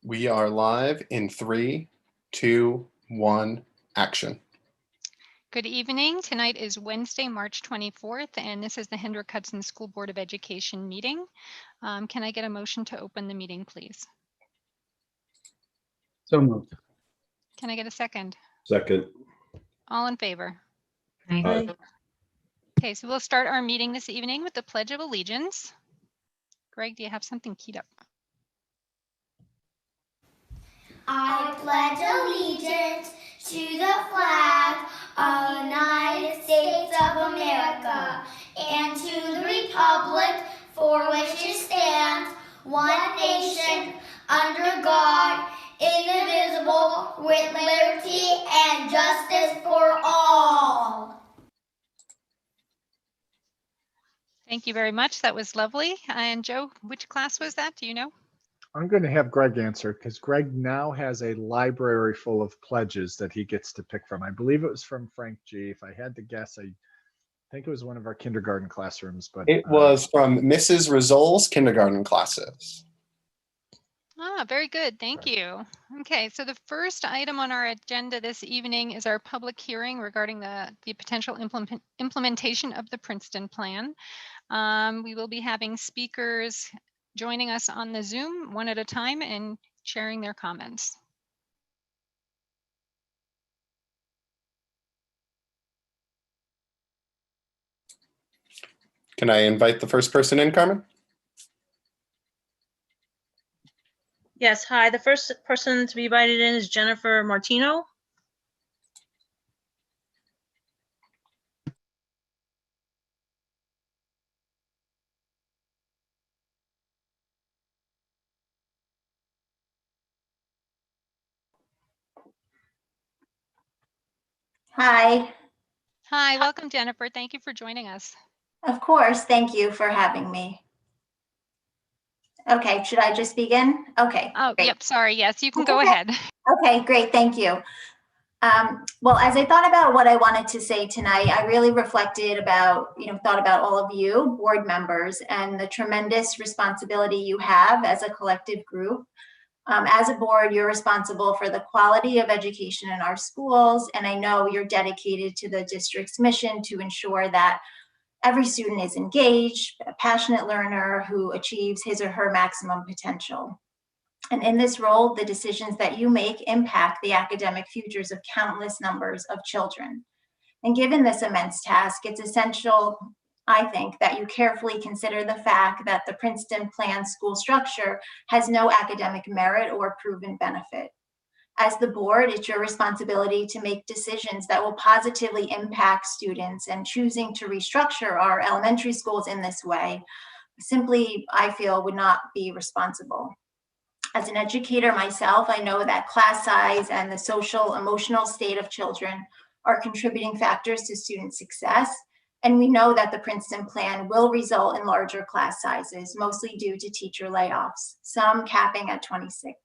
We are live in 3, 2, 1, action. Good evening. Tonight is Wednesday, March 24th, and this is the Hendrick Hudson School Board of Education meeting. Can I get a motion to open the meeting, please? So moved. Can I get a second? Second. All in favor? Aye. Okay, so we'll start our meeting this evening with the Pledge of Allegiance. Greg, do you have something keyed up? I pledge allegiance to the flag of the United States of America and to the republic for which it stands, one nation, under God, indivisible, with liberty and justice for all. Thank you very much. That was lovely. And Joe, which class was that? Do you know? I'm going to have Greg answer because Greg now has a library full of pledges that he gets to pick from. I believe it was from Frank G. If I had to guess, I think it was one of our kindergarten classrooms. But It was from Mrs. Rizol's kindergarten classes. Very good. Thank Right. you. Okay, so the first item on our agenda this evening is our public hearing regarding the potential implementation of the Princeton Plan. We will be having speakers joining us on the Zoom one at a time and sharing their comments. Can I invite the first person in, Carmen? Yes, hi. The first person to be invited in is Jennifer Martino. Hi, Hi, welcome, Jennifer. Thank you for joining us. of course. Thank you for having me. Okay, should I just begin? Okay. Oh, great. yep. Sorry. Yes, you can That's go okay. ahead. Okay, great. Thank you. Well, as I thought about what I wanted to say tonight, I really reflected about, thought about all of you, board members, and the tremendous responsibility you have as a collective group. As a board, you're responsible for the quality of education in our schools, and I know you're dedicated to the district's mission to ensure that every student is engaged, a passionate learner who achieves his or her maximum potential. And in this role, the decisions that you make impact the academic futures of countless numbers of children. And given this immense task, it's essential, I think, that you carefully consider the fact that the Princeton Plan school structure has no academic merit or proven benefit. As the board, it's your responsibility to make decisions that will positively impact students, and choosing to restructure our elementary schools in this way simply, I feel, would not be responsible. As an educator myself, I know that class size and the social emotional state of children are contributing factors to student success. And we know that the Princeton Plan will result in larger class sizes, mostly due to teacher layoffs, some capping at 26.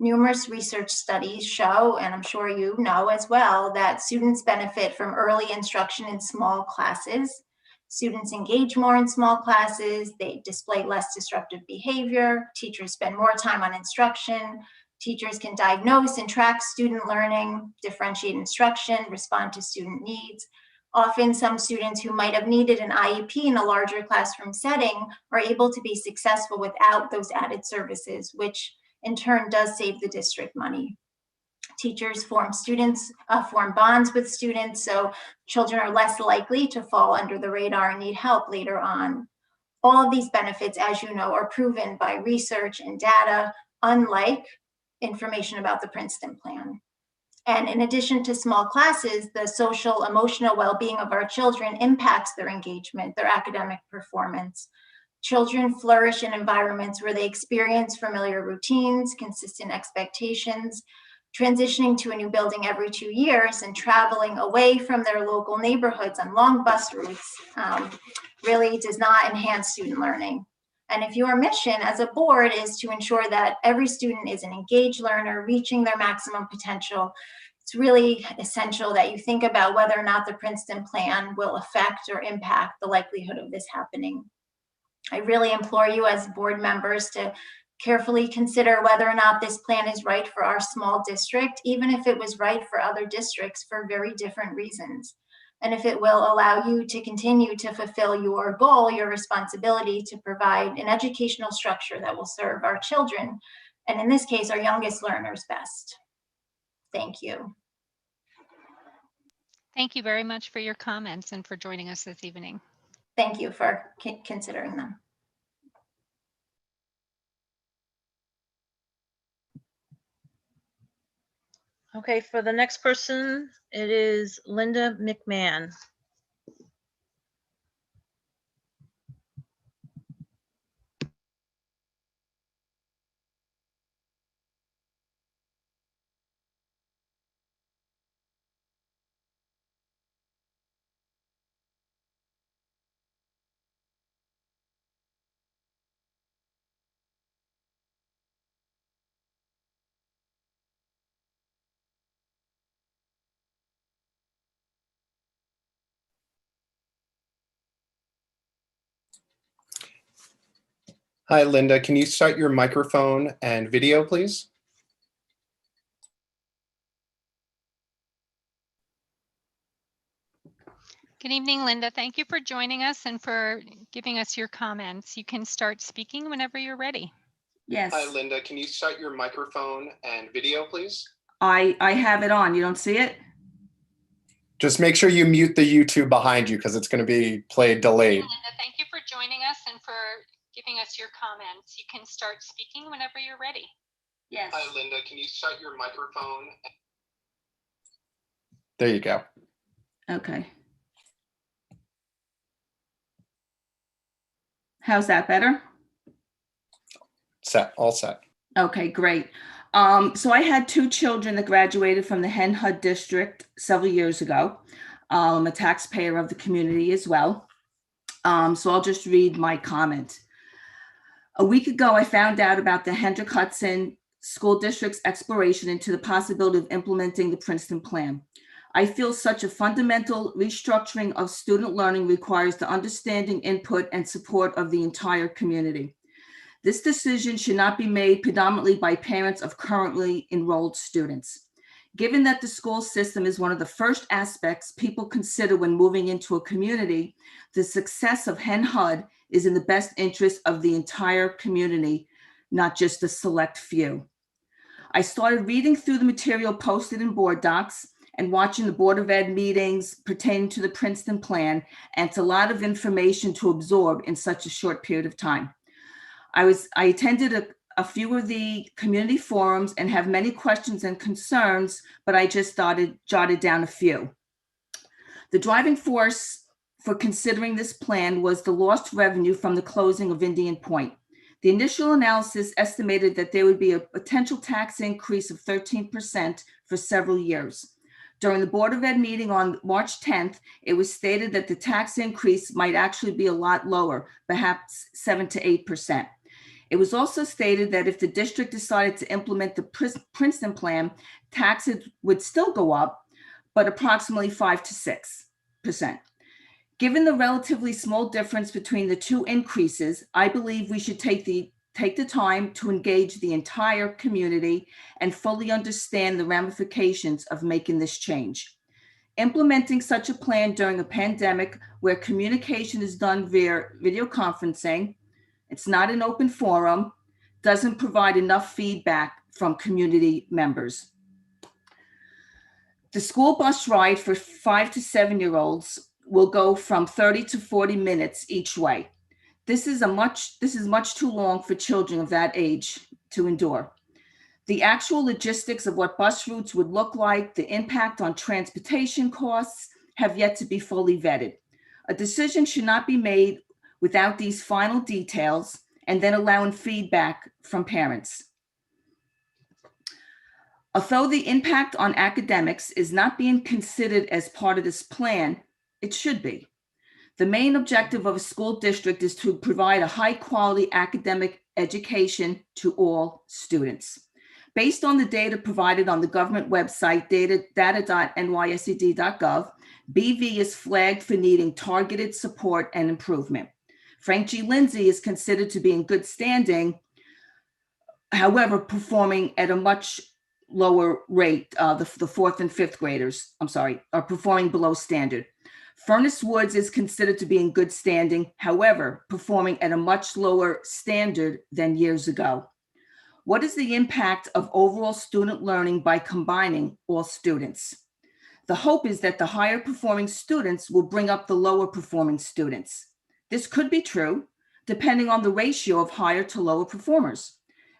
Numerous research studies show, and I'm sure you know as well, that students benefit from early instruction in small classes. Students engage more in small classes, they display less disruptive behavior, teachers spend more time on instruction, teachers can diagnose and track student learning, differentiate instruction, respond to student needs. Often some students who might have needed an IEP in a larger classroom setting are able to be successful without those added services, which in turn does save the district money. Teachers form bonds with students, so children are less likely to fall under the radar and need help later on. All of these benefits, as you know, are proven by research and data, unlike information about the Princeton Plan. And in addition to small classes, the social, emotional well-being of our children impacts their engagement, their academic performance. Children flourish in environments where they experience familiar routines, consistent expectations. Transitioning to a new building every 2 years and traveling away from their local neighborhoods on long bus routes really does not enhance student learning. And if your mission as a board is to ensure that every student is an engaged learner reaching their maximum potential, it's really essential that you think about whether or not the Princeton Plan will affect or impact the likelihood of this happening. I really implore you as board members to carefully consider whether or not this plan is right for our small district, even if it was right for other districts for very different reasons. And if it will allow you to continue to fulfill your goal, your responsibility to provide an educational structure that will serve our children, and in this case, our youngest learners best. Thank you. Thank you very much for your comments and for joining us this evening. Thank you for considering them. Okay, for the next person, it is Linda McMahon. Hi, Linda. Can you start your microphone and video, please? Good evening, Linda. Thank you for joining us and for giving us your comments. You can start speaking whenever you're ready. Yes, Hi, Linda. Can you start your microphone and video, please? I have it on. You don't see it? Just make sure you mute the YouTube behind you because it's going to be played delayed. Linda, thank you for joining us and for giving us your comments. You can start speaking whenever you're ready. Yes. Hi, Linda. Can you start your microphone? There you go. Okay. How's that better? Set. All set. Okay, great. So I had two children that graduated from the Hen Hud district several years ago. I'm a taxpayer of the community as well. So I'll just read my comment. A week ago, I found out about the Hendrick Hudson School District's exploration into the possibility of implementing the Princeton Plan. I feel such a fundamental restructuring of student learning requires the understanding, input, and support of the entire community. This decision should not be made predominantly by parents of currently enrolled students. Given that the school system is one of the first aspects people consider when moving into a community, the success of Hen Hud is in the best interest of the entire community, not just a select few. I started reading through the material posted in board docs and watching the Board of Ed meetings pertaining to the Princeton Plan, and it's a lot of information to absorb in such a short period of time. I attended a few of the community forums and have many questions and concerns, but I just jotted down a few. The driving force for considering this plan was the lost revenue from the closing of Indian Point. The initial analysis estimated that there would be a potential tax increase of 13% for several years. During the Board of Ed meeting on March 10th, it was stated that the tax increase might actually be a lot lower, perhaps 7 to 8%. It was also stated that if the district decided to implement the Princeton Plan, taxes would still go up, but approximately 5 to 6%. Given the relatively small difference between the two increases, I believe we should take the time to engage the entire community and fully understand the ramifications of making this change. Implementing such a plan during a pandemic where communication is done via video conferencing, it's not an open forum, doesn't provide enough feedback from community members. The school bus ride for 5 to 7-year-olds will go from 30 to 40 minutes each way. This is much too long for children of that age to endure. The actual logistics of what bus routes would look like, the impact on transportation costs have yet to be fully vetted. A decision should not be made without these final details and then allowing feedback from parents. Although the impact on academics is not being considered as part of this plan, it should be. The main objective of a school district is to provide a high quality academic education to all students. Based on the data provided on the government website, data.nysed.gov, BV is flagged for needing targeted support and improvement. Frank G. Lindsay is considered to be in good standing, however, performing at a much lower rate. The fourth and fifth graders, are performing below standard. Furnace Woods is considered to be in good standing, however, performing at a much lower standard than years ago. What is the impact of overall student learning by combining all students? The hope is that the higher performing students will bring up the lower performing students. This could be true, depending on the ratio of higher to lower performers.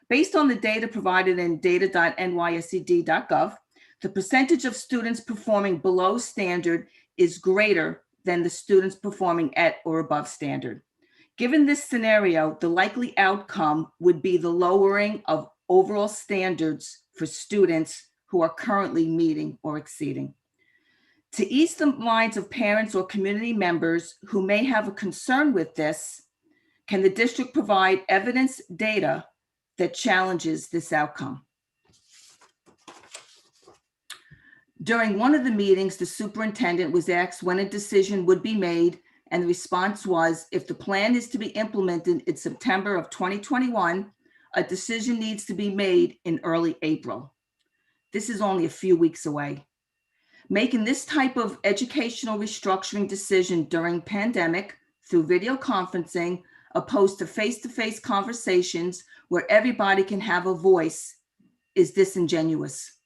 Based on the data provided in data.nyscd.gov, the percentage of students performing below standard is greater than the students performing at or above standard. Given this scenario, the likely outcome would be the lowering of overall standards for students who are currently meeting or exceeding. To ease the minds of parents or community members who may have a concern with this, can the district provide evidence data that challenges this outcome? During one of the meetings, the superintendent was asked when a decision would be made, and the response was, if the plan is to be implemented in September of 2021, a decision needs to be made in early April. This is only a few weeks away. Making this type of educational restructuring decision during pandemic through video conferencing, opposed to face-to-face conversations where everybody can have a voice, is disingenuous.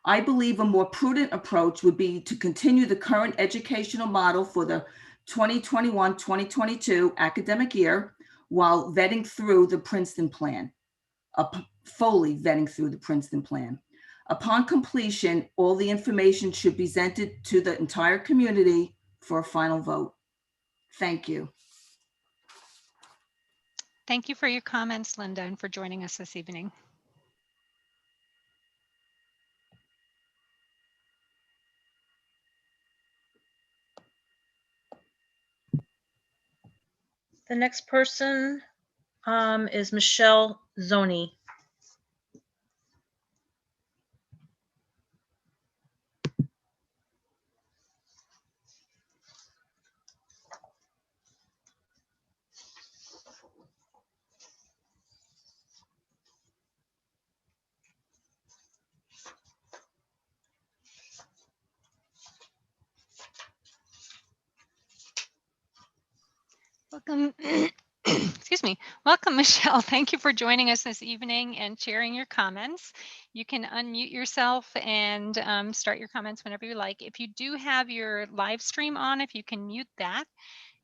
I believe a more prudent approach would be to continue the current educational model for the 2021-2022 academic year while vetting through the Princeton plan, fully vetting through the Princeton plan. Upon completion, all the information should be presented to the entire community for a final vote. Thank you. Thank you for your comments, Linda, and for joining us this evening. The next person is Michelle Zoni. Welcome, excuse me. Welcome, Michelle. Thank you for joining us this evening and sharing your comments. You can unmute yourself and start your comments whenever you like. If you do have your live stream on, if you can mute that,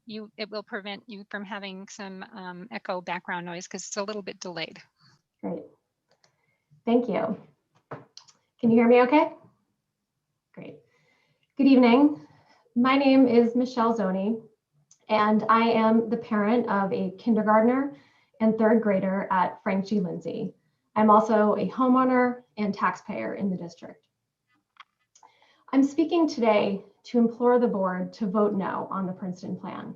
it will prevent you from having some echo background noise because it's a little bit delayed. Great. Thank you. Can you hear me okay? Great. Good evening. My name is Michelle Zoni, and I am the parent of a kindergartner and third grader at Frank G. Lindsay. I'm also a homeowner and taxpayer in the district. I'm speaking today to implore the board to vote no on the Princeton plan.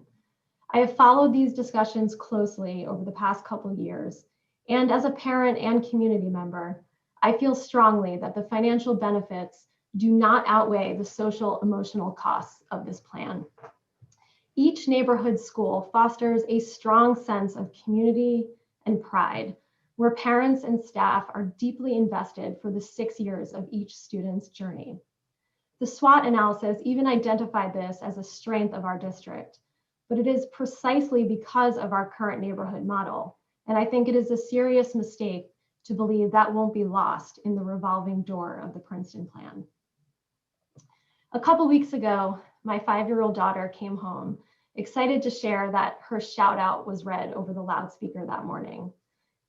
I have followed these discussions closely over the past couple of years, and as a parent and community member, I feel strongly that the financial benefits do not outweigh the social emotional costs of this plan. Each neighborhood school fosters a strong sense of community and pride, where parents and staff are deeply invested for the 6 years of each student's journey. The SWOT analysis even identified this as a strength of our district, but it is precisely because of our current neighborhood model. And I think it is a serious mistake to believe that won't be lost in the revolving door of the Princeton plan. A couple weeks ago, my 5-year-old daughter came home, excited to share that her shout out was read over the loudspeaker that morning.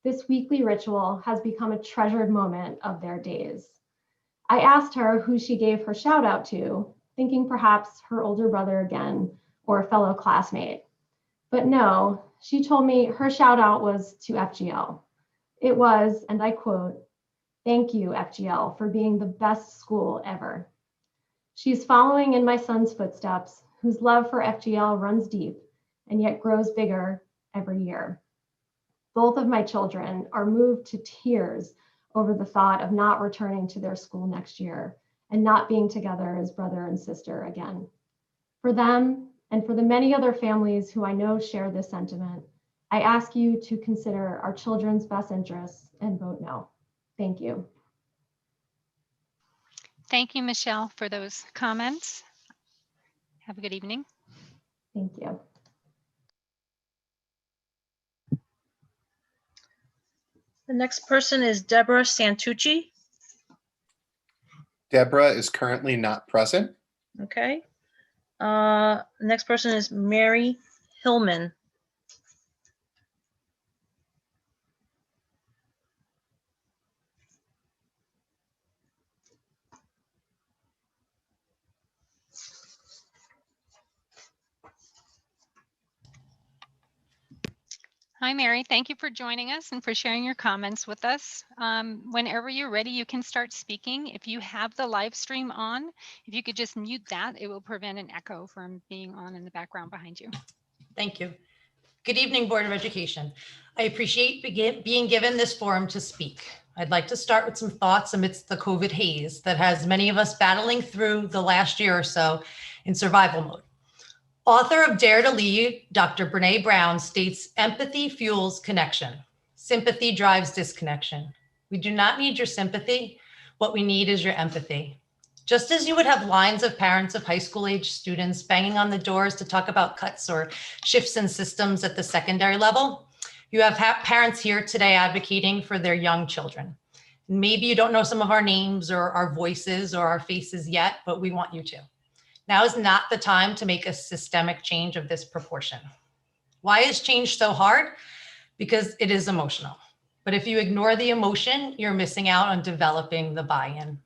This weekly ritual has become a treasured moment of their days. I asked her who she gave her shout out to, thinking perhaps her older brother again or a fellow classmate. But no, she told me her shout out was to FGL. It was, and I quote, "Thank you, FGL, for being the best school ever." She's following in my son's footsteps, whose love for FGL runs deep and yet grows bigger every year. Both of my children are moved to tears over the thought of not returning to their school next year and not being together as brother and sister again. For them, and for the many other families who I know share this sentiment, I ask you to consider our children's best interests and vote no. Thank you. Thank you, Michelle, for those comments. Have a good evening. Thank you. The next person is Deborah Santucci. Deborah is currently not present. Okay. Next person is Mary Hillman. Hi, Mary. Thank you for joining us and for sharing your comments with us. Whenever you're ready, you can start speaking. If you have the live stream on, if you could just mute that, it will prevent an echo from being on in the background behind you. Thank you. Good evening, Board of Education. I appreciate being given this forum to speak. I'd like to start with some thoughts amidst the COVID haze that has many of us battling through the last year or so in survival mode. Author of Dare to Lead, Dr. Brene Brown states, empathy fuels connection. Sympathy drives disconnection. We do not need your sympathy. What we need is your empathy. Just as you would have lines of parents of high school age students banging on the doors to talk about cuts or shifts in systems at the secondary level, you have parents here today advocating for their young children. Maybe you don't know some of our names or our voices or our faces yet, but we want you to. Now is not the time to make a systemic change of this proportion. Why is change so hard? Because it is emotional. But if you ignore the emotion, you're missing out on developing the buy-in.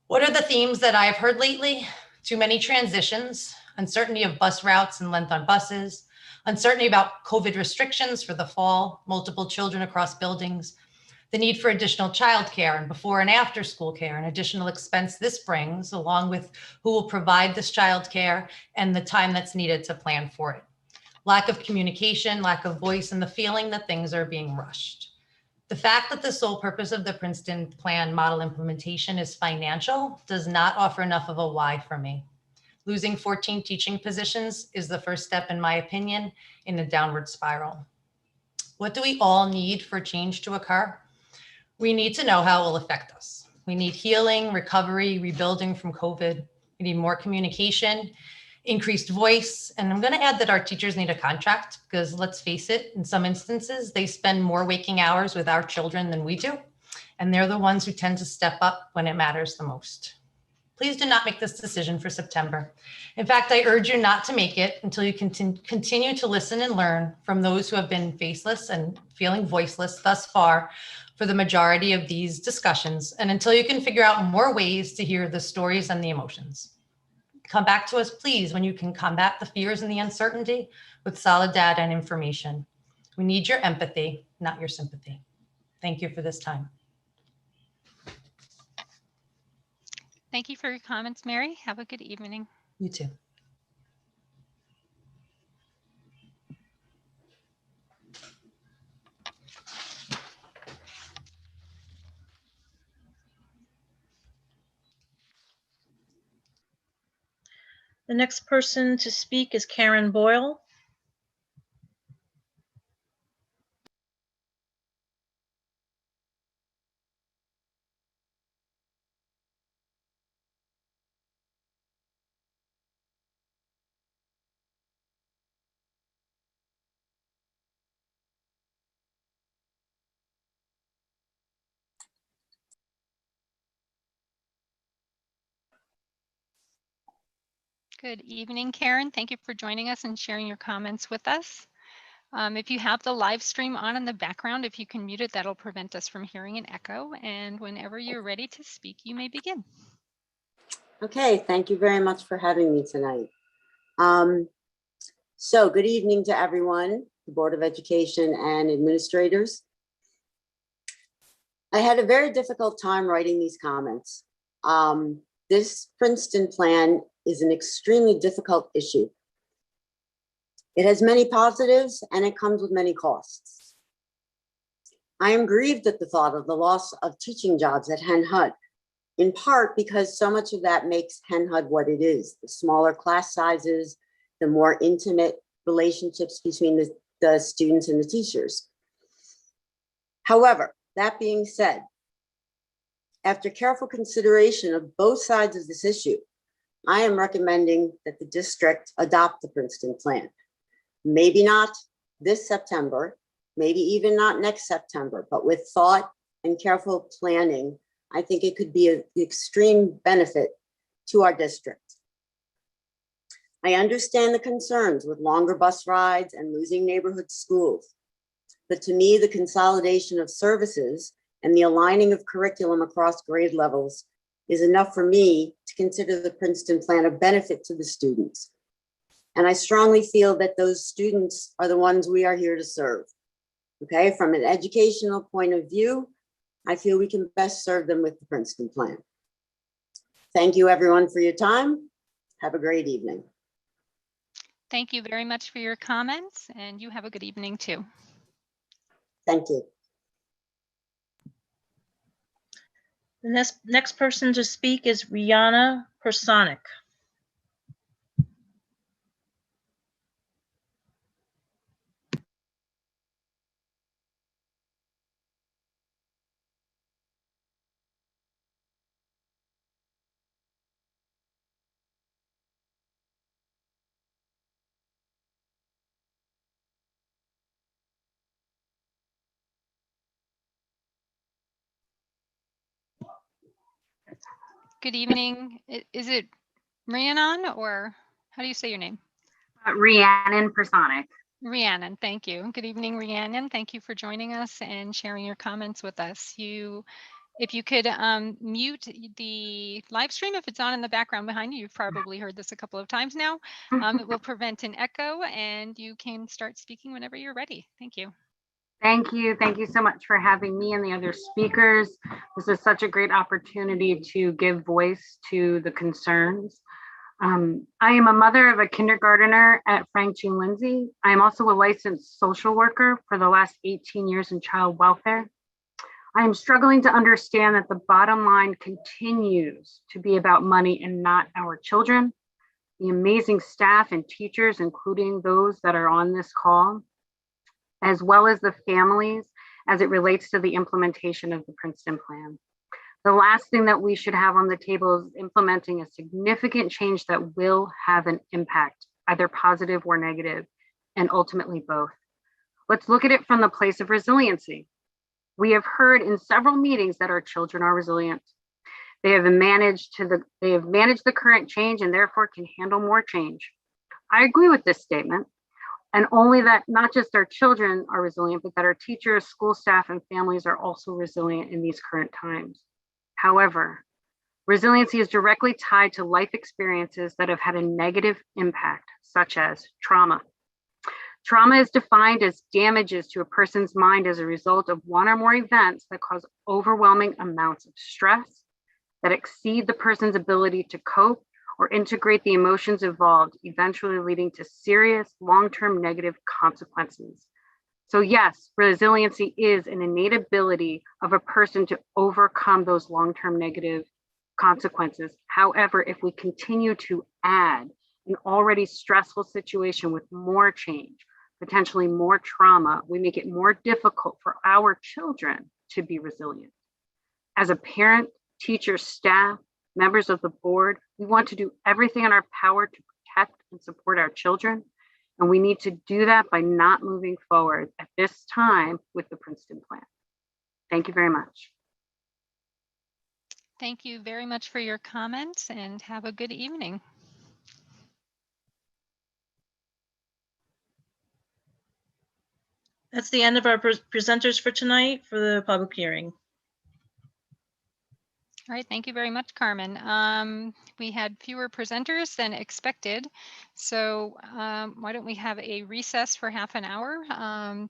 What are the themes that I've heard lately? Too many transitions, uncertainty of bus routes and length on buses, uncertainty about COVID restrictions for the fall, multiple children across buildings, the need for additional childcare and before and after school care, and additional expense this brings, along with who will provide this childcare and the time that's needed to plan for it. Lack of communication, lack of voice, and the feeling that things are being rushed. The fact that the sole purpose of the Princeton Plan model implementation is financial does not offer enough of a why for me. Losing 14 teaching positions is the first step, in my opinion, in a downward spiral. What do we all need for change to occur? We need to know how it will affect us. We need healing, recovery, rebuilding from COVID. We need more communication, increased voice. And I'm going to add that our teachers need a contract because let's face it, in some instances, they spend more waking hours with our children than we do. And they're the ones who tend to step up when it matters the most. Please do not make this decision for September. In fact, I urge you not to make it until you continue to listen and learn from those who have been faceless and feeling voiceless thus far for the majority of these discussions, and until you can figure out more ways to hear the stories and the emotions. Come back to us, please, when you can combat the fears and the uncertainty with solid data and information. We need your empathy, not your sympathy. Thank you for this time. Thank you for your comments, Mary. Have a good evening. You too. The next person to speak is Karen Boyle. Good evening, Karen. Thank you for joining us and sharing your comments with us. If you have the live stream on in the background, if you can mute it, that'll prevent us from hearing an echo. And whenever you're ready to speak, you may begin. Okay, thank you very much for having me tonight. So good evening to everyone, the Board of Education and administrators. I had a very difficult time writing these comments. This Princeton plan is an extremely difficult issue. It has many positives and it comes with many costs. I am grieved at the thought of the loss of teaching jobs at Hen Hud, in part because so much of that makes Hen Hud what it is. The smaller class sizes, the more intimate relationships between the students and the teachers. However, that being said, after careful consideration of both sides of this issue, I am recommending that the district adopt the Princeton plan. Maybe not this September, maybe even not next September, but with thought and careful planning, I think it could be an extreme benefit to our district. I understand the concerns with longer bus rides and losing neighborhood schools. But to me, the consolidation of services and the aligning of curriculum across grade levels is enough for me to consider the Princeton plan a benefit to the students. And I strongly feel that those students are the ones we are here to serve. Okay, from an educational point of view, I feel we can best serve them with the Princeton plan. Thank you everyone for your time. Have a great evening. Thank you very much for your comments, and you have a good evening too. Thank you. The next person to speak is Rihanna Personic. Good evening. Is it Rhiannon, or how do you say your name? Rhiannon Personic. Rhiannon, thank you. Good evening, Rhiannon. Thank you for joining us and sharing your comments with us. If you could mute the live stream if it's on in the background behind you. You've probably heard this a couple of times now. It will prevent an echo, and you can start speaking whenever you're ready. Thank you. Thank you. Thank you so much for having me and the other speakers. This is such a great opportunity to give voice to the concerns. I am a mother of a kindergartner at Frank G. Lindsay. I am also a licensed social worker for the last 18 years in child welfare. I am struggling to understand that the bottom line continues to be about money and not our children. The amazing staff and teachers, including those that are on this call, as well as the families as it relates to the implementation of the Princeton plan. The last thing that we should have on the table is implementing a significant change that will have an impact, either positive or negative, and ultimately both. Let's look at it from the place of resiliency. We have heard in several meetings that our children are resilient. They have managed the current change and therefore can handle more change. I agree with this statement. And only that not just our children are resilient, but that our teachers, school staff, and families are also resilient in these current times. However, resiliency is directly tied to life experiences that have had a negative impact, such as trauma. Trauma is defined as damages to a person's mind as a result of one or more events that cause overwhelming amounts of stress, that exceed the person's ability to cope or integrate the emotions involved, eventually leading to serious long-term negative consequences. So yes, resiliency is an innate ability of a person to overcome those long-term negative consequences. However, if we continue to add an already stressful situation with more change, potentially more trauma, we make it more difficult for our children to be resilient. As a parent, teacher, staff, members of the board, we want to do everything in our power to protect and support our children. And we need to do that by not moving forward at this time with the Princeton plan. Thank you very much. Thank you very much for your comments, and have a good evening. That's the end of our presenters for tonight for the public hearing. All right, thank you very much, Carmen. We had fewer presenters than expected, so why don't we have a recess for half an hour?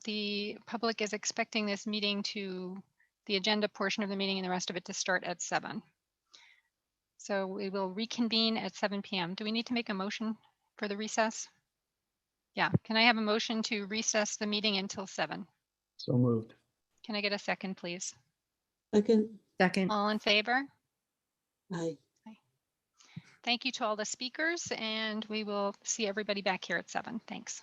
The public is expecting this meeting the agenda portion of the meeting and the rest of it to start at 7. So we will reconvene at 7 p.m. Do we need to make a motion for the recess? Yeah, can I have a motion to recess the meeting until 7? So moved. Can I get a second, please? Second. All in favor? Aye. Thank you to all the speakers, and we will see everybody back here at 7. Thanks.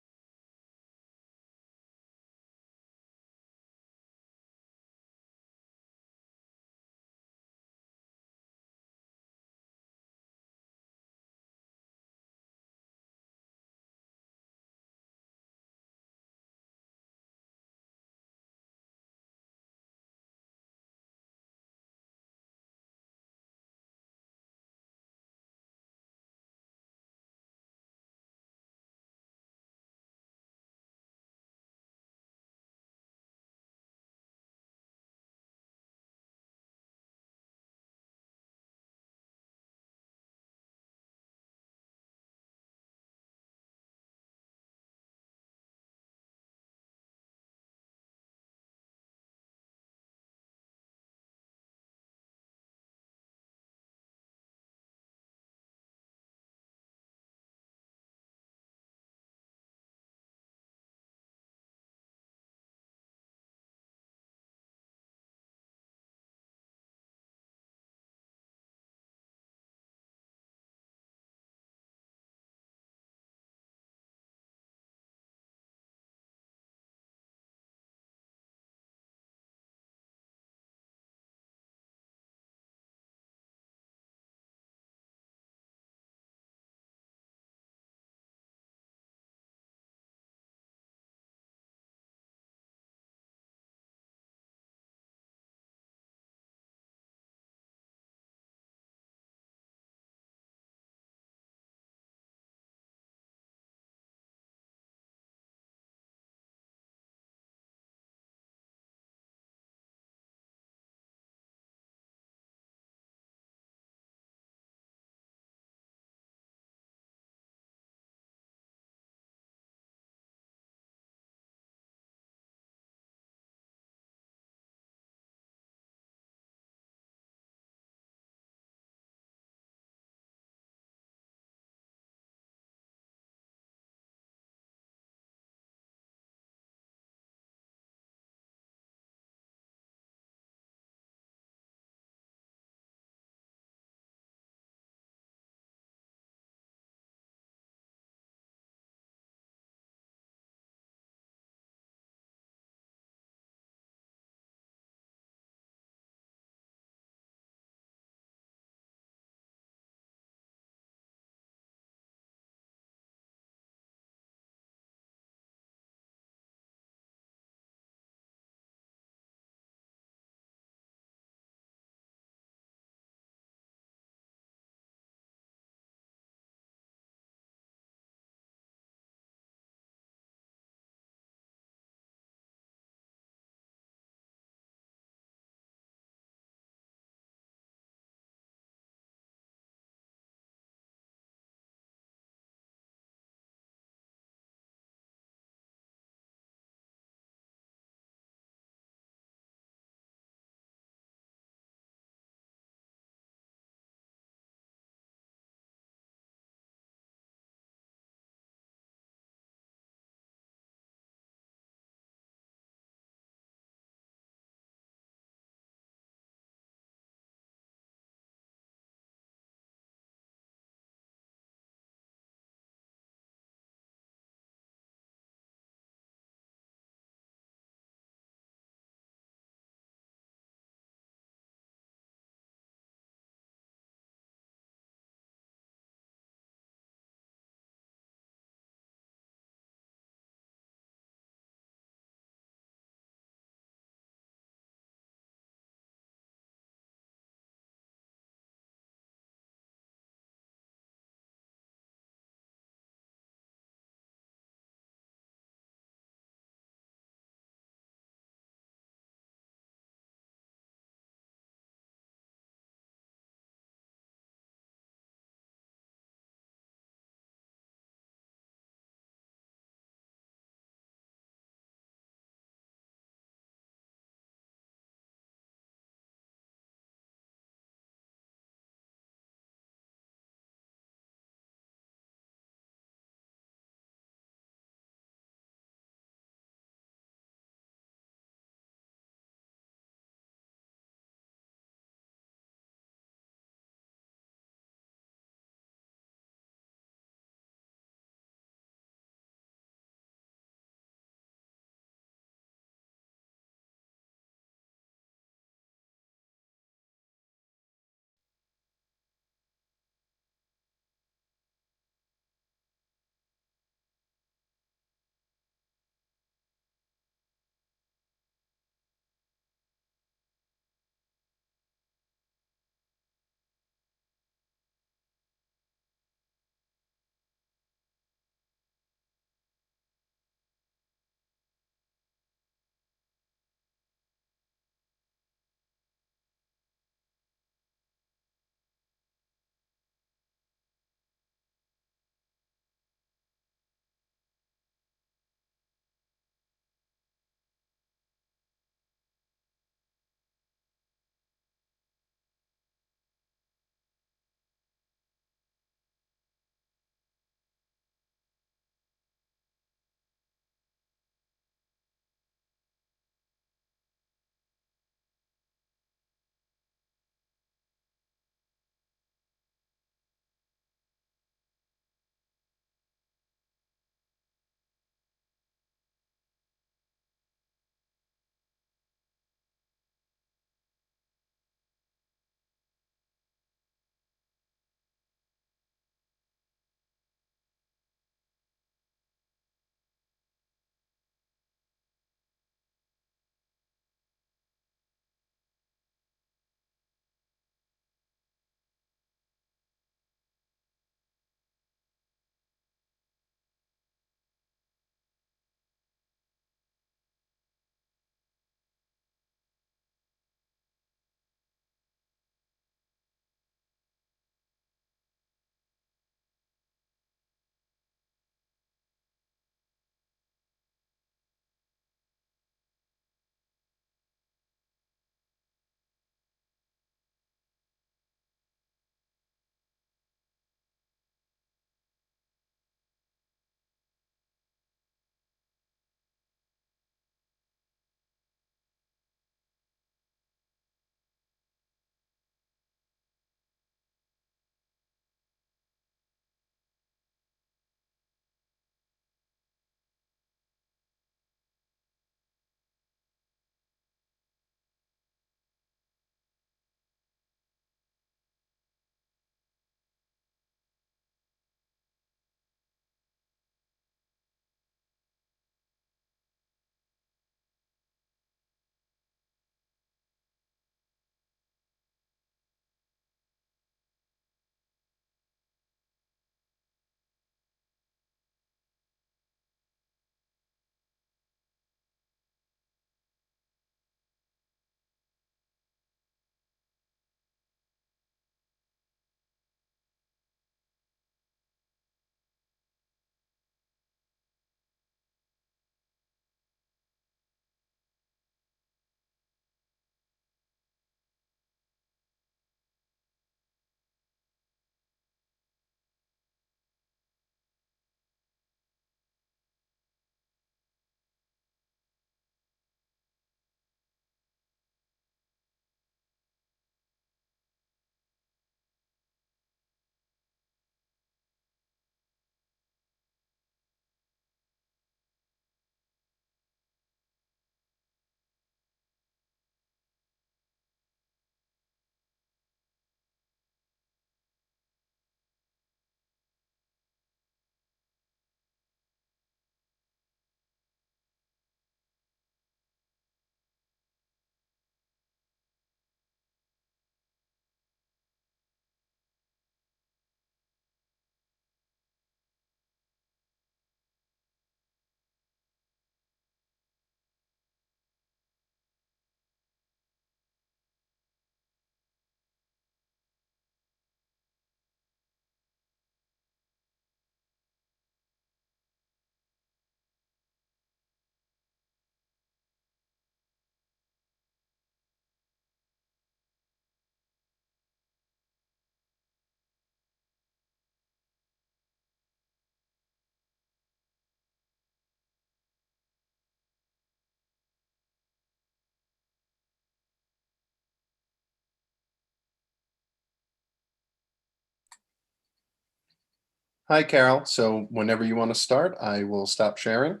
Hi, Carol. So whenever you want to start, I will stop sharing.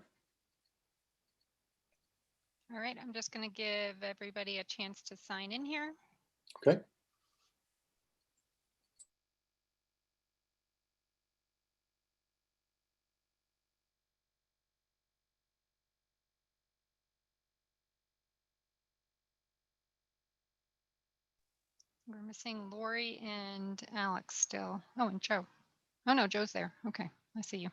All right, I'm just going to give everybody a chance to sign in here. Okay. We're missing Lori and Alex still. Oh, and Joe. Oh, no, Joe's there. Okay, I see you.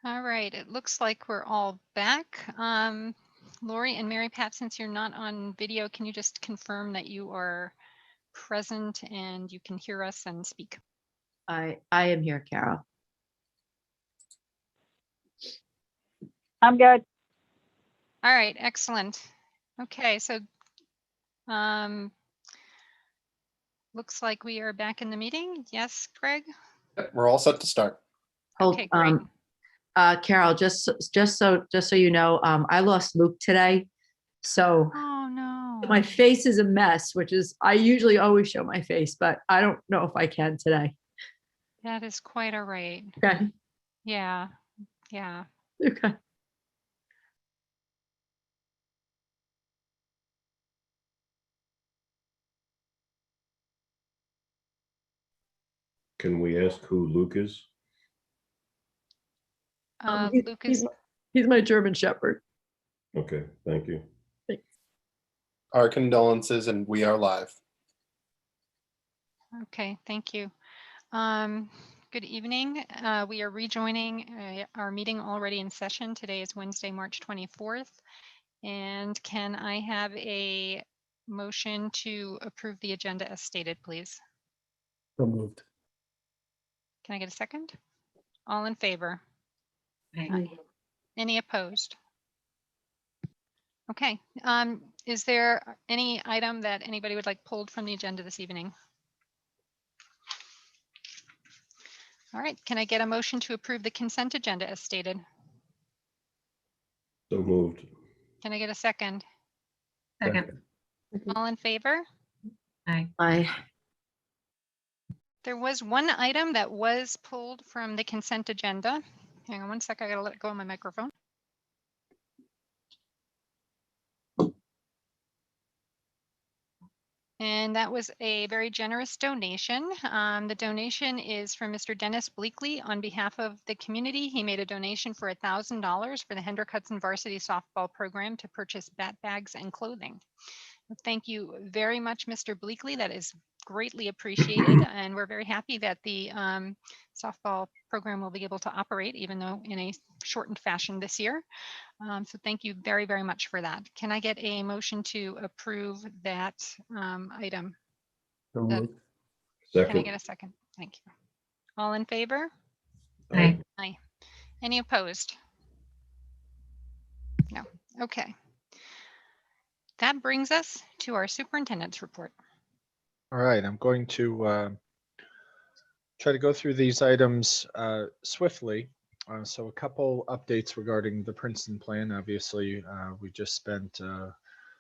All right, it looks like we're all back. Lori and Mary Pat, since you're not on video, can you just confirm that you are present and you can hear us and speak? I am here, Carol. I'm good. All right, excellent. Okay, so looks like we are back in the meeting. Yes, Greg? Yep, we're all set to start. Hold, Okay, great. Carol, just so you know, I lost Luke today, so Oh, no. my face is a mess, which is, I usually always show my face, but I don't know if I can today. That is quite all right. Okay. Yeah, yeah. Okay. Can we ask who Luke is? Luke is, He's my German Shepherd. Okay, thank you. Our condolences, and we are live. okay, thank you. Good evening. We are rejoining our meeting already in session. Today is Wednesday, March 24th. And can I have a motion to approve the agenda as stated, please? So moved. Can I get a second? All in favor? Aye. Any opposed? Okay. Is there any item that anybody would like pulled from the agenda this evening? All right. Can I get a motion to approve the consent agenda as stated? So moved. Can I get a second? Second. All in favor? Aye. There was one item that was pulled from the consent agenda. Hang on one sec. I gotta let it go on my microphone. And that was a very generous donation. The donation is from Mr. Dennis Bleakley on behalf of the community. He made a donation for $1,000 for the Hendrick Hudson Varsity Softball Program to purchase bat bags and clothing. Thank you very much, Mr. Bleakley. That is greatly appreciated. And we're very happy that the softball program will be able to operate, even though in a shortened fashion this year. So thank you very, very much for that. Can I get a motion to approve that item? So moved. Can I Second. get a second? Thank you. All in favor? Aye. Aye. Any opposed? No. Okay. That brings us to our superintendent's report. All right, I'm going to try to go through these items swiftly. So a couple updates regarding the Princeton plan. Obviously, we just spent a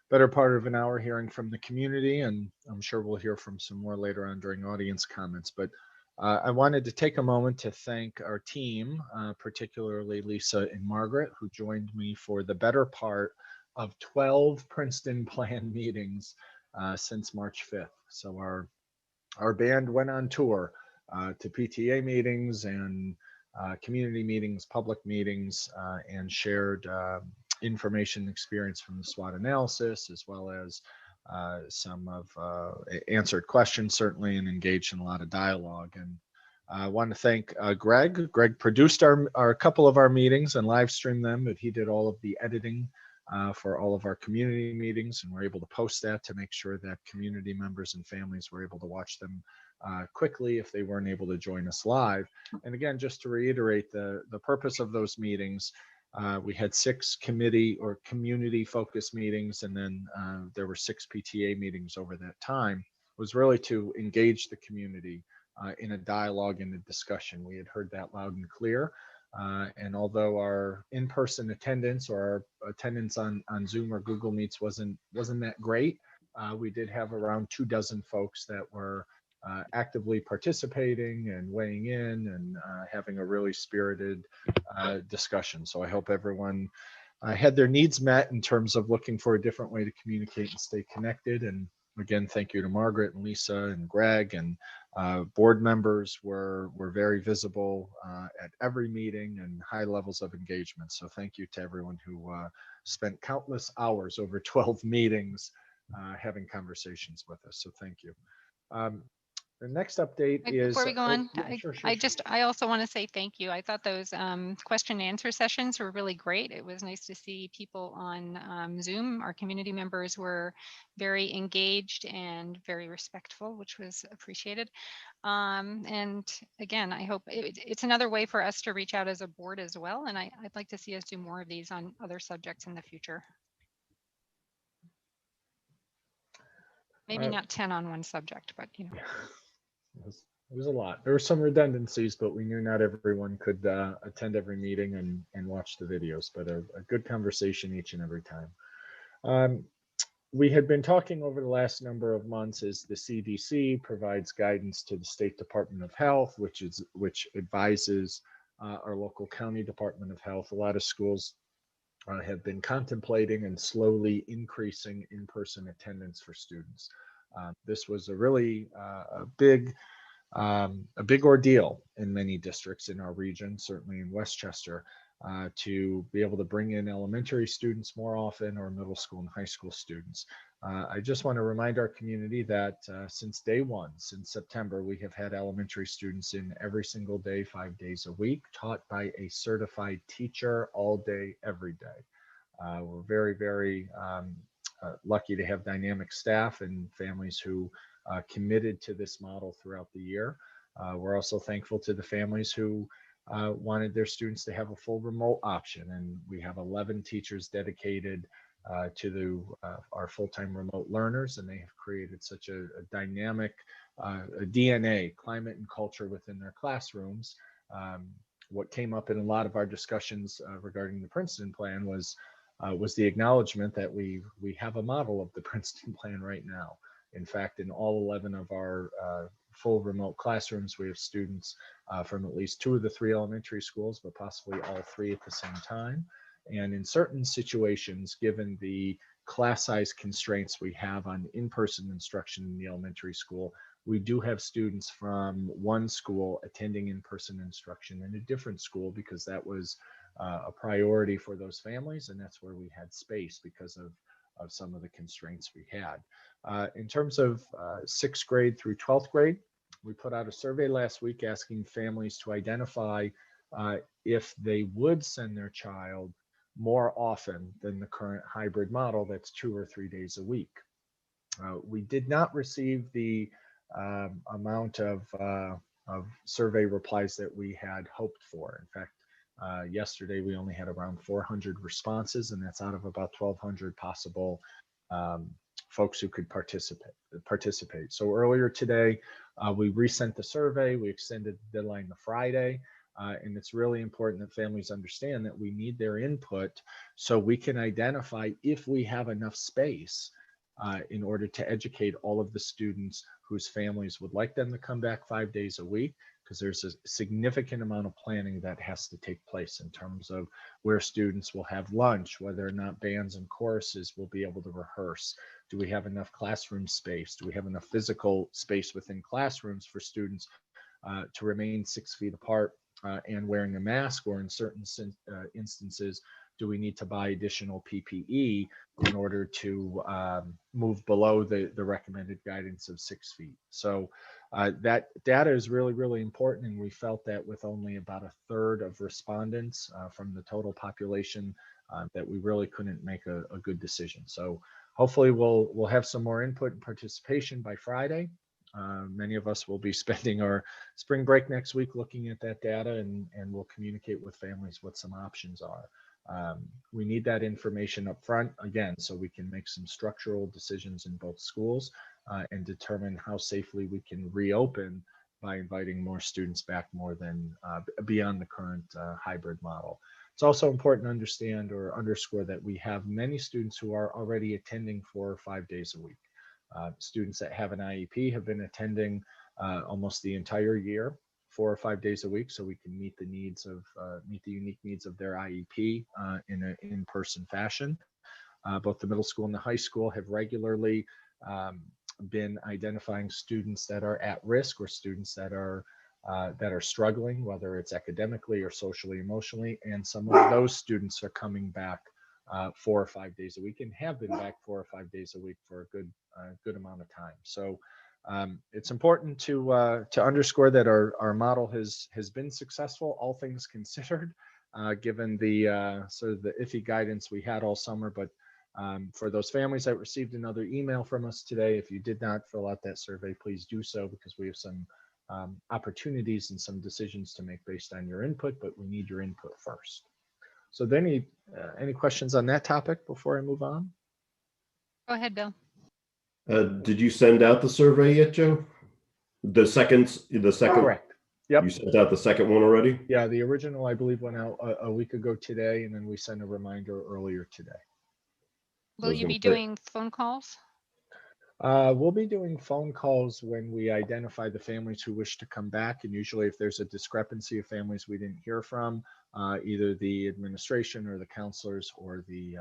better part of an hour hearing from the community, and I'm sure we'll hear from some more later on during audience comments. But I wanted to take a moment to thank our team, particularly Lisa and Margaret, who joined me for the better part of 12 Princeton plan meetings since March 5th. So our band went on tour to PTA meetings and community meetings, public meetings, and shared information and experience from the SWOT analysis, as well as some of answered questions, certainly, and engaged in a lot of dialogue. And I want to thank Greg. Greg produced our couple of our meetings and live streamed them, but he did all of the editing for all of our community meetings, and we're able to post that to make sure that community members and families were able to watch them quickly if they weren't able to join us live. And again, just to reiterate the purpose of those meetings, we had 6 committee or community focused meetings, and then there were 6 PTA meetings over that time, was really to engage the community in a dialogue and a discussion. We had heard that loud and clear. And although our in-person attendance or our attendance on Zoom or Google Meets wasn't that great, we did have around 24 folks that were actively participating and weighing in and having a really spirited discussion. So I hope everyone had their needs met in terms of looking for a different way to communicate and stay connected. And again, thank you to Margaret and Lisa and Greg, and board members were very visible at every meeting and high levels of engagement. So thank you to everyone who spent countless hours over 12 meetings having conversations with us. So thank you. The next update is— Before we go on, yeah, sure. I also want to say thank you. I thought those question and answer sessions were really great. It was nice to see people on Zoom. Our community members were very engaged and very respectful, which was appreciated. And again, I hope it's another way for us to reach out as a board as well. And I'd like to see us do more of these on other subjects in the future. Maybe not 10 on one subject, but you know. It was a lot. There were some redundancies, but we knew not everyone could attend every meeting and watch the videos, but a good conversation each and every time. We had been talking over the last number of months as the CDC provides guidance to the State Department of Health, which advises our local county Department of Health. A lot of schools have been contemplating and slowly increasing in-person attendance for students. This was a really a big ordeal in many districts in our region, certainly in Westchester, to be able to bring in elementary students more often, or middle school and high school students. I just want to remind our community that since day one, since September, we have had elementary students in every single day, 5 days a week, taught by a certified teacher all day, every day. We're very, very lucky to have dynamic staff and families who committed to this model throughout the year. We're also thankful to the families who wanted their students to have a full remote option, and we have 11 teachers dedicated to our full-time remote learners, and they have created such a dynamic DNA, climate and culture within their classrooms. What came up in a lot of our discussions regarding the Princeton plan was the acknowledgement that we have a model of the Princeton plan right now. In fact, in all 11 of our full remote classrooms, we have students from at least 2 of the 3 elementary schools, but possibly all 3 at the same time. And in certain situations, given the class size constraints we have on in-person instruction in the elementary school, we do have students from one school attending in-person instruction in a different school, because that was a priority for those families, and that's where we had space because of some of the constraints we had. In terms of 6th grade through 12th grade, we put out a survey last week asking families to identify if they would send their child more often than the current hybrid model that's 2 or 3 days a week. We did not receive the amount of survey replies that we had hoped for. In fact, yesterday we only had around 400 responses, and that's out of about 1,200 possible folks who could participate. So earlier today, we resent the survey. We extended the deadline to Friday. And it's really important that families understand that we need their input so we can identify if we have enough space in order to educate all of the students whose families would like them to come back 5 days a week, because there's a significant amount of planning that has to take place in terms of where students will have lunch, whether or not bands and choruses will be able to rehearse. Do we have enough classroom space? Do we have enough physical space within classrooms for students to remain 6 feet apart and wearing a mask, or in certain instances do we need to buy additional PPE in order to move below the recommended guidance of 6 feet. So that data is really, really important. And we felt that with only about a third of respondents from the total population, that we really couldn't make a good decision. So hopefully we'll have some more input and participation by Friday. Many of us will be spending our spring break next week looking at that data, and we'll communicate with families what some options are. We need that information up front, again, so we can make some structural decisions in both schools and determine how safely we can reopen by inviting more students back more than beyond the current hybrid model. It's also important to understand or underscore that we have many students who are already attending 4 or 5 days a week. Students that have an IEP have been attending almost the entire year, 4 or 5 days a week, so we can meet the needs of meet the unique needs of their IEP in an in-person fashion. Both the middle school and the high school have regularly been identifying students that are at risk or students that are struggling, whether it's academically or socially, emotionally, and some of those students are coming back 4 or 5 days a week and have been back 4 or 5 days a week for a good amount of time. So it's important to underscore that our model has been successful, all things considered, given the sort of the iffy guidance we had all summer. But for those families that received another email from us today, if you did not fill out that survey, please do so, because we have some opportunities and some decisions to make based on your input, but we need your input first. So then any questions on that topic before I move on? Go ahead, Bill. Did you send out the survey yet, Joe? The second. Correct. Yep. You sent out the second one already? Yeah, the original, I believe, went out a week ago today, and then we sent a reminder earlier today. Will you be doing phone calls? We'll be doing phone calls when we identify the families who wish to come back. And usually if there's a discrepancy of families we didn't hear from, either the administration or the counselors or the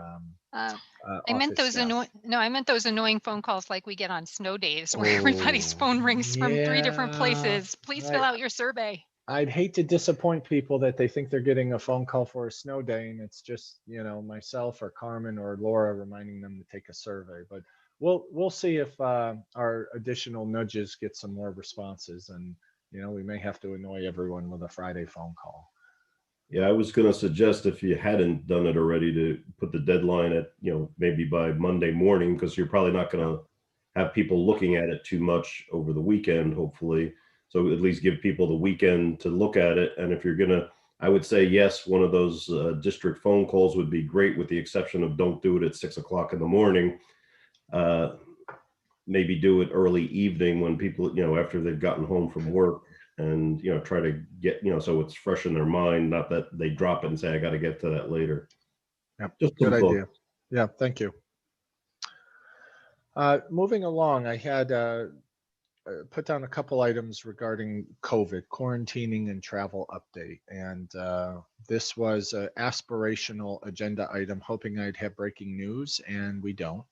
I meant those I meant those annoying phone calls like we get on snow days where everybody's phone rings from 3 different places. Please fill out your survey. I'd hate to disappoint people that they think they're getting a phone call for a snow day and it's just, you know, myself or Carmen or Laura reminding them to take a survey. But we'll see if our additional nudges get some more responses, and you know, we may have to annoy everyone with a Friday phone call. Yeah, I was going to suggest, if you hadn't done it already, to put the deadline at, you know, maybe by Monday morning, because you're probably not going to have people looking at it too much over the weekend, hopefully. So at least give people the weekend to look at it. And if you're going to, I would say, yes, one of those district phone calls would be great, with the exception of don't do it at 6 o'clock in the morning. Maybe do it early evening when people, you know, after they've gotten home from work, and, you know, try to get, you know, so it's fresh in their mind, not that they drop it and say, I got to get to that later. Yep, just good idea. Yeah, thank you. Moving along, I had put down a couple items regarding COVID, quarantining and travel update. And this was an aspirational agenda item, hoping I'd have breaking news, and we don't.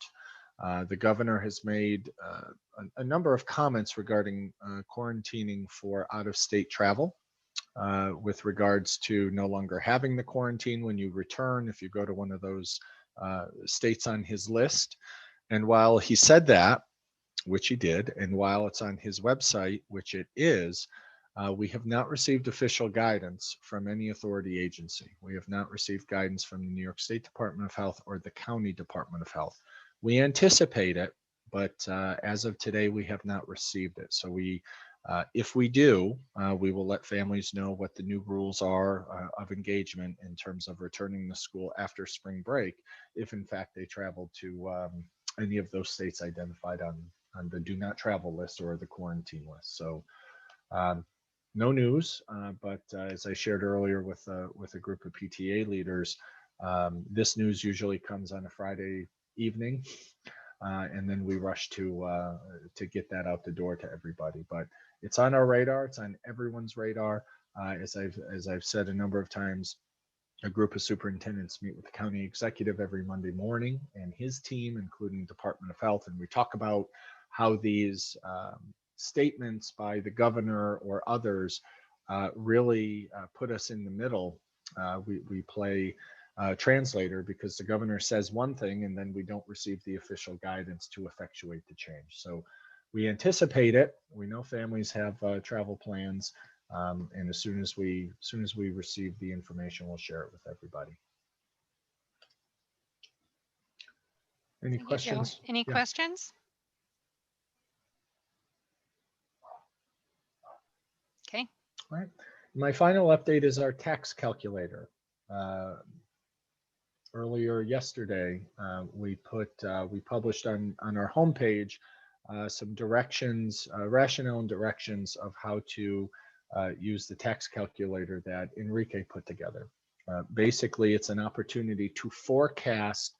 The governor has made a number of comments regarding quarantining for out-of-state travel, with regards to no longer having the quarantine when you return if you go to one of those states on his list. And while he said that, which he did, and while it's on his website, which it is, we have not received official guidance from any authority agency. We have not received guidance from the New York State Department of Health or the County Department of Health. We anticipate it, but as of today, we have not received it. So if we do, we will let families know what the new rules are of engagement in terms of returning to school after spring break, if in fact they travel to any of those states identified on the do not travel list or the quarantine list. So no news, but as I shared earlier with a group of PTA leaders, this news usually comes on a Friday evening, and then we rush to get that out the door to everybody. But it's on our radar. It's on everyone's radar. As I've said a number of times, a group of superintendents meet with the county executive every Monday morning and his team, including Department of Health, and we talk about how these statements by the governor or others really put us in the middle. We play translator, because the governor says one thing and then we don't receive the official guidance to effectuate the change. So we anticipate it. We know families have travel plans, and as soon as we receive the information, we'll share it with everybody. Any Thank you, Joe. questions? Any Yeah. questions? Okay. All right. My final update is our tax calculator. Earlier yesterday, we published on our homepage some directions, rationale and directions of how to use the tax calculator that Enrique put together. Basically, it's an opportunity to forecast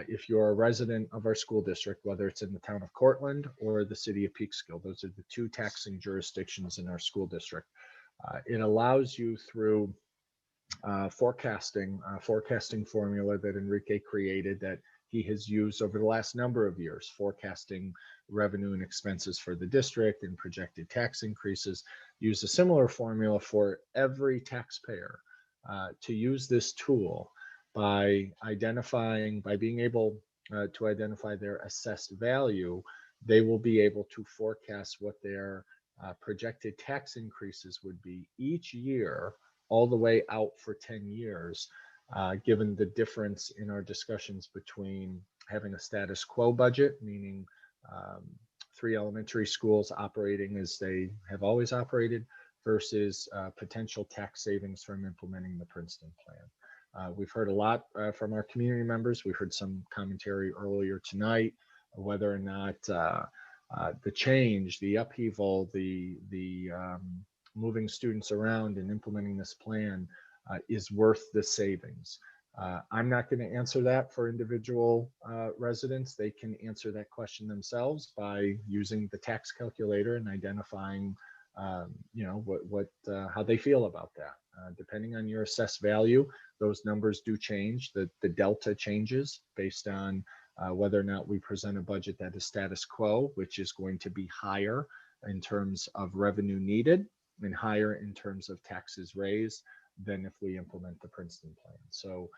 if you're a resident of our school district, whether it's in the town of Cortland or the city of Peekskill. Those are the two taxing jurisdictions in our school district. It allows you through forecasting formula that Enrique created, that he has used over the last number of years, forecasting revenue and expenses for the district and projected tax increases. Use a similar formula for every taxpayer to use this tool by being able to identify their assessed value. They will be able to forecast what their projected tax increases would be each year, all the way out for 10 years, given the difference in our discussions between having a status quo budget, meaning 3 elementary schools operating as they have always operated, versus potential tax savings from implementing the Princeton plan. We've heard a lot from our community members. We heard some commentary earlier tonight, whether or not the change, the upheaval, the moving students around and implementing this plan is worth the savings. I'm not going to answer that for individual residents. They can answer that question themselves by using the tax calculator and identifying, how they feel about that. Depending on your assessed value, those numbers do change. The delta changes based on whether or not we present a budget that is status quo, which is going to be higher in terms of revenue needed and higher in terms of taxes raised than if we implement the Princeton plan. So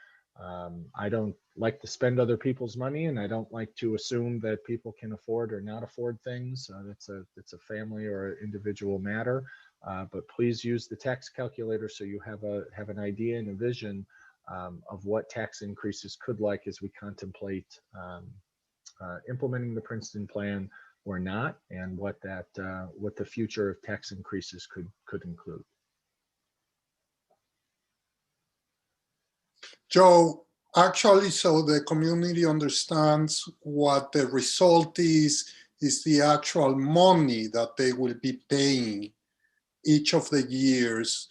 I don't like to spend other people's money, and I don't like to assume that people can afford or not afford things. It's a family or individual matter. But please use the tax calculator so you have an idea and a vision of what tax increases could like as we contemplate implementing the Princeton plan or not, and what the future of tax increases could include. Joe, actually, so the community understands what the result is the actual money that they will be paying each of the years,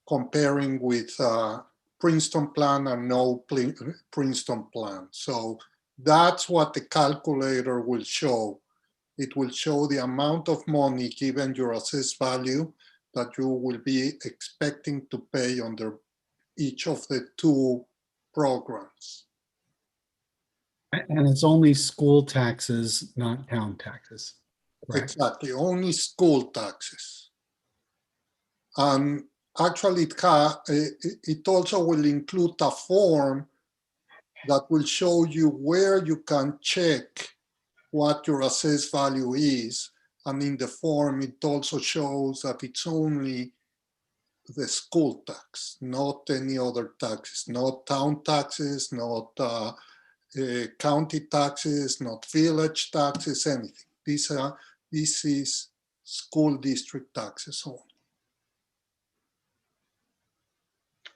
comparing with Princeton plan and no Princeton plan. So that's what the calculator will show. It will show the amount of money given your assessed value that you will be expecting to pay under each of the two programs. And it's only school taxes, not town taxes. Correct? Exactly, only school taxes. And actually, it also will include a form that will show you where you can check what your assessed value is. And in the form, it also shows that it's only the school tax, not any other taxes, not town taxes, not county taxes, not village taxes, anything. This is school district taxes only.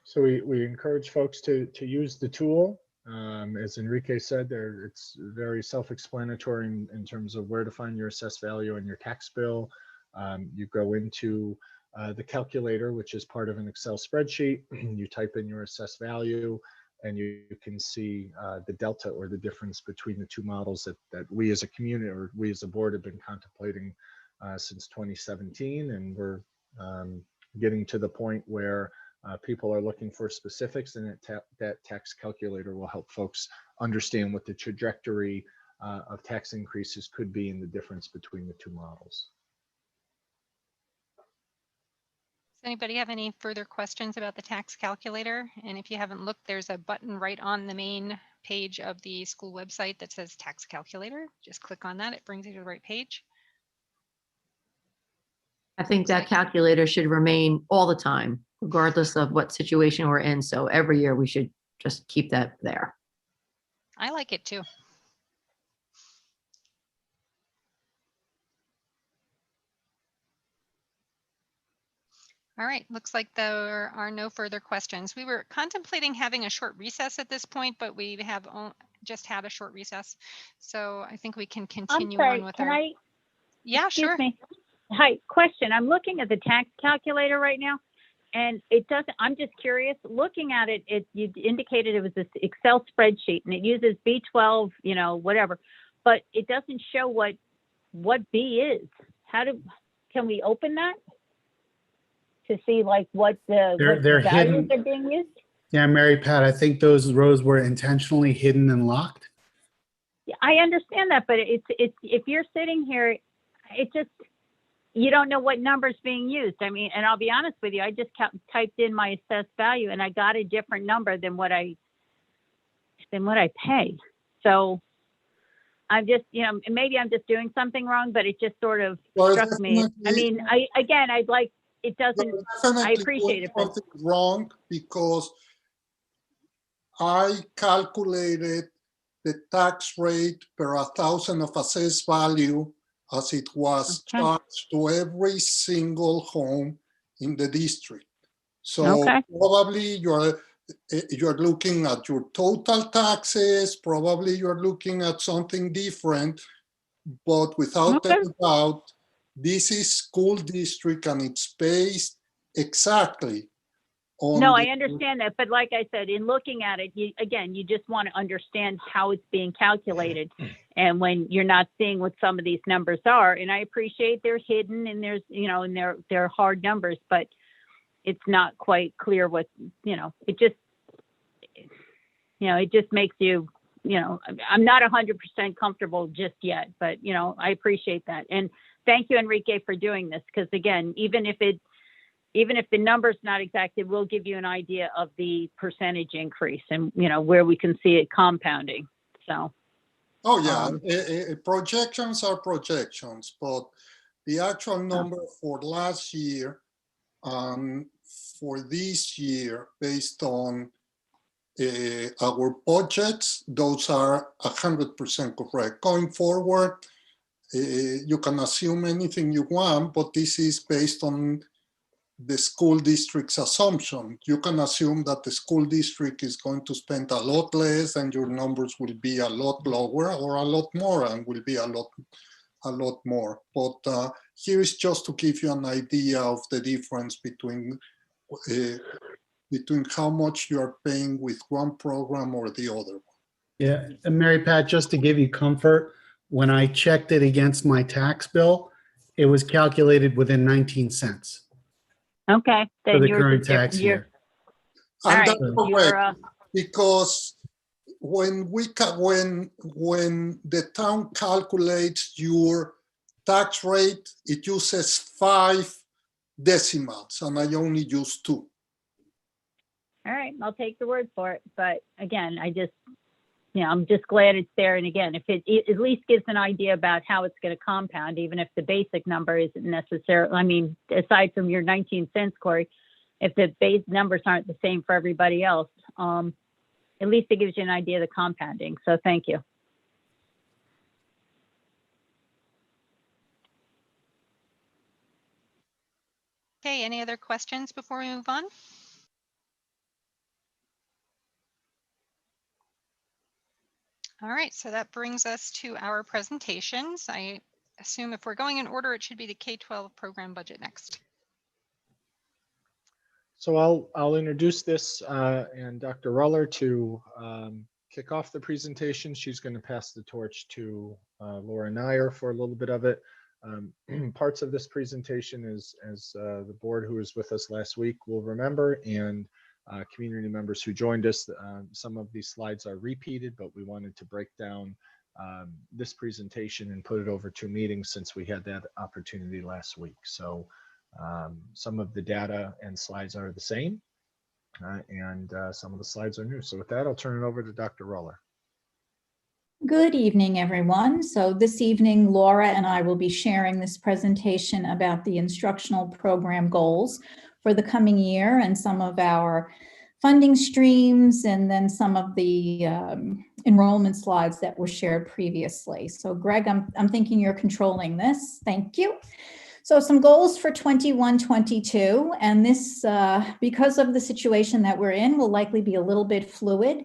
So we encourage folks to use the tool. As Enrique said, it's very self-explanatory in terms of where to find your assessed value on your tax bill. You go into the calculator, which is part of an Excel spreadsheet. You type in your assessed value, and you can see the delta or the difference between the two models that we as a community or we as a board have been contemplating since 2017. And we're getting to the point where people are looking for specifics, and that tax calculator will help folks understand what the trajectory of tax increases could be and the difference between the two models. Anybody have any further questions about the tax calculator? And if you haven't looked, there's a button right on the main page of the school website that says tax calculator. Just click on that. It brings you to the right page. I think that calculator should remain all the time, regardless of what situation we're in. So every year we should just keep that there. I like it too. All right, looks like there are no further questions. We were contemplating having a short recess at this point, but we have just had a short recess. So I think we can continue on with our. Yeah, excuse sure. me. Hi, question. I'm looking at the tax calculator right now, and it doesn't, I'm just curious, looking at it, you indicated it was this Excel spreadsheet and it uses B12, you know, whatever, but it doesn't show what B is. Can we open that to see like what the They're values hidden. are being used? Yeah, Mary Pat, I think those rows were intentionally hidden and locked. Yeah, I understand that, but it's if you're sitting here, it just, you don't know what number's being used. I mean, and I'll be honest with you, I just typed in my assessed value and I got a different number than what I pay. So I'm just, you know, maybe I'm just doing something wrong, but it just sort of struck me. I mean, I'd like, it doesn't, I appreciate it. But Something wrong because I calculated the tax rate per 1,000 of assessed value as it was charged to every single home in the district. So probably you're looking at your total taxes, probably you're looking at something different, but without any doubt, this is school district and it's based exactly on. No, I understand that. But like I said, in looking at it, you just want to understand how it's being calculated. And when you're not seeing what some of these numbers are, and I appreciate they're hidden and there's, you know, and they're hard numbers, but it's not quite clear what, you know, it just makes you, you know, I'm not 100% comfortable just yet, but, you know, I appreciate that. And thank you, Enrique, for doing this. Because again, even if the number's not exact, it will give you an idea of the percentage increase and, you know, where we can see it compounding. So. Oh, yeah. Projections are projections, but the actual number for last year and for this year, based on our budgets, those are 100% correct. Going forward, you can assume anything you want, but this is based on the school district's assumption. You can assume that the school district is going to spend a lot less and your numbers will be a lot lower, or a lot more and will be a lot more. But here is just to give you an idea of the difference between how much you are paying with one program or the other one. Yeah, and Mary Pat, just to give you comfort, when I checked it against my tax bill, it was calculated within 19 cents. Okay. For the current tax year. And that's correct, because when the town calculates your tax rate, it uses 5 decimals, and I only use 2. All right, I'll take the word for it. But again, I'm just glad it's there. And again, if it at least gives an idea about how it's going to compound, even if the basic number isn't necessarily, I mean, aside from your 19 cents, Corey, if the base numbers aren't the same for everybody else, at least it gives you an idea of the compounding. So thank you. Okay, any other questions before we move on? All right, so that brings us to our presentations. I assume if we're going in order, it should be the K-12 program budget next. So I'll introduce this and Dr. Ruller to kick off the presentation. She's going to pass the torch to Laura Nyer for a little bit of it. Parts of this presentation is, as the board who was with us last week will remember, and community members who joined us, some of these slides are repeated, but we wanted to break down this presentation and put it over 2 meetings since we had that opportunity last week. So Some of the data and slides are the same, and some of the slides are new. So with that, I'll turn it over to Dr. Roller. Good evening, everyone. So this evening, Laura and I will be sharing this presentation about the instructional program goals for the coming year and some of our funding streams, and then some of the enrollment slides that were shared previously. So Greg, I'm thinking you're controlling this. Thank you. So some goals for 21-22, and this, because of the situation that we're in, will likely be a little bit fluid.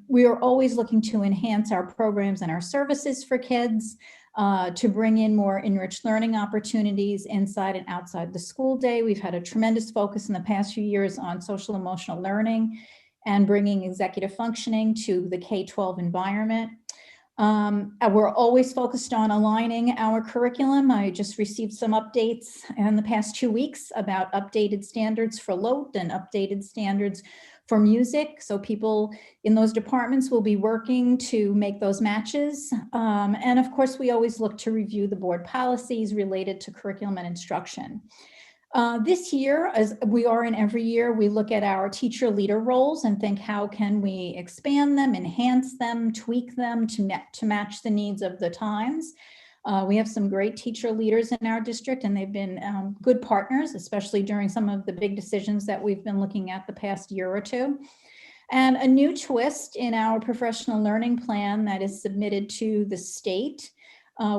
We are always looking to enhance our programs and our services for kids, to bring in more enriched learning opportunities inside and outside the school day. We've had a tremendous focus in the past few years on social emotional learning and bringing executive functioning to the K-12 environment. We're always focused on aligning our curriculum. I just received some updates in the past 2 weeks about updated standards for LOTE and updated standards for music. So people in those departments will be working to make those matches. And of course, we always look to review the board policies related to curriculum and instruction. This year, as we are in every year, we look at our teacher leader roles and think, how can we expand them, enhance them, tweak them to match the needs of the times. We have some great teacher leaders in our district, and they've been good partners, especially during some of the big decisions that we've been looking at the past year or two. And a new twist in our professional learning plan that is submitted to the state.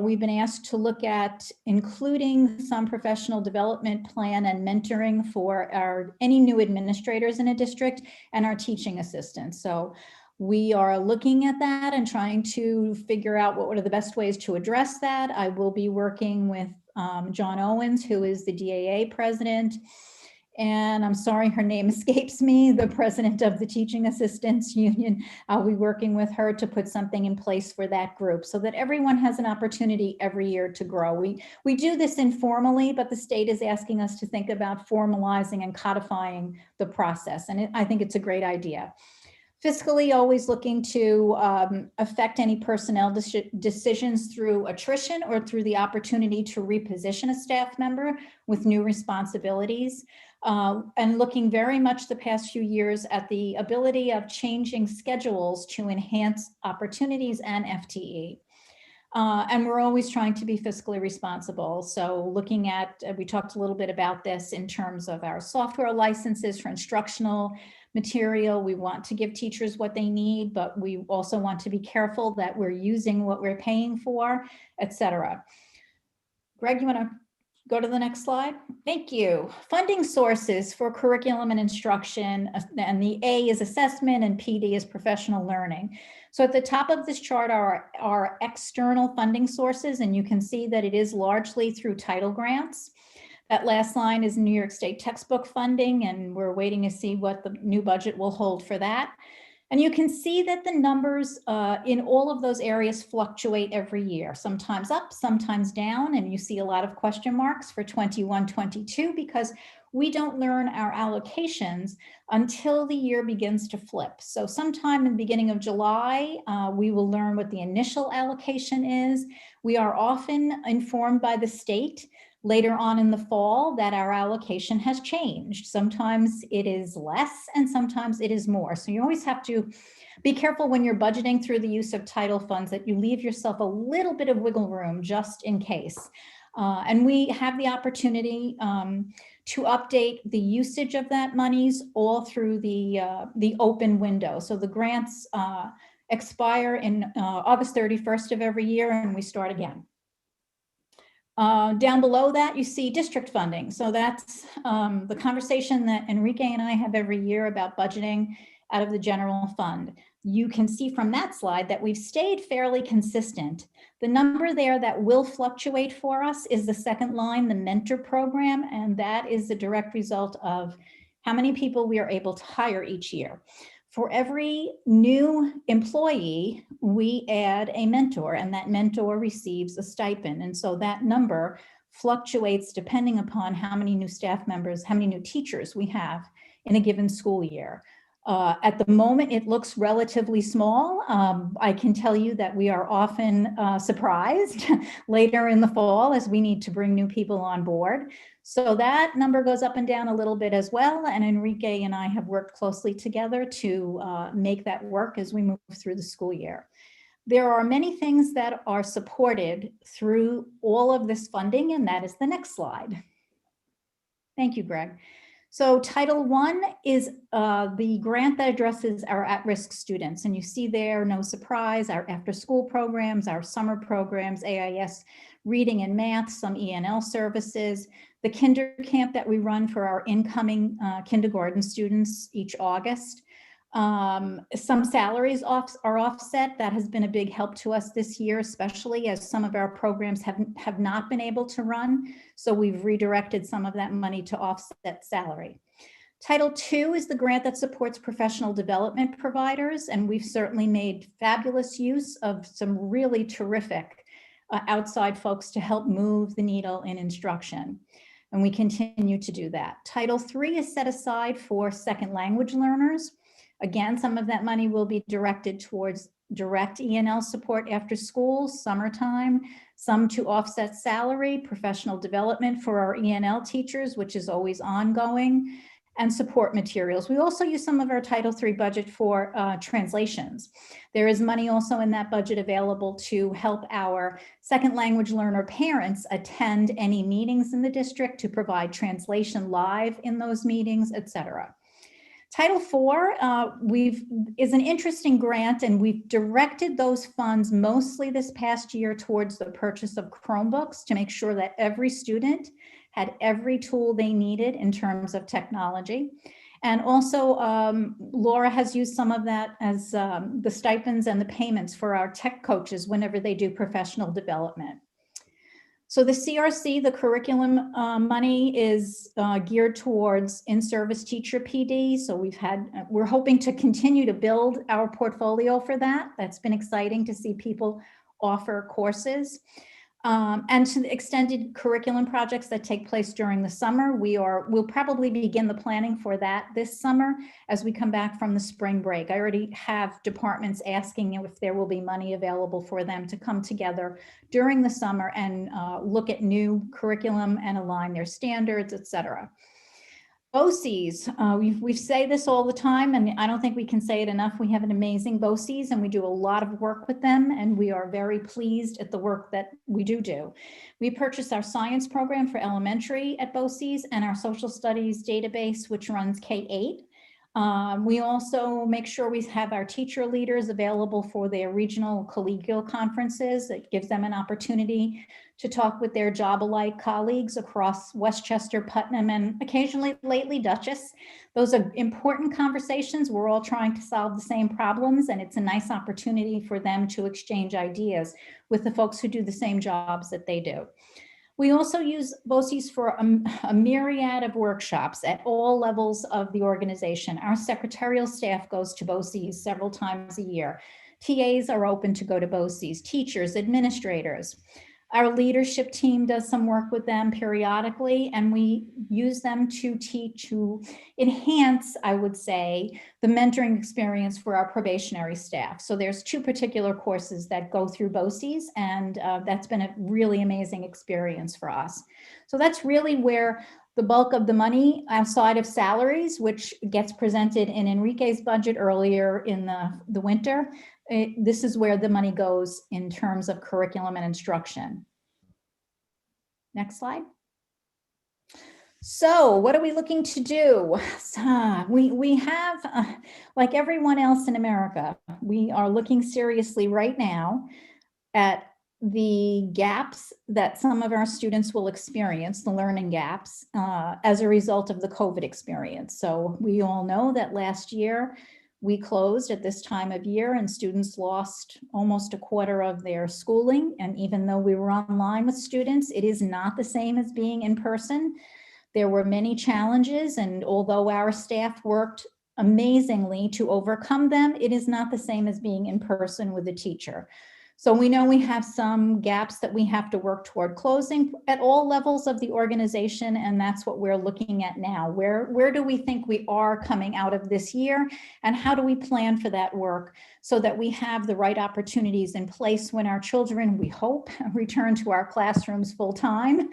We've been asked to look at including some professional development plan and mentoring for any new administrators in a district and our teaching assistants. So we are looking at that and trying to figure out what are the best ways to address that. I will be working with John Owens, who is the DAA president. And I'm sorry, her name escapes me, the president of the Teaching Assistants Union. I'll be working with her to put something in place for that group so that everyone has an opportunity every year to grow. We do this informally, but the state is asking us to think about formalizing and codifying the process. And I think it's a great idea. Fiscally, always looking to affect any personnel decisions through attrition or through the opportunity to reposition a staff member with new responsibilities. And looking very much the past few years at the ability of changing schedules to enhance opportunities and FTE. And we're always trying to be fiscally responsible. So looking at, we talked a little bit about this in terms of our software licenses for instructional material. We want to give teachers what they need, but we also want to be careful that we're using what we're paying for, et cetera. Greg, you want to go to the next slide? Thank you. Funding sources for curriculum and instruction, and the A is assessment and PD is professional learning. So at the top of this chart are our external funding sources, and you can see that it is largely through title grants. That last line is New York State textbook funding, and we're waiting to see what the new budget will hold for that. And you can see that the numbers in all of those areas fluctuate every year, sometimes up, sometimes down, and you see a lot of question marks for 21-22 because we don't learn our allocations until the year begins to flip. So sometime in the beginning of July, we will learn what the initial allocation is. We are often informed by the state later on in the fall that our allocation has changed. Sometimes it is less and sometimes it is more. So you always have to be careful when you're budgeting through the use of title funds that you leave yourself a little bit of wiggle room just in case. And we have the opportunity to update the usage of that monies all through the open window. So the grants expire in August 31st of every year and we start again. Down below that, you see district funding. So that's the conversation that Enrique and I have every year about budgeting out of the general fund. You can see from that slide that we've stayed fairly consistent. The number there that will fluctuate for us is the second line, the mentor program, and that is the direct result of how many people we are able to hire each year. For every new employee, we add a mentor, and that mentor receives a stipend. And so that number fluctuates depending upon how many new staff members, how many new teachers we have in a given school year. At the moment, it looks relatively small. I can tell you that we are often surprised later in the fall as we need to bring new people on board. So that number goes up and down a little bit as well. And Enrique and I have worked closely together to make that work as we move through the school year. There are many things that are supported through all of this funding, and that is the next slide. Thank you, Greg. So Title I is the grant that addresses our at-risk students. And you see there, no surprise, our after-school programs, our summer programs, AIS reading and math, some ENL services, the kinder camp that we run for our incoming kindergarten students each August. Some salaries are offset. That has been a big help to us this year, especially as some of our programs have not been able to run. So we've redirected some of that money to offset salary. Title II is the grant that supports professional development providers, and we've certainly made fabulous use of some really terrific outside folks to help move the needle in instruction. And we continue to do that. Title III is set aside for second language learners. Again, some of that money will be directed towards direct ENL support after school, summertime, some to offset salary, professional development for our ENL teachers, which is always ongoing, and support materials. We also use some of our Title III budget for translations. There is money also in that budget available to help our second language learner parents attend any meetings in the district, to provide translation live in those meetings, etc. Title IV is an interesting grant, and we've directed those funds mostly this past year towards the purchase of Chromebooks to make sure that every student had every tool they needed in terms of technology. And also, Laura has used some of that as the stipends and the payments for our tech coaches whenever they do professional development. So the CRC, the curriculum money, is geared towards in-service teacher PD. So we're hoping to continue to build our portfolio for that. That's been exciting to see people offer courses. And to the extended curriculum projects that take place during the summer, we'll probably begin the planning for that this summer as we come back from the spring break. I already have departments asking if there will be money available for them to come together during the summer and look at new curriculum and align their standards, etc. BOCES, we say this all the time, and I don't think we can say it enough. We have an amazing BOCES, and we do a lot of work with them, and we are very pleased at the work that we do. We purchased our science program for elementary at BOCES and our social studies database, which runs K-8. We also make sure we have our teacher leaders available for their regional collegial conferences. It gives them an opportunity to talk with their job-alike colleagues across Westchester, Putnam, and occasionally lately Dutchess. Those are important conversations. We're all trying to solve the same problems, and it's a nice opportunity for them to exchange ideas with the folks who do the same jobs that they do. We also use BOCES for a myriad of workshops at all levels of the organization. Our secretarial staff goes to BOCES several times a year. TAs are open to go to BOCES, teachers, administrators. Our leadership team does some work with them periodically, and we use them to enhance, I would say, the mentoring experience for our probationary staff. So there's 2 particular courses that go through BOCES, and that's been a really amazing experience for us. So that's really where the bulk of the money outside of salaries, which gets presented in Enrique's budget earlier in the winter, this is where the money goes in terms of curriculum and instruction. Next slide. So what are we looking to do? We have, like everyone else in America, we are looking seriously right now at the gaps that some of our students will experience, the learning gaps, as a result of the COVID experience. So we all know that last year, we closed at this time of year and students lost almost a quarter of their schooling. And even though we were online with students, it is not the same as being in person. There were many challenges, and although our staff worked amazingly to overcome them, it is not the same as being in person with a teacher. So we know we have some gaps that we have to work toward closing at all levels of the organization, and that's what we're looking at now. Where do we think we are coming out of this year, and how do we plan for that work so that we have the right opportunities in place when our children, we hope, return to our classrooms full time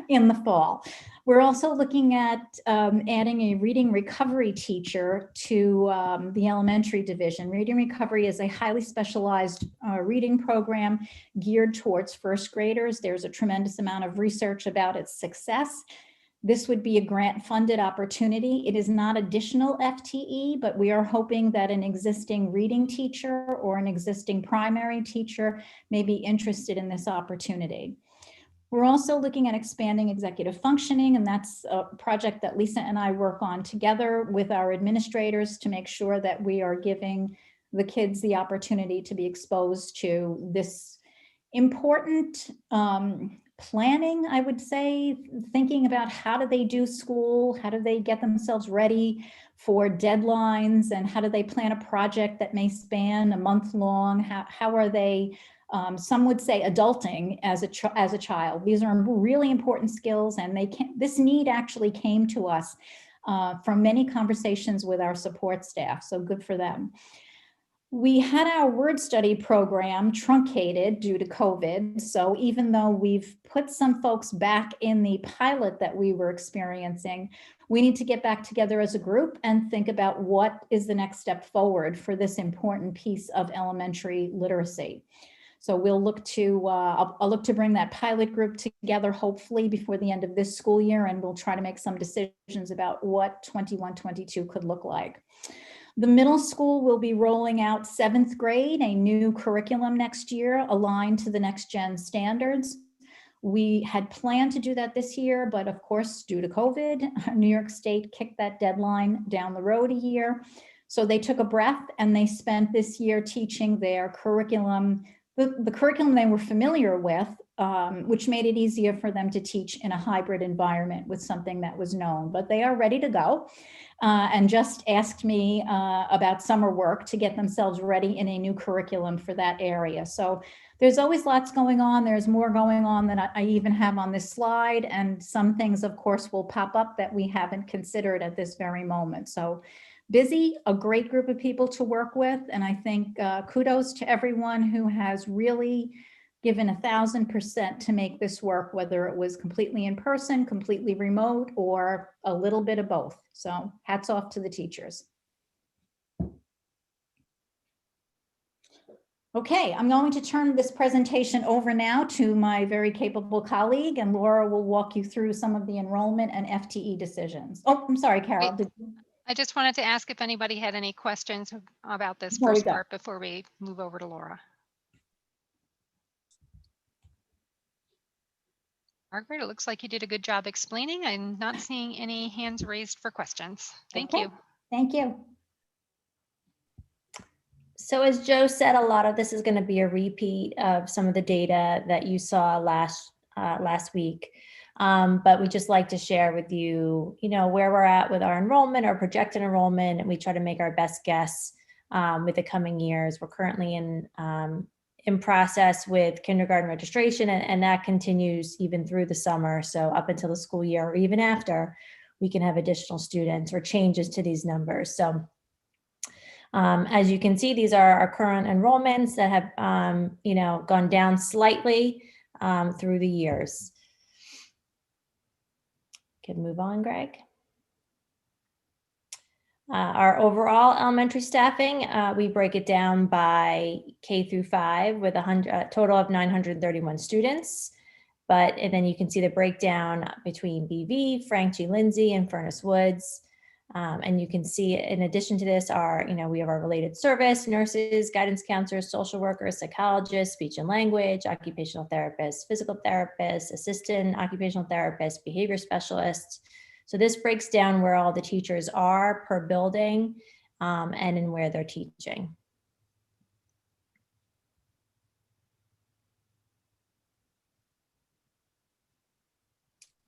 in the fall. We're also looking at adding a reading recovery teacher to the elementary division. Reading recovery is a highly specialized reading program geared towards first graders. There's a tremendous amount of research about its success. This would be a grant-funded opportunity. It is not additional FTE, but we are hoping that an existing reading teacher or an existing primary teacher may be interested in this opportunity. We're also looking at expanding executive functioning, and that's a project that Lisa and I work on together with our administrators to make sure that we are giving the kids the opportunity to be exposed to this important planning, I would say, thinking about how do they do school, how do they get themselves ready for deadlines, and how do they plan a project that may span a month long, how are they some would say adulting as a child. These are really important skills, and this need actually came to us from many conversations with our support staff, so good for them. We had our word study program truncated due to COVID, so even though we've put some folks back in the pilot that we were experiencing, we need to get back together as a group and think about what is the next step forward for this important piece of elementary literacy. So we'll look to, I'll look to bring that pilot group together hopefully before the end of this school year, and we'll try to make some decisions about what 21-22 could look like. The middle school will be rolling out 7th grade, a new curriculum next year aligned to the next gen standards. We had planned to do that this year, but of course, due to COVID, New York State kicked that deadline down the road a year. So they took a breath and they spent this year teaching their curriculum, the curriculum they were familiar with, which made it easier for them to teach in a hybrid environment with something that was known. But they are ready to go and just asked me about summer work to get themselves ready in a new curriculum for that area. So there's always lots going on. There's more going on than I even have on this slide. And some things, of course, will pop up that we haven't considered at this very moment. So busy, a great group of people to work with. And I think kudos to everyone who has really given 1,000% to make this work, whether it was completely in person, completely remote, or a little bit of both. So hats off to the teachers. Okay, I'm going to turn this presentation over now to my very capable colleague, and Laura will walk you through some of the enrollment and FTE decisions. Oh, I'm sorry, Carol. I just wanted to ask if anybody had any questions about this first part before we move over to Laura. Margaret, it looks like you did a good job explaining. I'm not seeing any hands raised for questions. Thank you. Thank you. So as Joe said, a lot of this is going to be a repeat of some of the data that you saw last week. But we just like to share with you, where we're at with our enrollment, our projected enrollment, and we try to make our best guess with the coming years. We're currently in process with kindergarten registration, and that continues even through the summer. So up until the school year, or even after, we can have additional students or changes to these numbers. So as you can see, these are our current enrollments that have, gone down slightly through the years. Can move on, Greg. Our overall elementary staffing, we break it down by K through 5 with a total of 931 students. And then you can see the breakdown between BV, Frank G. Lindsay, and Furnace Woods. And you can see in addition to this we have our related service, nurses, guidance counselors, social workers, psychologists, speech and language, occupational therapists, physical therapists, assistant occupational therapists, behavior specialists. So this breaks down where all the teachers are per building and in where they're teaching.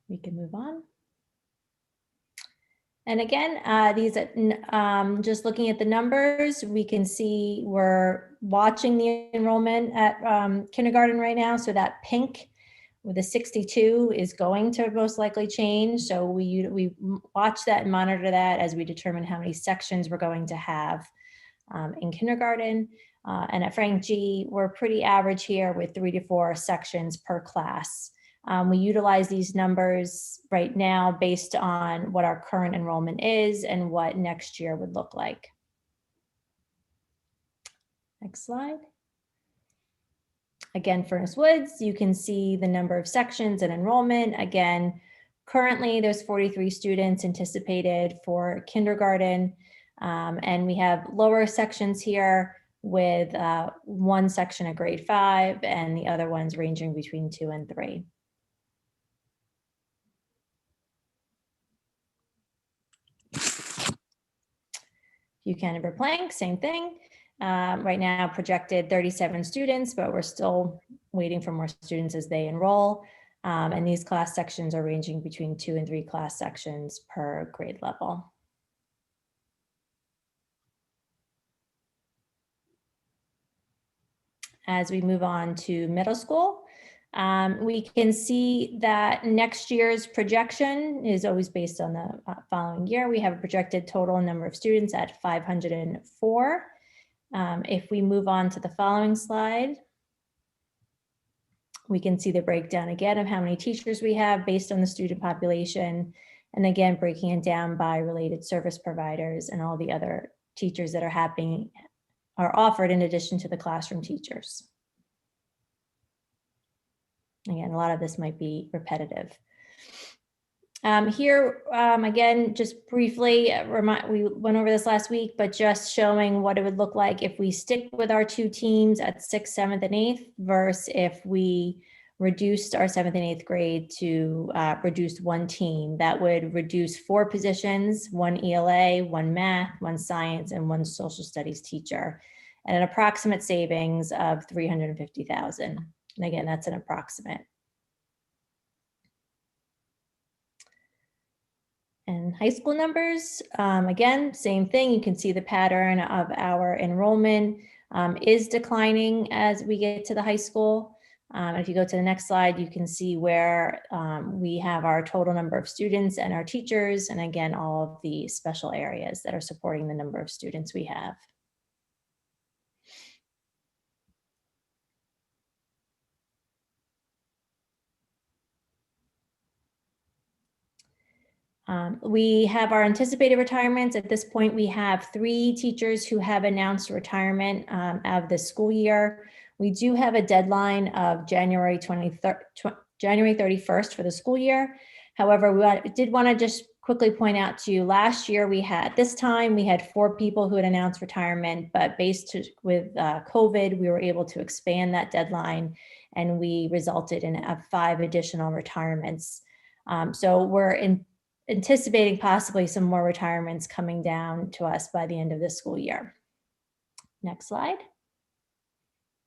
We can move on. And again, these just looking at the numbers, we can see we're watching the enrollment at kindergarten right now. So that pink with the 62 is going to most likely change. So we watch that and monitor that as we determine how many sections we're going to have in kindergarten. And at Frank G, we're pretty average here with 3 to 4 sections per class. We utilize these numbers right now based on what our current enrollment is and what next year would look like. Next slide. Again, Furnace Woods, you can see the number of sections and enrollment. Again, currently there's 43 students anticipated for kindergarten. And we have lower sections here with one section at grade 5 and the other ones ranging between 2 and 3. Buchanan Verplank, same thing. Right now projected 37 students, but we're still waiting for more students as they enroll. And these class sections are ranging between 2 and 3 class sections per grade level. As we move on to middle school, we can see that next year's projection is always based on the following year. We have a projected total number of students at 504. If we move on to the following slide, we can see the breakdown again of how many teachers we have based on the student population. And again, breaking it down by related service providers and all the other teachers that are offered in addition to the classroom teachers. Again, a lot of this might be repetitive. Here, again, just briefly, we went over this last week, but just showing what it would look like if we stick with our 2 teams at 6th, 7th, and 8th versus if we reduced our 7th and 8th grade to reduce 1 team. That would reduce 4 positions, 1 ELA, 1 math, 1 science, and 1 social studies teacher, and an approximate savings of $350,000. And again, that's an approximate. And high school numbers, again, same thing. You can see the pattern of our enrollment is declining as we get to the high school. If you go to the next slide, you can see where we have our total number of students and our teachers, and again, all of the special areas that are supporting the number of students we have. We have our anticipated retirements. At this point, we have 3 teachers who have announced retirement of the school year. We do have a deadline of January 31st for the school year. However, we did want to just quickly point out to you, last year we had 4 people who had announced retirement, but with COVID, we were able to expand that deadline and we resulted in 5 additional retirements. So we're anticipating possibly some more retirements coming down to us by the end of this school year. Next slide.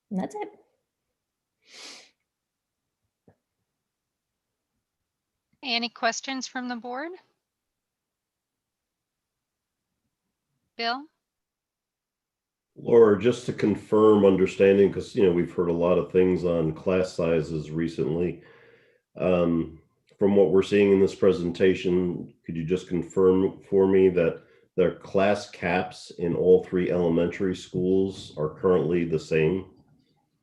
And that's it. Any questions from the board? Bill? Laura, just to confirm understanding, because we've heard a lot of things on class sizes recently. From what we're seeing in this presentation, could you just confirm for me that their class caps in all 3 elementary schools are currently the same?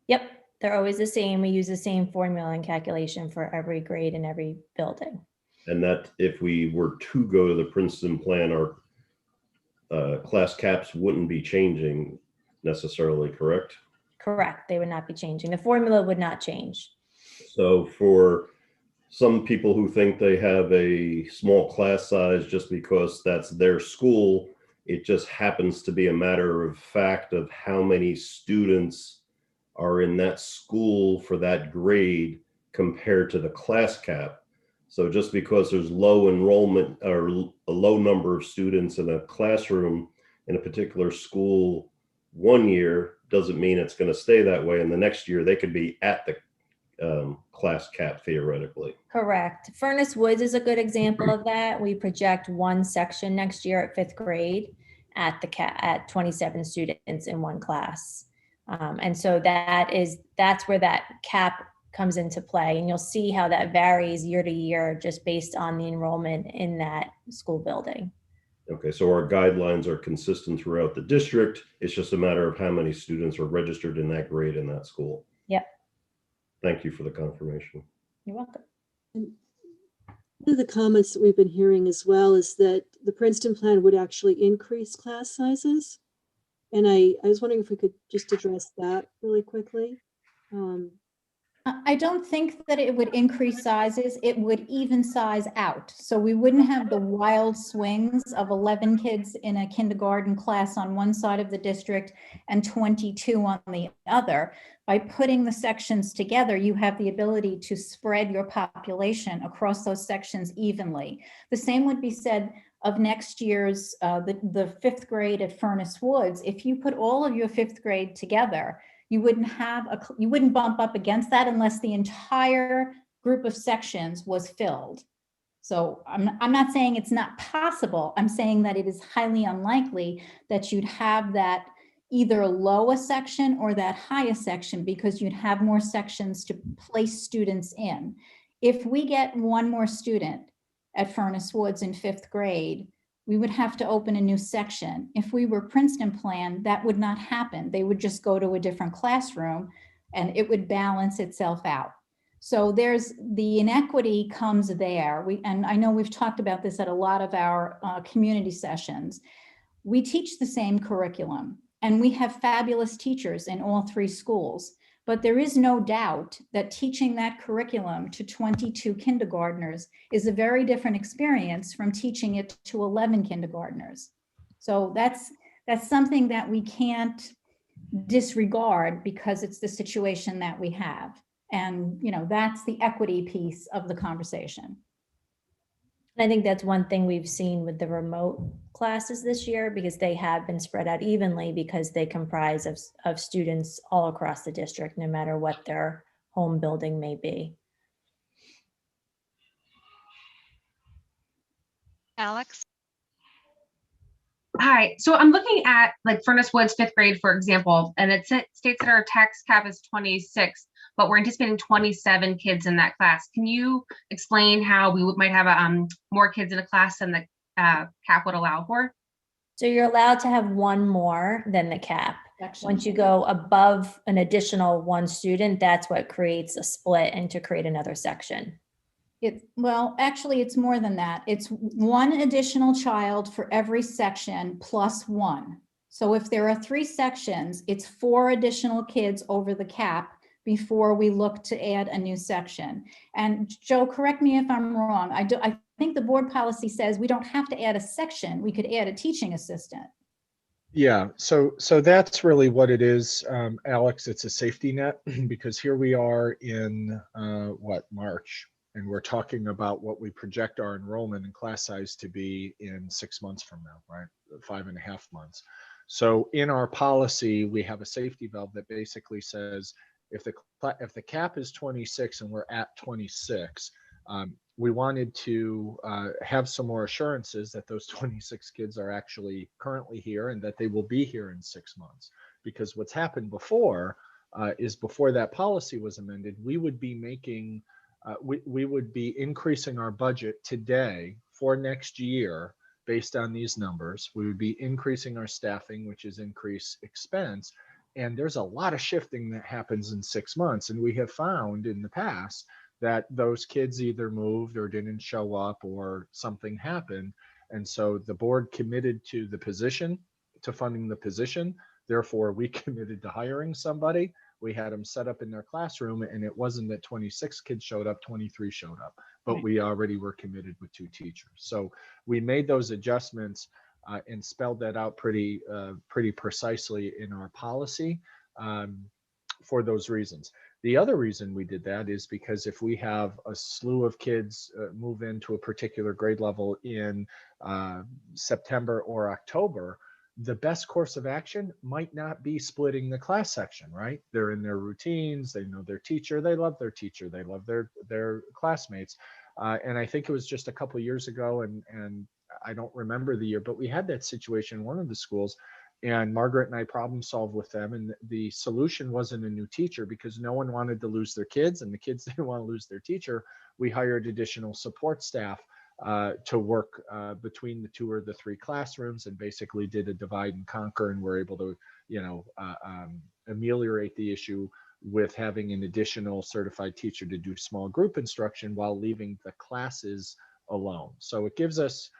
Yep, they're always the same. We use the same formula and calculation for every grade in every building. And that if we were to go to the Princeton plan, our class caps wouldn't be changing necessarily, correct? Correct, they would not be changing. The formula would not change. So for some people who think they have a small class size just because that's their school, it just happens to be a matter of fact of how many students are in that school for that grade compared to the class cap. So just because there's low enrollment or a low number of students in a classroom in a particular school one year doesn't mean it's going to stay that way. And the next year they could be at the class cap theoretically. Correct. Furnace Woods is a good example of that. We project 1 section next year at 5th grade at 27 students in 1 class. And so that's where that cap comes into play. And you'll see how that varies year to year just based on the enrollment in that school building. Okay, so our guidelines are consistent throughout the district. It's just a matter of how many students are registered in that grade in that school. Yep. Thank you for the confirmation. You're welcome. And one of the comments that we've been hearing as well is that the Princeton plan would actually increase class sizes. And I was wondering if we could just address that really quickly. I don't think that it would increase sizes. It would even size out. So we wouldn't have the wild swings of 11 kids in a kindergarten class on one side of the district and 22 on the other. By putting the sections together, you have the ability to spread your population across those sections evenly. The same would be said of next year's, the fifth grade at Furnace Woods. If you put all of your fifth grade together, you wouldn't bump up against that unless the entire group of sections was filled. So I'm not saying it's not possible. I'm saying that it is highly unlikely that you'd have that either low a section or that high a section, because you'd have more sections to place students in. If we get one more student at Furnace Woods in fifth grade, we would have to open a new section. If we were Princeton plan, that would not happen. They would just go to a different classroom and it would balance itself out. So there's the inequity comes there. And I know we've talked about this at a lot of our community sessions. We teach the same curriculum and we have fabulous teachers in all three schools. But there is no doubt that teaching that curriculum to 22 kindergartners is a very different experience from teaching it to 11 kindergartners. So that's something that we can't disregard because it's the situation that we have. And, you know, that's the equity piece of the conversation. I think that's one thing we've seen with the remote classes this year, because they have been spread out evenly because they comprise of students all across the district, no matter what their home building may be. Alex? Hi, so I'm looking at like Furnace Woods fifth grade, for example, and it states that our tax cap is 26, but we're anticipating 27 kids in that class. Can you explain how we might have more kids in a class than the cap would allow for? So you're allowed to have one more than the cap. Once you go above an additional one student, that's what creates a split and to create another section. Well, actually, it's more than that. It's one additional child for every section plus one. So if there are 3 sections, it's 4 additional kids over the cap before we look to add a new section. And Joe, correct me if I'm wrong. I think the board policy says we don't have to add a section. We could add a teaching assistant. Yeah, so that's really what it is, Alex. It's a safety net because here we are in March, and we're talking about what we project our enrollment and class size to be in 6 months from now, right? 5.5 months. So in our policy, we have a safety valve that basically says if the cap is 26 and we're at 26, we wanted to have some more assurances that those 26 kids are actually currently here and that they will be here in 6 months. Because what's happened before is before that policy was amended, we would be making, we would be increasing our budget today for next year based on these numbers. We would be increasing our staffing, which is increased expense. And there's a lot of shifting that happens in 6 months. And we have found in the past that those kids either moved or didn't show up or something happened. And so the board committed to the position, to funding the position. Therefore, we committed to hiring somebody. We had them set up in their classroom, and it wasn't that 26 kids showed up, 23 showed up, but we already were committed with 2 teachers. So we made those adjustments and spelled that out pretty precisely in our policy for those reasons. The other reason we did that is because if we have a slew of kids move into a particular grade level in September or October, the best course of action might not be splitting the class section, right? They're in their routines, they know their teacher, they love their teacher, they love their classmates. And I think it was just a couple of years ago, and I don't remember the year, but we had that situation in one of the schools And Margaret and I problem solved with them. And the solution wasn't a new teacher because no one wanted to lose their kids and the kids didn't want to lose their teacher. We hired additional support staff to work between the 2 or the 3 classrooms and basically did a divide and conquer, and were able to, ameliorate the issue with having an additional certified teacher to do small group instruction while leaving the classes alone. So it gives us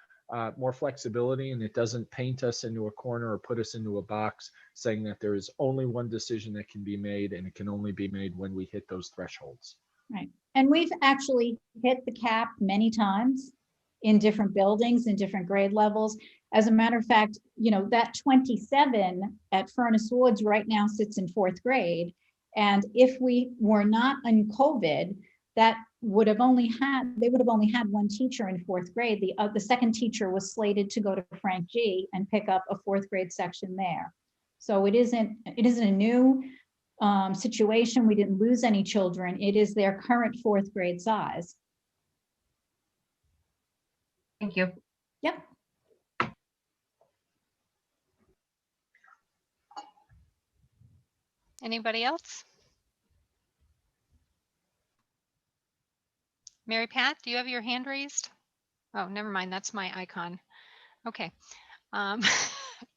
more flexibility, and it doesn't paint us into a corner or put us into a box saying that there is only one decision that can be made, and it can only be made when we hit those thresholds. Right. And we've actually hit the cap many times in different buildings and different grade levels. As a matter of fact, that 27 at Furnace Woods right now sits in 4th grade. And if we were not in COVID, they would have only had 1 teacher in 4th grade. The second teacher was slated to go to Frank G and pick up a 4th grade section there. So it isn't a new situation. We didn't lose any children. It is their current 4th grade size. Thank you. Yep. Anybody else? Mary Pat, do you have your hand raised? Oh, never mind. That's my icon. Okay.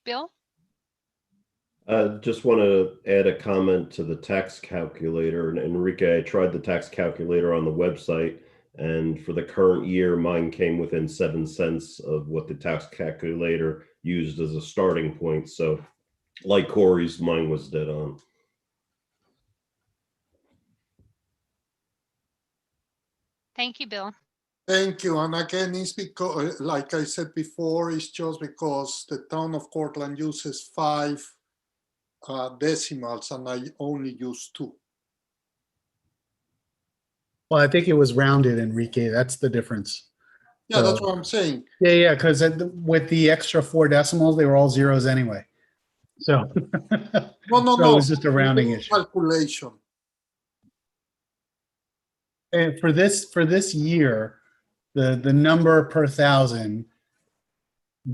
Bill? Just want to add a comment to the tax calculator. And Enrique, I tried the tax calculator on the website, and for the current year, mine came within 7 cents of what the tax calculator used as a starting point. So like Corey's, mine was dead on. Thank you, Bill. Thank you. And again, it's because, like I said before, it's just because the town of Cortland uses 5 decimals and I only use 2. Well, I think it was rounded, Enrique. That's the difference. Yeah, that's what I'm saying. Yeah, because with the extra 4 decimals, they were all zeros anyway. So, No. It was just a rounding issue. Calculation. And for this year, the number per 1,000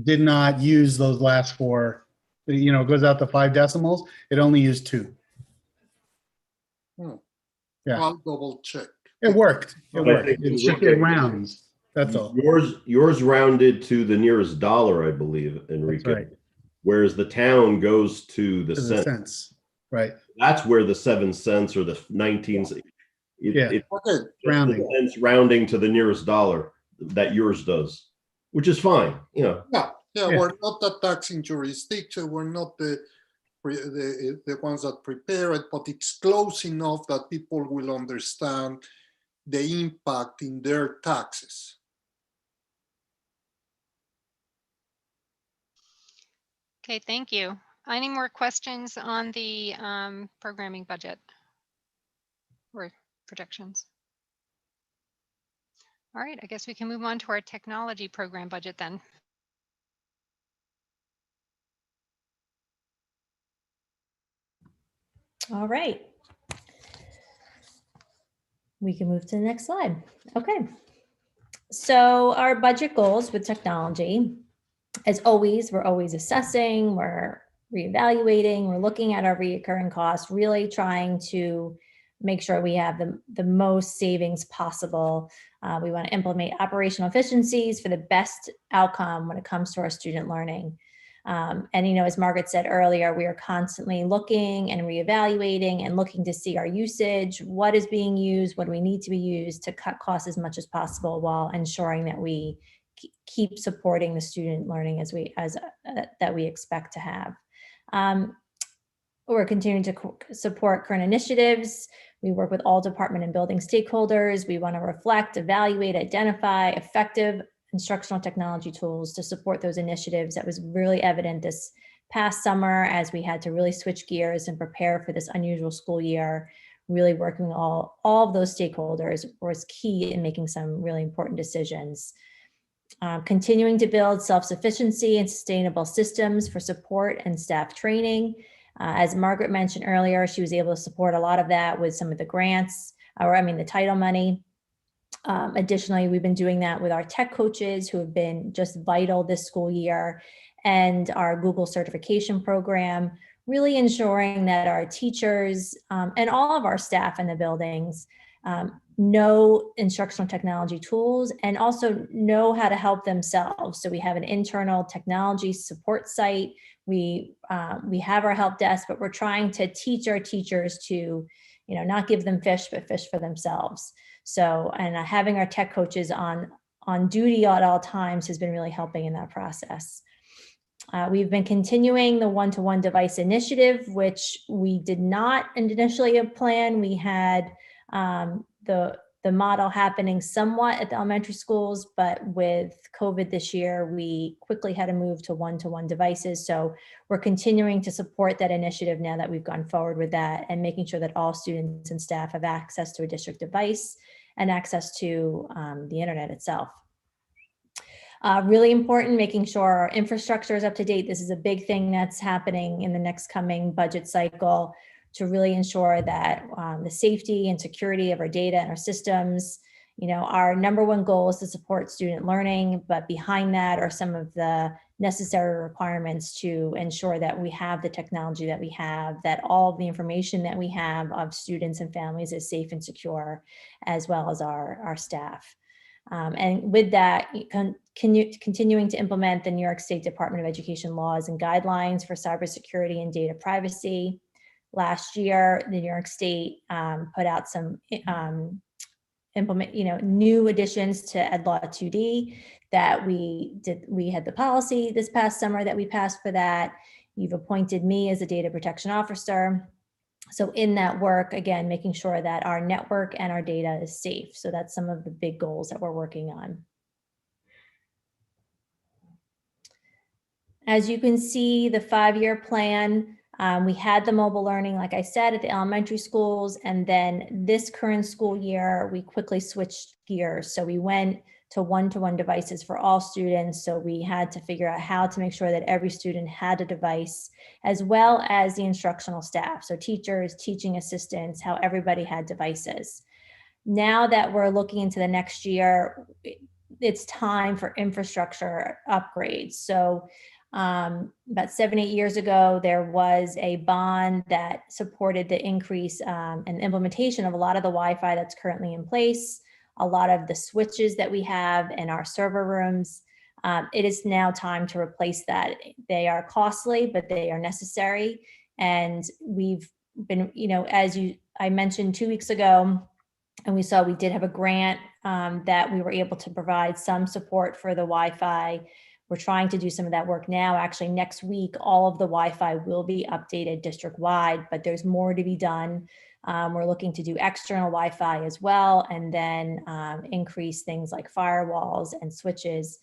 did not use those last 4. It goes out to 5 decimals. It only used 2. Yeah, I'll double check. it worked. It I worked. think It's just it rounds. That's all. Yours rounded to the nearest dollar, I believe, Enrique. That's right. Whereas the town goes to the To the cents. Right. That's where the 7 cents or the 19. It's rounding. It's rounding to the nearest dollar that yours does, which is fine. Yeah, we're not the taxing jurisdiction. We're not the ones that prepare it, but it's close enough that people will understand the impact in their taxes. Okay, thank you. Any more questions on the programming budget or projections? All right, I guess we can move on to our technology program budget then. All right. We can move to the next slide. Okay. So our budget goals with technology, as always, we're always assessing, we're reevaluating, we're looking at our recurring costs, really trying to make sure we have the most savings possible. We want to implement operational efficiencies for the best outcome when it comes to our student learning. And, as Margaret said earlier, we are constantly looking and reevaluating and looking to see our usage, what is being used, what do we need to be used to cut costs as much as possible while ensuring that we keep supporting the student learning that we expect to have. We're continuing to support current initiatives. We work with all department and building stakeholders. We want to reflect, evaluate, identify effective instructional technology tools to support those initiatives. That was really evident this past summer as we had to really switch gears and prepare for this unusual school year. Really working with all of those stakeholders was key in making some really important decisions. Continuing to build self-sufficiency and sustainable systems for support and staff training. As Margaret mentioned earlier, she was able to support a lot of that with some of the grants, the title money. Additionally, we've been doing that with our tech coaches who have been just vital this school year and our Google certification program, really ensuring that our teachers and all of our staff in the buildings know instructional technology tools and also know how to help themselves. So we have an internal technology support site. We have our help desk, but we're trying to teach our teachers to, not give them fish, but fish for themselves. So, and having our tech coaches on duty at all times has been really helping in that process. We've been continuing the one-to-one device initiative, which we did not initially plan. We had the model happening somewhat at the elementary schools, but with COVID this year, we quickly had to move to one-to-one devices. So we're continuing to support that initiative now that we've gone forward with that, and making sure that all students and staff have access to a district device and access to the internet itself. Really important, making sure our infrastructure is up to date. This is a big thing that's happening in the next coming budget cycle, to really ensure that the safety and security of our data and our systems. Our number one goal is to support student learning, but behind that are some of the necessary requirements to ensure that we have the technology that we have, that all of the information that we have of students and families is safe and secure, as well as our staff. And with that, continuing to implement the New York State Department of Education laws and guidelines for cybersecurity and data privacy. Last year, the New York State put out some new additions to Ed Law 2D that we did. We had the policy this past summer that we passed for that. You've appointed me as a data protection officer. So in that work, again, making sure that our network and our data is safe. So that's some of the big goals that we're working on. As you can see, the 5-year plan, we had the mobile learning, like I said, at the elementary schools. And then this current school year, we quickly switched gears. So we went to one-to-one devices for all students. So we had to figure out how to make sure that every student had a device, as well as the instructional staff. So teachers, teaching assistants, how everybody had devices. Now that we're looking into the next year, it's time for infrastructure upgrades. So about 7-8 years ago, there was a bond that supported the increase and implementation of a lot of the Wi-Fi that's currently in place, a lot of the switches that we have in our server rooms. It is now time to replace that. They are costly, but they are necessary. And we've been, as I mentioned 2 weeks ago, and we did have a grant that we were able to provide some support for the Wi-Fi. We're trying to do some of that work now. Actually, next week, all of the Wi-Fi will be updated district-wide, but there's more to be done. We're looking to do external Wi-Fi as well, and then increase things like firewalls and switches.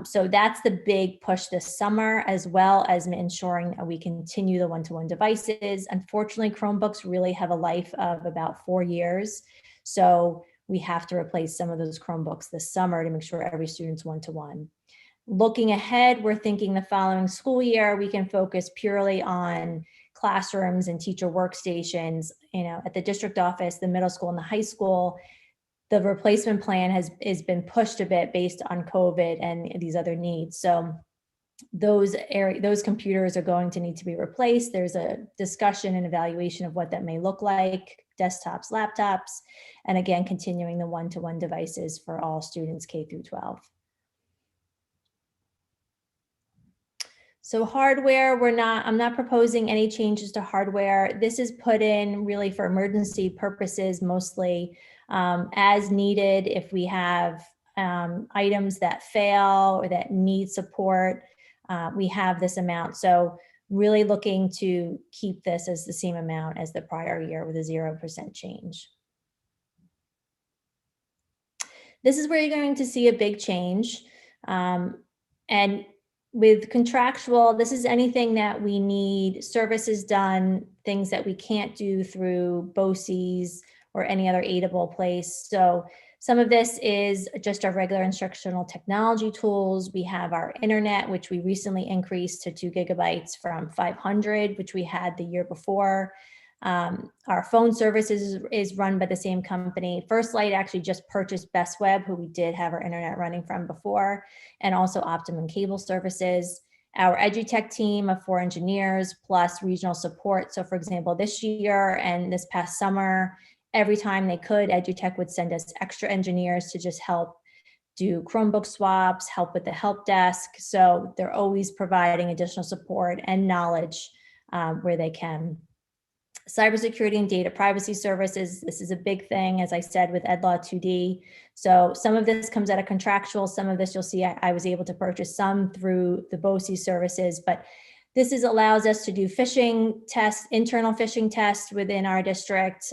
So that's the big push this summer, as well as ensuring that we continue the one-to-one devices. Unfortunately, Chromebooks really have a life of about 4 years. So we have to replace some of those Chromebooks this summer to make sure every student's one-to-one. Looking ahead, we're thinking the following school year, we can focus purely on classrooms and teacher workstations. At the district office, the middle school and the high school, the replacement plan has been pushed a bit based on COVID and these other needs. So those computers are going to need to be replaced. There's a discussion and evaluation of what that may look like, desktops, laptops, and again, continuing the one-to-one devices for all students K through 12. So hardware, I'm not proposing any changes to hardware. This is put in really for emergency purposes, mostly as needed. If we have items that fail or that need support, we have this amount. So really looking to keep this as the same amount as the prior year with a 0% change. This is where you're going to see a big change. And with contractual, this is anything that we need services done, things that we can't do through BOCES or any other aidable place. So some of this is just our regular instructional technology tools. We have our internet, which we recently increased to 2 gigabytes from 500, which we had the year before. Our phone services is run by the same company. First Light actually just purchased Best Web, who we did have our internet running from before, and also Optimum Cable Services. our EduTech team of 4 engineers plus regional support. So for example, this year and this past summer, every time they could, EduTech would send us extra engineers to just help do Chromebook swaps, help with the help desk. So they're always providing additional support and knowledge where they can. Cybersecurity and data privacy services. This is a big thing, as I said, with EdLaw 2D. So some of this comes out of contractual. Some of this you'll see I was able to purchase some through the BOCES services, but this allows us to do phishing tests, internal phishing tests within our district,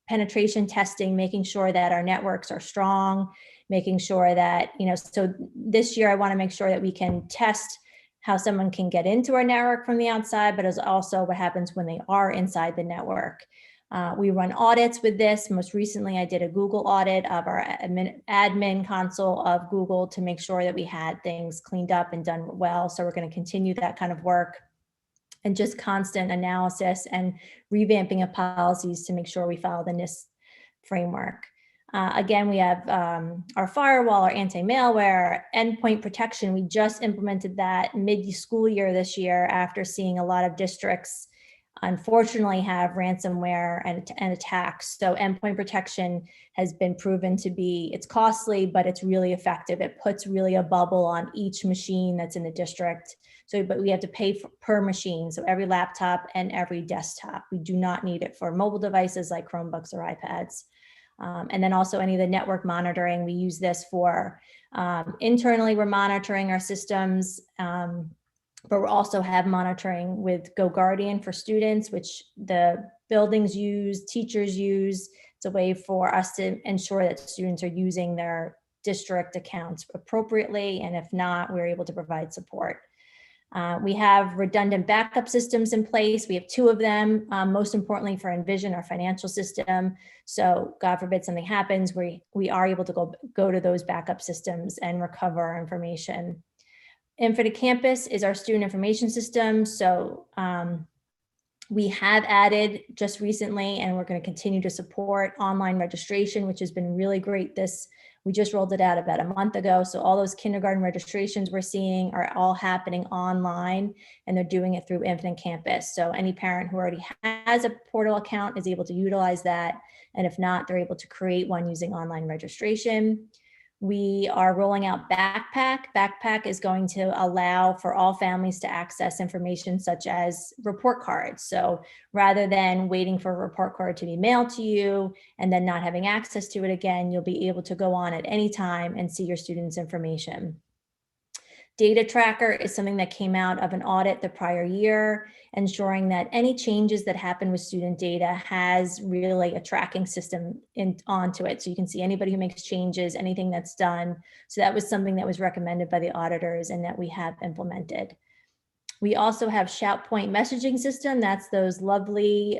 penetration testing, making sure that our networks are strong, making sure that, so this year I want to make sure that we can test how someone can get into our network from the outside, but it's also what happens when they are inside the network. We run audits with this. Most recently, I did a Google audit of our admin console of Google to make sure that we had things cleaned up and done well. So we're going to continue that kind of work and just constant analysis and revamping of policies to make sure we follow the NIST framework. Again, we have our firewall, our anti-malware, endpoint protection. We just implemented that mid-school year this year after seeing a lot of districts unfortunately have ransomware and attacks. So endpoint protection has been proven to be, it's costly, but it's really effective. It puts really a bubble on each machine that's in the district. So, but we have to pay per machine. So every laptop and every desktop. We do not need it for mobile devices like Chromebooks or iPads. And then also any of the network monitoring, we use this for internally, we're monitoring our systems, but we also have monitoring with GoGuardian for students, which the buildings use, teachers use. It's a way for us to ensure that students are using their district accounts appropriately. And if not, we're able to provide support. We have redundant backup systems in place. We have 2 of them, most importantly for Envision, our financial system. So God forbid something happens, we are able to go to those backup systems and recover our information. Infinite Campus is our student information system. So we have added just recently, and we're going to continue to support online registration, which has been really great. We just rolled it out about a month ago. So all those kindergarten registrations we're seeing are all happening online, and they're doing it through Infinite Campus. So any parent who already has a portal account is able to utilize that. And if not, they're able to create one using online registration. We are rolling out Backpack. Backpack is going to allow for all families to access information such as report cards. So rather than waiting for a report card to be mailed to you and then not having access to it again, you'll be able to go on at any time and see your students' information. Data tracker is something that came out of an audit the prior year, ensuring that any changes that happen with student data has really a tracking system onto it. So you can see anybody who makes changes, anything that's done. So that was something that was recommended by the auditors and that we have implemented. We also have ShoutPoint messaging system. That's those lovely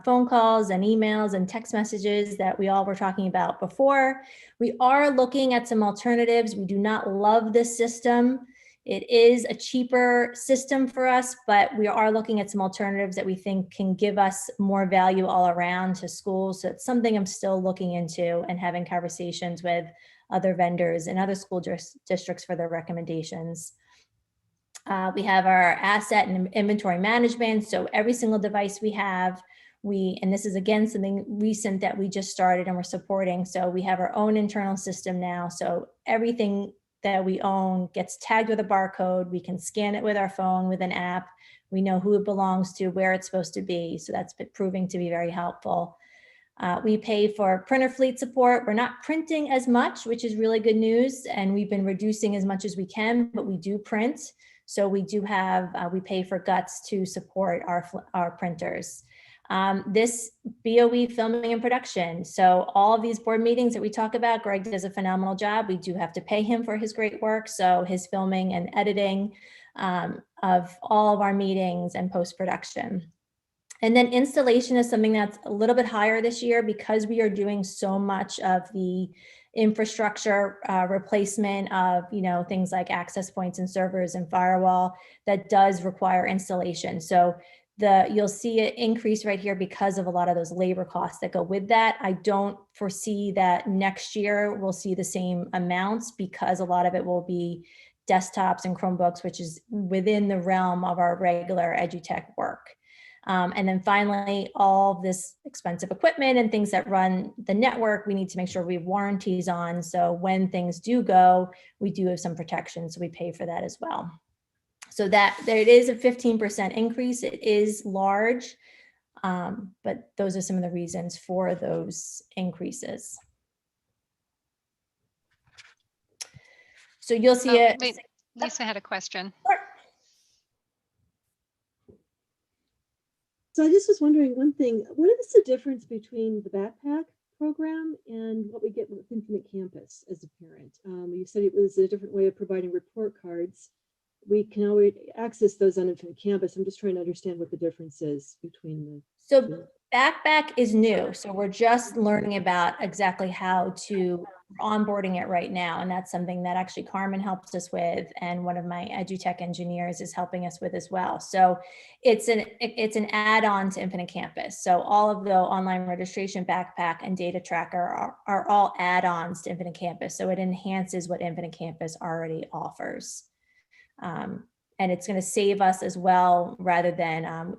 phone calls and emails and text messages that we all were talking about before. We are looking at some alternatives. We do not love this system. It is a cheaper system for us, but we are looking at some alternatives that we think can give us more value all around to schools. So it's something I'm still looking into and having conversations with other vendors and other school districts for their recommendations. We have our asset and inventory management. So every single device we have, and this is again something recent that we just started and we're supporting. So we have our own internal system now. So everything that we own gets tagged with a barcode. We can scan it with our phone with an app. We know who it belongs to, where it's supposed to be. So that's been proving to be very helpful. We pay for printer fleet support. We're not printing as much, which is really good news. And we've been reducing as much as we can, but we do print. So we do have, we pay for guts to support our printers. This BOE filming and production. So all of these board meetings that we talk about, Greg does a phenomenal job. We do have to pay him for his great work. So his filming and editing of all of our meetings and post-production. And then installation is something that's a little bit higher this year because we are doing so much of the infrastructure replacement of, things like access points and servers and firewall that does require installation. So You'll see it increase right here because of a lot of those labor costs that go with that. I don't foresee that next year we'll see the same amounts because a lot of it will be desktops and Chromebooks, which is within the realm of our regular EduTech work. And then finally, all this expensive equipment and things that run the network, we need to make sure we have warranties on. So when things do go, we do have some protection. So we pay for that as well. So that there it is a 15% increase. It is large, but those are some of the reasons for those increases. So you'll see it. Wait, Lisa had a question. So I just was wondering one thing, what is the difference between the backpack program and what we get with Infinite Campus as a parent? You said it was a different way of providing report cards. We can always access those on Infinite Campus. I'm just trying to understand what the difference is between the So Backpack is new. So we're just learning about exactly how to onboarding it right now. And that's something that actually Carmen helps us with. And one of my EduTech engineers is helping us with as well. So it's an add-on to Infinite Campus. So all of the online registration, Backpack, and data tracker are all add-ons to Infinite Campus. So it enhances what Infinite Campus already offers. And it's going to save us as well, rather than,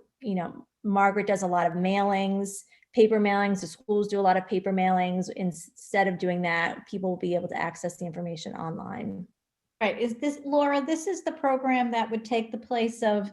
Margaret does a lot of mailings, paper mailings. The schools do a lot of paper mailings. Instead of doing that, people will be able to access the information online. Right. Is this, Laura, this is the program that would take the place of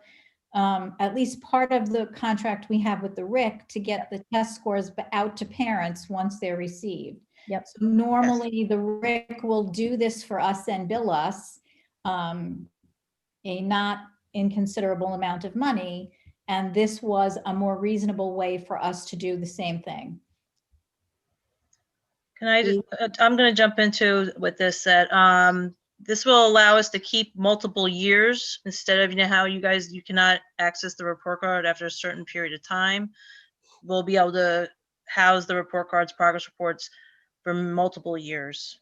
at least part of the contract we have with the RIC to get the test scores out to parents once they're received. Yep. So normally the RIC will do this for us and bill us a not inconsiderable amount of money. And this was a more reasonable way for us to do the same thing. Can I just, I'm going to jump into with this, that this will allow us to keep multiple years instead of, how you cannot access the report card after a certain period of time. We'll be able to house the report cards, progress reports for multiple years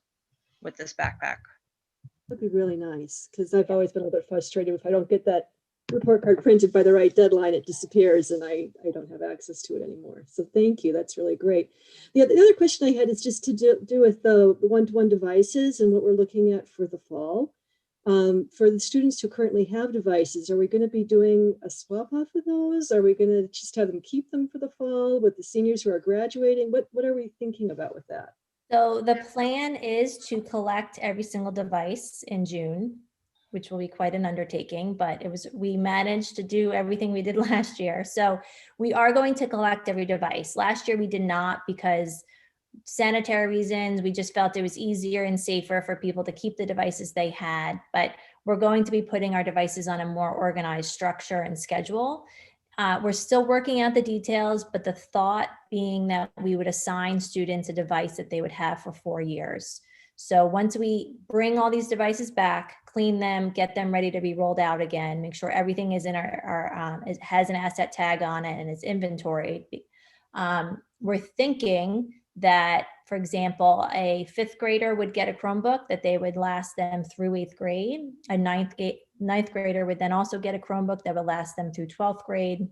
with this backpack. That'd be really nice, because I've always been a little bit frustrated if I don't get that report card printed by the right deadline, it disappears and I don't have access to it anymore. So thank you. That's really great. The other question I had is just to do with the one-to-one devices and what we're looking at for the fall. For the students who currently have devices, are we going to be doing a swap off of those? Are we going to just have them keep them for the fall with the seniors who are graduating? What are we thinking about with that? So the plan is to collect every single device in June, which will be quite an undertaking, but we managed to do everything we did last year. So we are going to collect every device. Last year we did not, because sanitary reasons, we just felt it was easier and safer for people to keep the devices they had, but we're going to be putting our devices on a more organized structure and schedule. We're still working out the details, but the thought being that we would assign students a device that they would have for 4 years. So once we bring all these devices back, clean them, get them ready to be rolled out again, make sure everything is in it has an asset tag on it and it's inventoried. We're thinking that, for example, a 5th grader would get a Chromebook that they would last them through 8th grade. A ninth grader would then also get a Chromebook that would last them through 12th grade.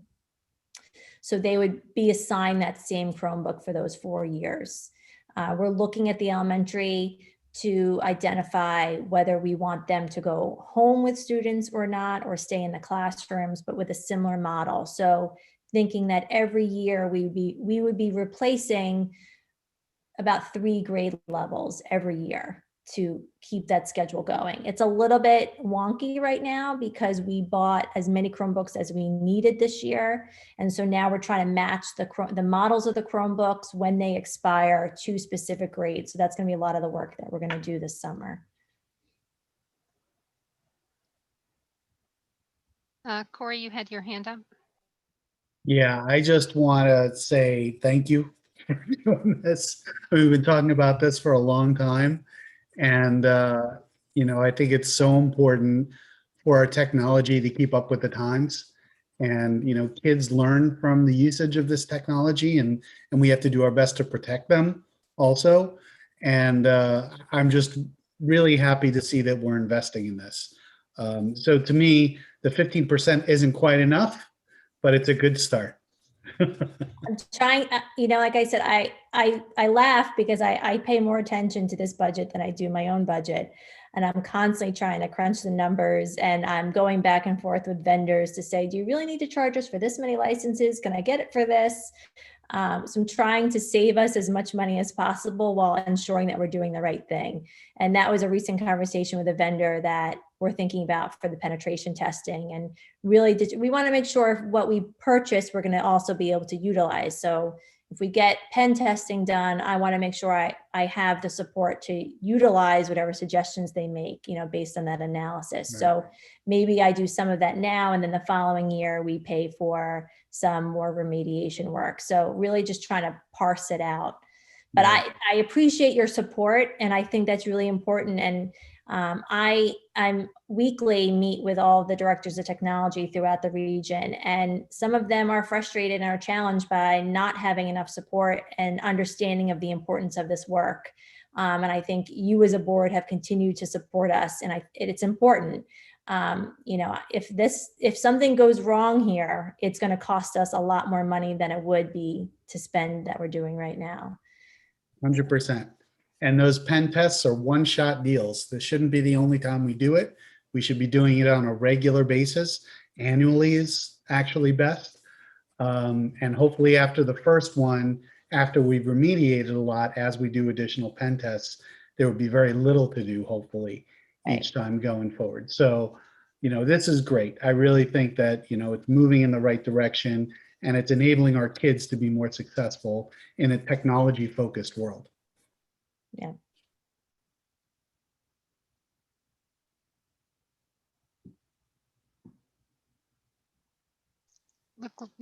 So they would be assigned that same Chromebook for those 4 years. We're looking at the elementary to identify whether we want them to go home with students or not, or stay in the classrooms, but with a similar model. So thinking that every year we would be replacing about 3 grade levels every year to keep that schedule going. It's a little bit wonky right now because we bought as many Chromebooks as we needed this year. And so now we're trying to match the models of the Chromebooks when they expire to specific grades. So that's going to be a lot of the work that we're going to do this summer. Corey, you had your hand up. Yeah, I just want to say thank you for doing this. We've been talking about this for a long time. And, I think it's so important for our technology to keep up with the times. And, kids learn from the usage of this technology, and we have to do our best to protect them also. And I'm just really happy to see that we're investing in this. So to me, the 15% isn't quite enough, but it's a good start. I'm trying, like I said, I laugh because I pay more attention to this budget than I do my own budget. And I'm constantly trying to crunch the numbers, and I'm going back and forth with vendors to say, do you really need to charge us for this many licenses? Can I get it for this? So I'm trying to save us as much money as possible while ensuring that we're doing the right thing. And that was a recent conversation with a vendor that we're thinking about for the penetration testing. And really, we want to make sure what we purchase, we're going to also be able to utilize. So if we get pen testing done, I want to make sure I have the support to utilize whatever suggestions they make, based on that analysis. Right. So maybe I do some of that now, and then the following year we pay for some more remediation work. So really just trying to parse it out. But Right. I appreciate your support, and I think that's really important. And I'm weekly meet with all the directors of technology throughout the region, and some of them are frustrated and are challenged by not having enough support and understanding of the importance of this work. And I think you as a board have continued to support us, and it's important. If something goes wrong here, it's going to cost us a lot more money than it would be to spend that we're doing right now. 100%. And those pen tests are one-shot deals. This shouldn't be the only time we do it. We should be doing it on a regular basis. Annually is actually best. And hopefully after the first one, after we've remediated a lot, as we do additional pen tests, there will be very little to do, hopefully, each time going forward. So, this is great. I really think that, it's moving in the right direction, and it's enabling our kids to be more successful in a technology-focused world. Yeah.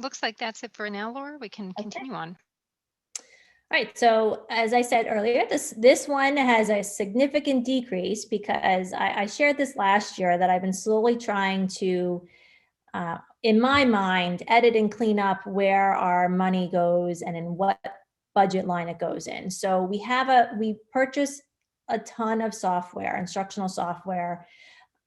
Looks like that's it for now, Laura. We can continue on. All right, so as I said earlier, this one has a significant decrease because I shared this last year that I've been slowly trying to, in my mind, edit and clean up where our money goes and in what budget line it goes in. So we purchase a ton of software, instructional software,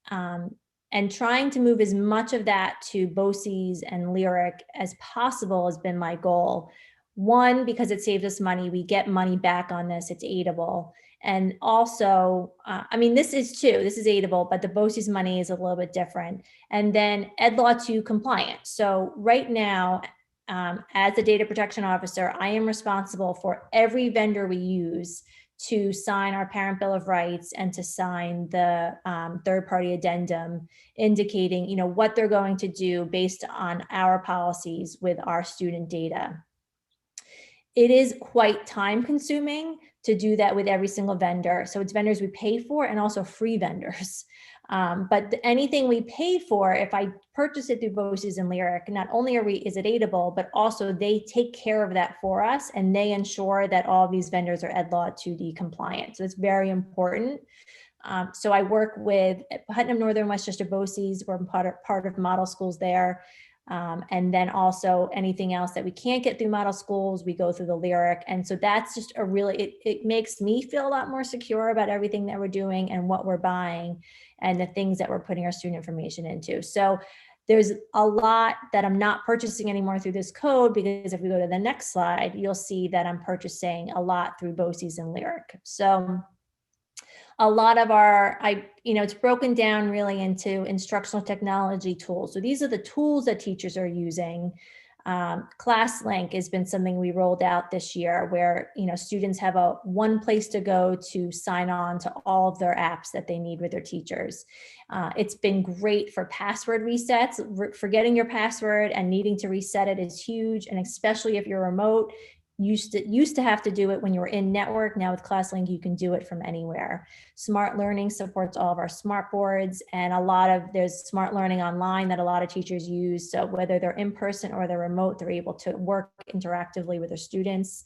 and trying to move as much of that to BOCES and Lyric as possible has been my goal. One, because it saves us money. We get money back on this. It's aidable. And also, this is aidable, but the BOCES money is a little bit different. And then Ed Law 2 compliant. So right now, as a data protection officer, I am responsible for every vendor we use to sign our parent bill of rights and to sign the third-party addendum indicating, what they're going to do based on our policies with our student data. It is quite time consuming to do that with every single vendor. So it's vendors we pay for and also free vendors. But anything we pay for, if I purchase it through BOCES and Lyric, not only is it aidable, but also they take care of that for us, and they ensure that all of these vendors are Ed Law 2D compliant. So it's very important. So I work with Putnam Northern Westchester BOCES. We're part of model schools there. And then also anything else that we can't get through model schools, we go through the Lyric. And so that's just it makes me feel a lot more secure about everything that we're doing and what we're buying and the things that we're putting our student information into. So there's a lot that I'm not purchasing anymore through this code, because if we go to the next slide, you'll see that I'm purchasing a lot through BOCES and Lyric. So a lot of it's broken down really into instructional technology tools. So these are the tools that teachers are using. ClassLink has been something we rolled out this year where, students have one place to go to sign on to all of their apps that they need with their teachers. It's been great for password resets. Forgetting your password and needing to reset it is huge. And especially if you're remote, used to have to do it when you were in network. Now with ClassLink, you can do it from anywhere. Smart Learning supports all of our smart boards, and there's Smart Learning online that a lot of teachers use. So whether they're in person or they're remote, they're able to work interactively with their students.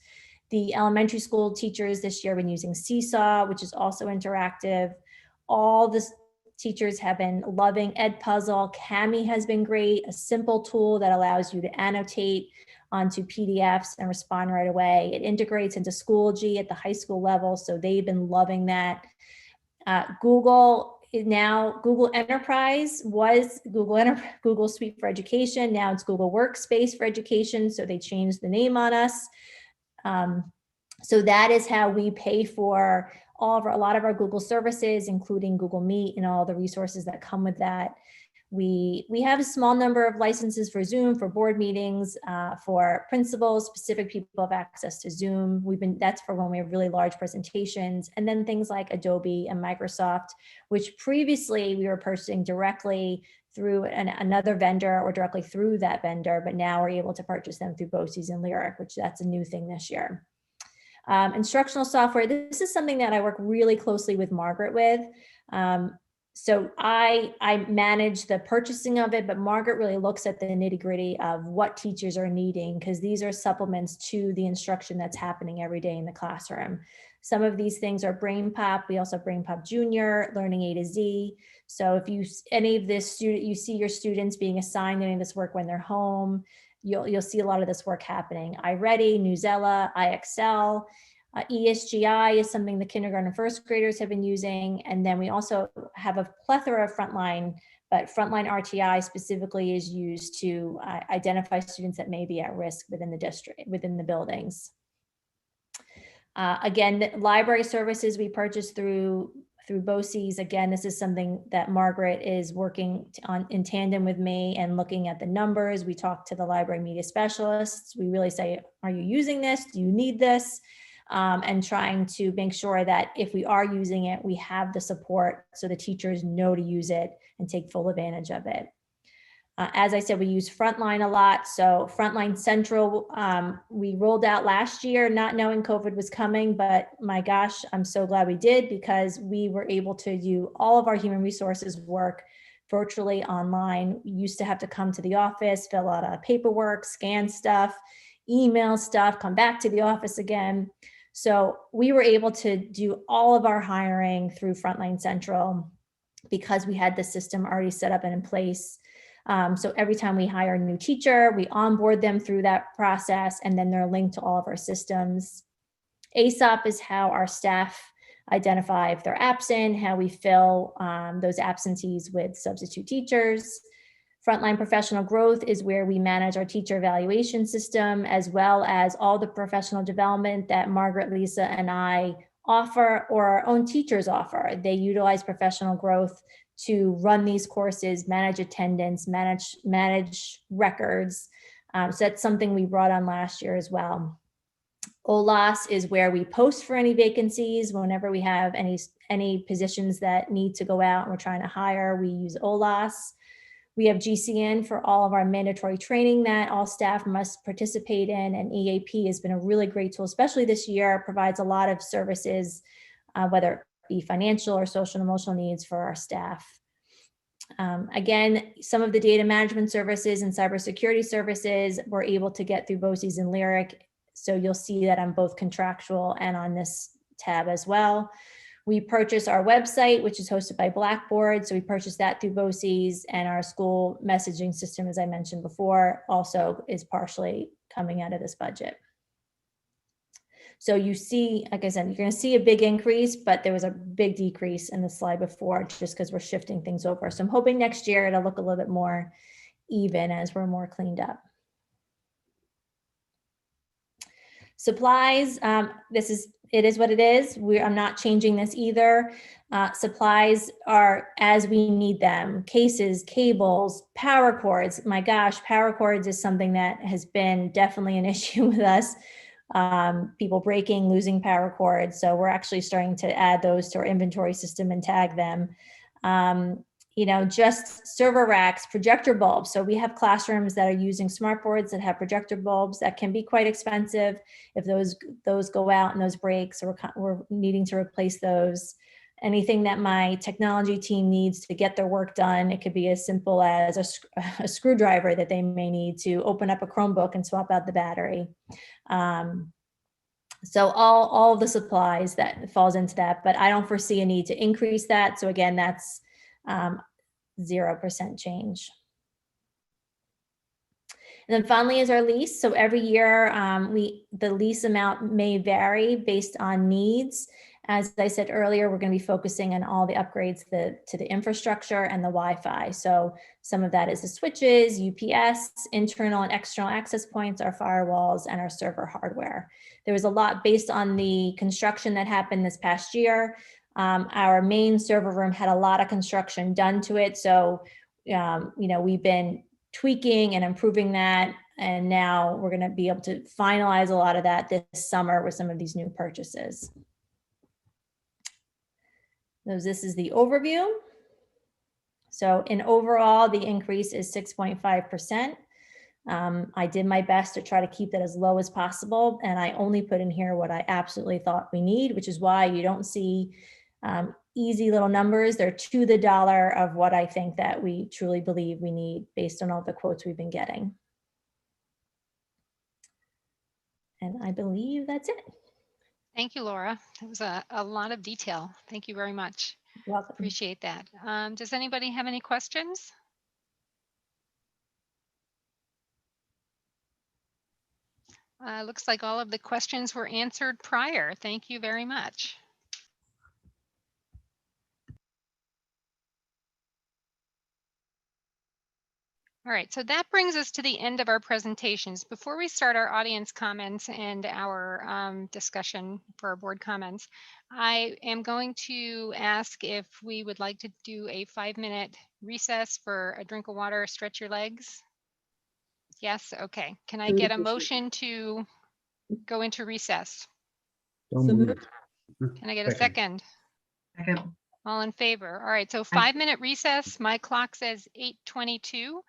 The elementary school teachers this year have been using Seesaw, which is also interactive. All the teachers have been loving Edpuzzle. Kami has been great, a simple tool that allows you to annotate onto PDFs and respond right away. It integrates into Schoology at the high school level, so they've been loving that. Google now Google Enterprise was Google Suite for Education. Now it's Google Workspace for Education. So they changed the name on us. So that is how we pay for a lot of our Google services, including Google Meet and all the resources that come with that. We have a small number of licenses for Zoom, for board meetings, for principals. Specific people have access to Zoom. That's for when we have really large presentations, and then things like Adobe and Microsoft, which previously we were purchasing directly through another vendor or directly through that vendor, but now we're able to purchase them through BOCES and Lyric, which that's a new thing this year. Instructional software, this is something that I work really closely with Margaret with. So I manage the purchasing of it, but Margaret really looks at the nitty gritty of what teachers are needing, because these are supplements to the instruction that's happening every day in the classroom. Some of these things are BrainPop. We also have BrainPop Junior, Learning A to Z. So if you see your students being assigned any of this work when they're home, you'll see a lot of this work happening. iReady, Newsella, iExcel. ESGI is something the kindergarten and first graders have been using. And then we also have a plethora of frontline, but frontline RTI specifically is used to identify students that may be at risk within the district, within the buildings. Again, library services we purchase through BOCES. Again, this is something that Margaret is working on in tandem with me and looking at the numbers. We talk to the library media specialists. We really say, are you using this? Do you need this? And trying to make sure that if we are using it, we have the support so the teachers know to use it and take full advantage of it. As I said, we use Frontline a lot. So Frontline Central, we rolled out last year, not knowing COVID was coming, but my gosh, I'm so glad we did, because we were able to do all of our human resources work virtually online. We used to have to come to the office, fill out paperwork, scan stuff, email stuff, come back to the office again. So we were able to do all of our hiring through Frontline Central because we had the system already set up and in place. So every time we hire a new teacher, we onboard them through that process, and then they're linked to all of our systems. ASOP is how our staff identify if they're absent, how we fill those absentees with substitute teachers. Frontline Professional Growth is where we manage our teacher evaluation system, as well as all the professional development that Margaret, Lisa, and I offer, or our own teachers offer. They utilize professional growth to run these courses, manage attendance, manage records. So that's something we brought on last year as well. OLAS is where we post for any vacancies. Whenever we have any positions that need to go out and we're trying to hire, we use OLAS. We have GCN for all of our mandatory training that all staff must participate in, and EAP has been a really great tool, especially this year. It provides a lot of services, whether it be financial or social and emotional needs for our staff. Again, some of the data management services and cybersecurity services we're able to get through BOCES and Lyric. So you'll see that on both contractual and on this tab as well. We purchase our website, which is hosted by Blackboard. So we purchase that through BOCES, and our school messaging system, as I mentioned before, also is partially coming out of this budget. So you see, like I said, you're going to see a big increase, but there was a big decrease in the slide before just because we're shifting things over. So I'm hoping next year it'll look a little bit more even as we're more cleaned up. Supplies, it is what it is. I'm not changing this either. Supplies are as we need them. Cases, cables, power cords. My gosh, power cords is something that has been definitely an issue with us. People breaking, losing power cords. So we're actually starting to add those to our inventory system and tag them. Just server racks, projector bulbs. So we have classrooms that are using smart boards that have projector bulbs that can be quite expensive if those go out and those break. So we're needing to replace those. Anything that my technology team needs to get their work done, it could be as simple as a screwdriver that they may need to open up a Chromebook and swap out the battery. So all of the supplies that falls into that, but I don't foresee a need to increase that. So again, that's 0% change. And then finally is our lease. So every year the lease amount may vary based on needs. As I said earlier, we're going to be focusing on all the upgrades to the infrastructure and the Wi-Fi. So some of that is the switches, UPS, internal and external access points, our firewalls, and our server hardware. There was a lot based on the construction that happened this past year. Our main server room had a lot of construction done to it. So, we've been tweaking and improving that. And now we're going to be able to finalize a lot of that this summer with some of these new purchases. So this is the overview. So in overall, the increase is 6.5%. I did my best to try to keep that as low as possible. And I only put in here what I absolutely thought we need, which is why you don't see easy little numbers. They're to the dollar of what I think that we truly believe we need based on all the quotes we've been getting. And I believe that's it. Thank you, Laura. That was a lot of detail. Thank you very much. You're welcome. Appreciate that. Does anybody have any questions? Looks like all of the questions were answered prior. Thank you very much. All right, so that brings us to the end of our presentations. Before we start our audience comments and our discussion for our board comments, I am going to ask if we would like to do a 5-minute recess for a drink of water, stretch your legs. Yes, okay. Can I get a motion to go into recess? So moved. Can I get a second? Second. All in favor? All right, so 5-minute recess. My clock says 8:22.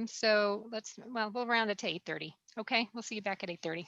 So we'll round it to 8:30. Okay, we'll see you back at 8:30.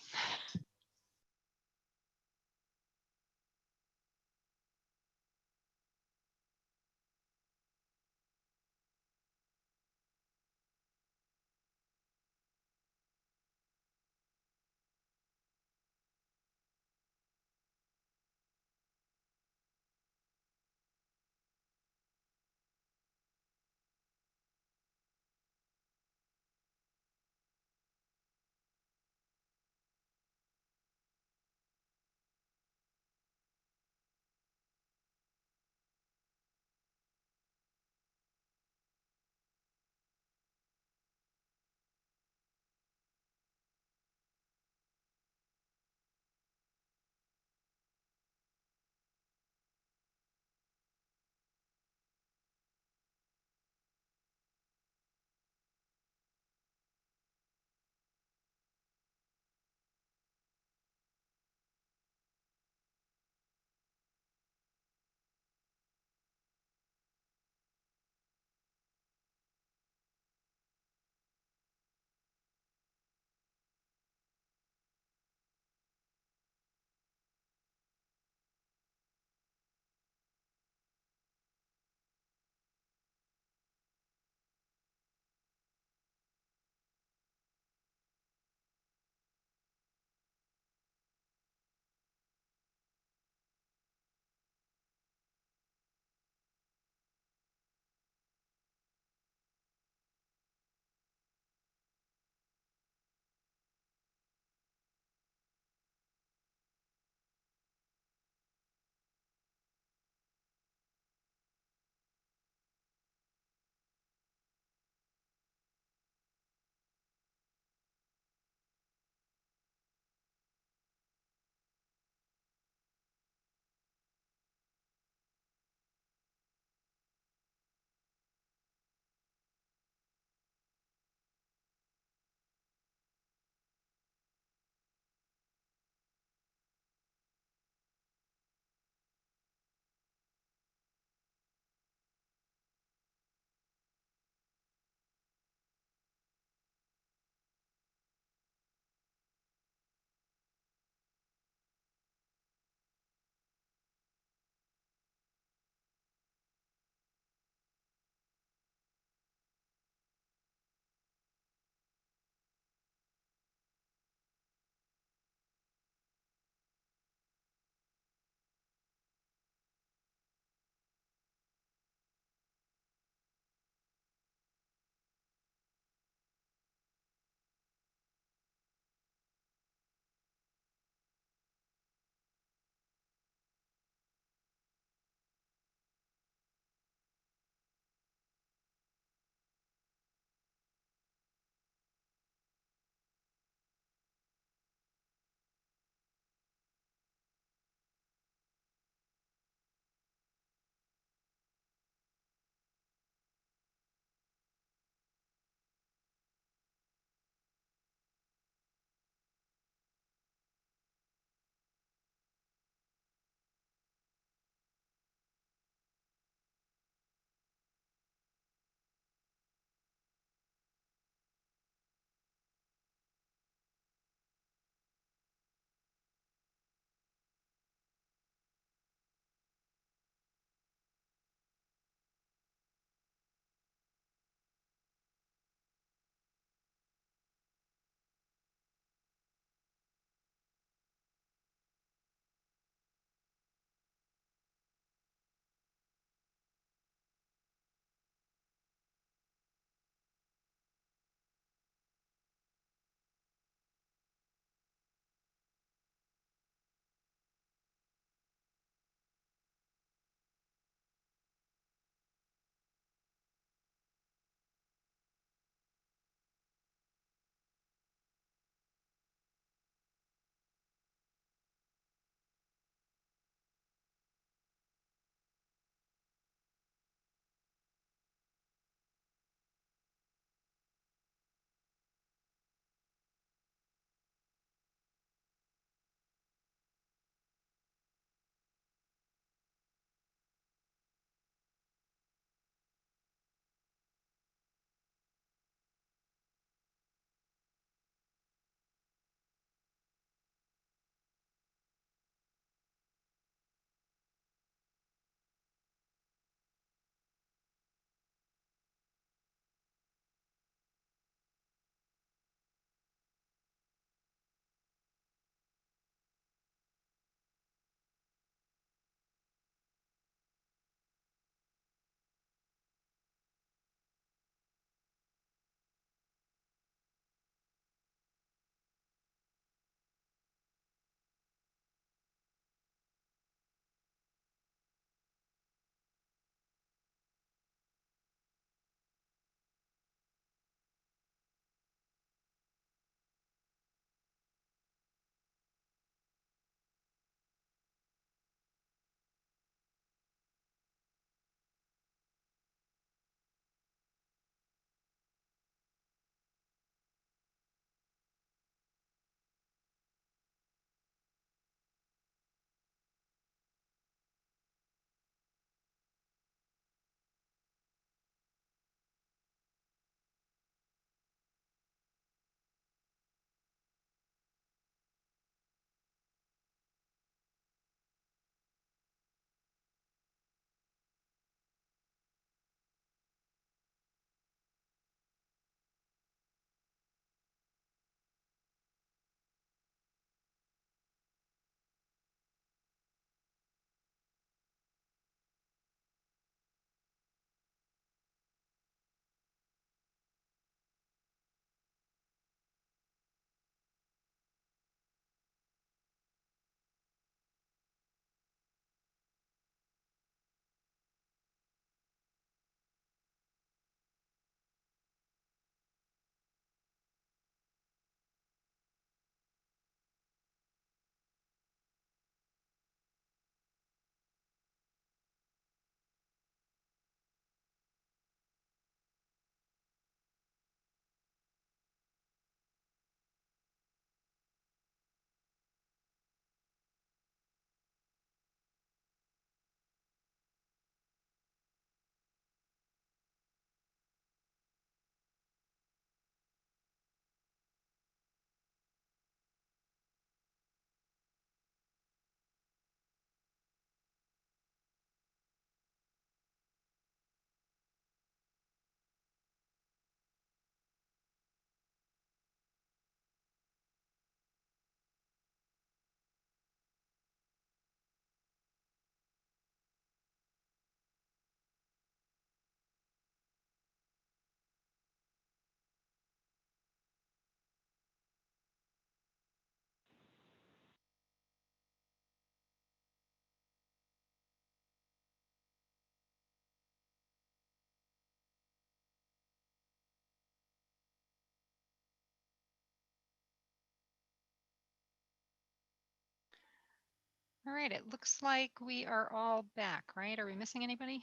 All right, it looks like we are all back, right? Are we missing anybody?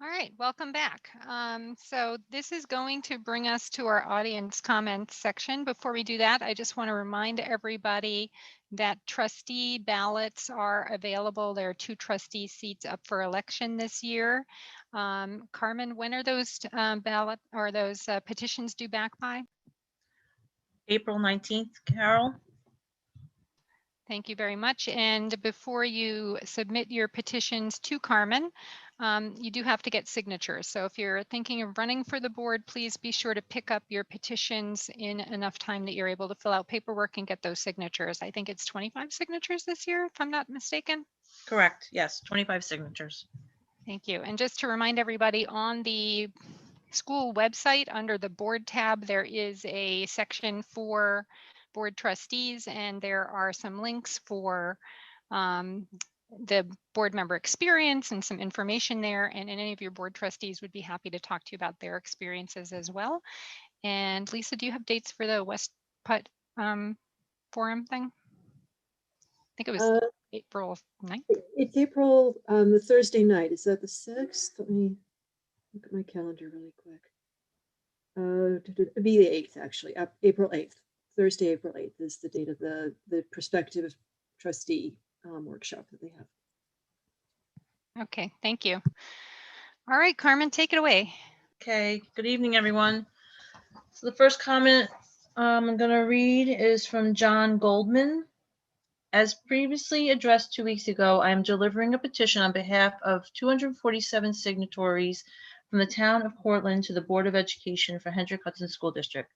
All right, welcome back. So this is going to bring us to our audience comments section. Before we do that, I just want to remind everybody that trustee ballots are available. There are 2 trustee seats up for election this year. Carmen, when are those petitions due back by? April 19th, Carol? Thank you very much. And before you submit your petitions to Carmen, you do have to get signatures. So if you're thinking of running for the board, please be sure to pick up your petitions in enough time that you're able to fill out paperwork and get those signatures. I think it's 25 signatures this year, if I'm not mistaken. Correct. Yes, 25 signatures. Thank you. And just to remind everybody, on the school website under the board tab, there is a section for board trustees, and there are some links for the board member experience and some information there. And any of your board trustees would be happy to talk to you about their experiences as well. And Lisa, do you have dates for the West Putt forum thing? I think it was April 9th. It's April, the Thursday night. Is that the 6th? Let me look at my calendar really quick. It'd be the 8th, actually. April 8th. Thursday, April 8th is the date of the prospective trustee workshop that they have. Okay, thank you. All right, Carmen, take it away. Okay, good evening, everyone. So the first comment I'm going to read is from John Goldman. As previously addressed 2 weeks ago, I am delivering a petition on behalf of 247 signatories from the town of Portland to the Board of Education for Hendrick Hudson School District.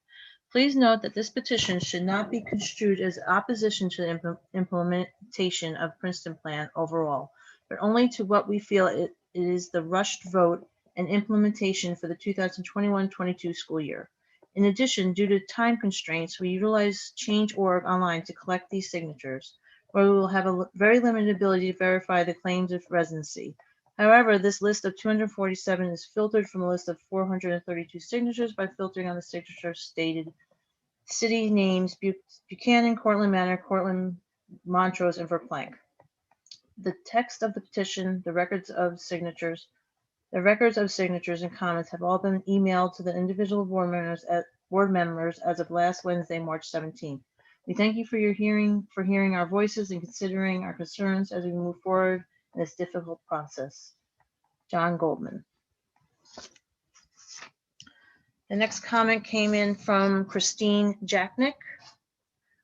Please note that this petition should not be construed as opposition to the implementation of Princeton Plan overall, but only to what we feel it is the rushed vote and implementation for the 2021-22 school year. In addition, due to time constraints, we utilize Change.org online to collect these signatures, where we will have a very limited ability to verify the claims of residency. However, this list of 247 is filtered from a list of 432 signatures by filtering on the signatures stated city names: Buchanan, Cortland Manor, Cortland, Montrose, and Verplank. The text of the petition, the records of signatures and comments have all been emailed to the individual board members as of last Wednesday, March 17th. We thank you for hearing our voices and considering our concerns as we move forward in this difficult process. John Goldman. The next comment came in from Christine Jacknick.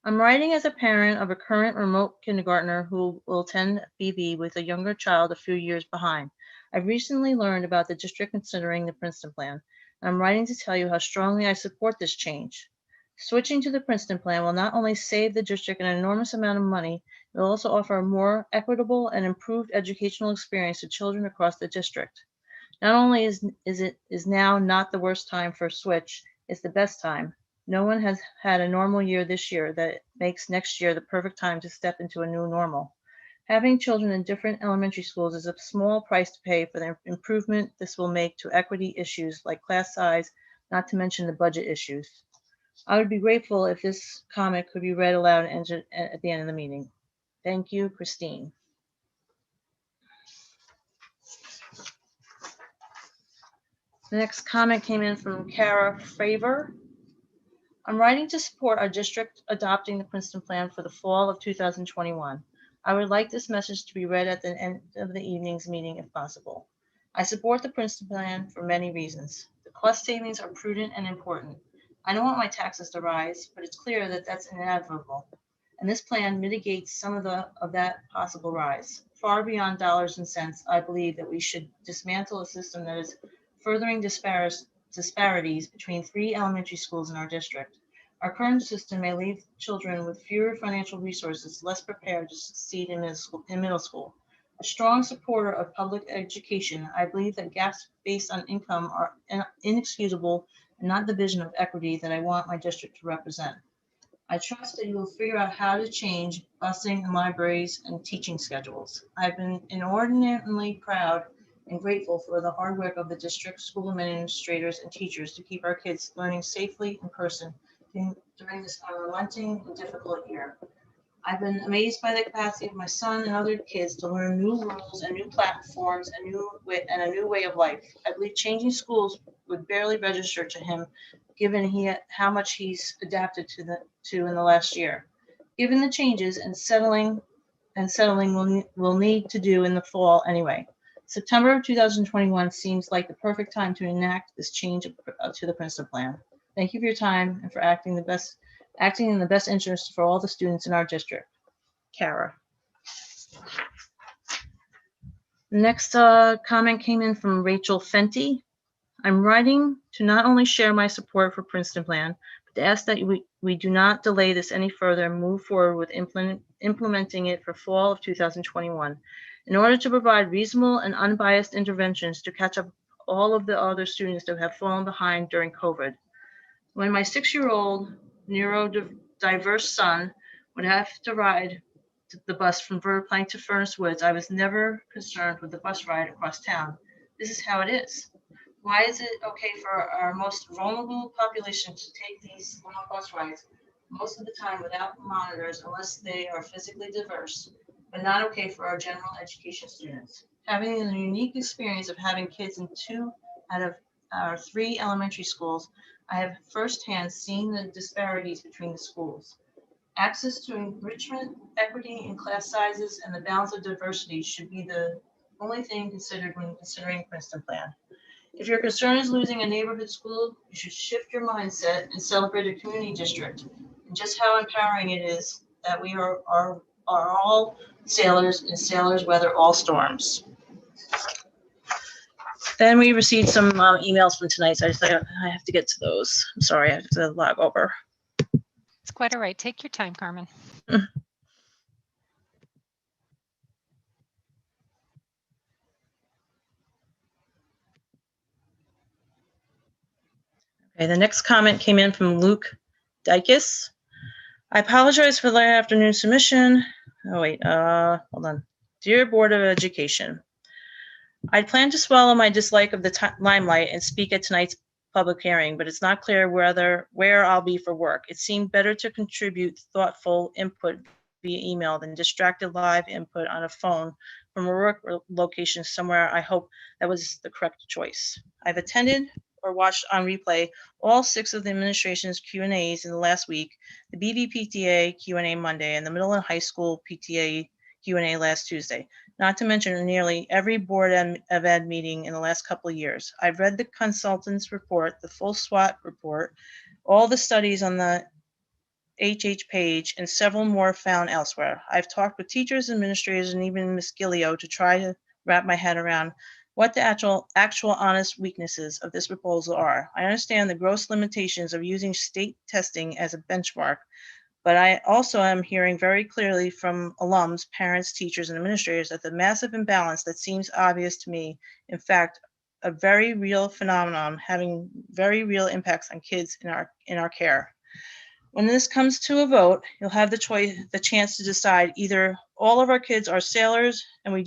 I'm writing as a parent of a current remote kindergartner who will attend BV with a younger child a few years behind. I've recently learned about the district considering the Princeton Plan, and I'm writing to tell you how strongly I support this change. Switching to the Princeton Plan will not only save the district an enormous amount of money, it will also offer a more equitable and improved educational experience to children across the district. Not only is now not the worst time for a switch, it's the best time. No one has had a normal year this year that makes next year the perfect time to step into a new normal. Having children in different elementary schools is a small price to pay for the improvement this will make to equity issues like class size, not to mention the budget issues. I would be grateful if this comment could be read aloud and entered at the end of the meeting. Thank you, Christine. The next comment came in from Kara Fravor. I'm writing to support our district adopting the Princeton Plan for the fall of 2021. I would like this message to be read at the end of the evening's meeting if possible. I support the Princeton Plan for many reasons. The cost savings are prudent and important. I don't want my taxes to rise, but it's clear that that's inevitable. And this plan mitigates some of that possible rise. Far beyond dollars and cents, I believe that we should dismantle a system that is furthering disparities between 3 elementary schools in our district. Our current system may leave children with fewer financial resources less prepared to succeed in middle school. A strong supporter of public education, I believe that gaps based on income are inexcusable and not the vision of equity that I want my district to represent. I trust that you will figure out how to change busing and libraries and teaching schedules. I've been inordinately proud and grateful for the hard work of the district, school administrators, and teachers to keep our kids learning safely in person during this unrelenting and difficult year. I've been amazed by the capacity of my son and other kids to learn new rules and new platforms and a new way of life. I believe changing schools would barely register to him, given how much he's adapted to in the last year. Given the changes and settling we'll need to do in the fall anyway. September of 2021 seems like the perfect time to enact this change to the Princeton plan. Thank you for your time and for acting in the best interest for all the students in our district. Kara. The next comment came in from Rachel Fenty. I'm writing to not only share my support for Princeton plan, but to ask that we do not delay this any further and move forward with implementing it for fall of 2021 in order to provide reasonable and unbiased interventions to catch up all of the other students that have fallen behind during COVID. When my 6-year-old neurodiverse son would have to ride the bus from Verplank to Furnace Woods, I was never concerned with the bus ride across town. This is how it is. Why is it okay for our most vulnerable population to take these long bus rides most of the time without monitors unless they are physically diverse, but not okay for our general education students? Having the unique experience of having kids in 2 out of our 3 elementary schools, I have firsthand seen the disparities between the schools. Access to enrichment, equity in class sizes, and the balance of diversity should be the only thing considered when considering Princeton plan. If your concern is losing a neighborhood school, you should shift your mindset and celebrate a community district and just how empowering it is that we are all sailors and sailors weather all storms. Then we received some emails from tonight, so I have to get to those. I'm sorry, I have to log over. It's quite all right. Take your time, Carmen. Okay, the next comment came in from Luke Dykes. I apologize for the late afternoon submission. Oh wait, hold on. Dear Board of Education, I plan to swallow my dislike of the limelight and speak at tonight's public hearing, but it's not clear where I'll be for work. It seemed better to contribute thoughtful input via email than distracted live input on a phone from a work location somewhere. I hope that was the correct choice. I've attended or watched on replay all 6 of the administration's Q&As in the last week, the BVPTA Q&A Monday, and the middle and high school PTA Q&A last Tuesday, not to mention nearly every Board of Ed meeting in the last couple of years. I've read the consultant's report, the full SWOT report, all the studies on the HH page, and several more found elsewhere. I've talked with teachers, administrators, and even Ms. Gillio to try to wrap my head around what the actual honest weaknesses of this proposal are. I understand the gross limitations of using state testing as a benchmark, but I also am hearing very clearly from alums, parents, teachers, and administrators that the massive imbalance that seems obvious to me, in fact, a very real phenomenon having very real impacts on kids in our care. When this comes to a vote, you'll have the chance to decide either all of our kids are sailors and we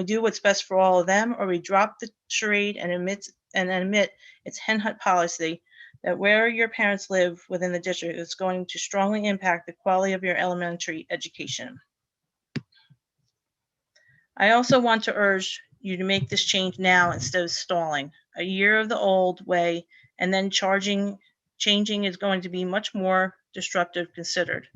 do what's best for all of them, or we drop the charade and admit its hen hut policy that where your parents live within the district is going to strongly impact the quality of your elementary education. I also want to urge you to make this change now instead of stalling. A year of the old way and then changing is going to be much more destructive considered.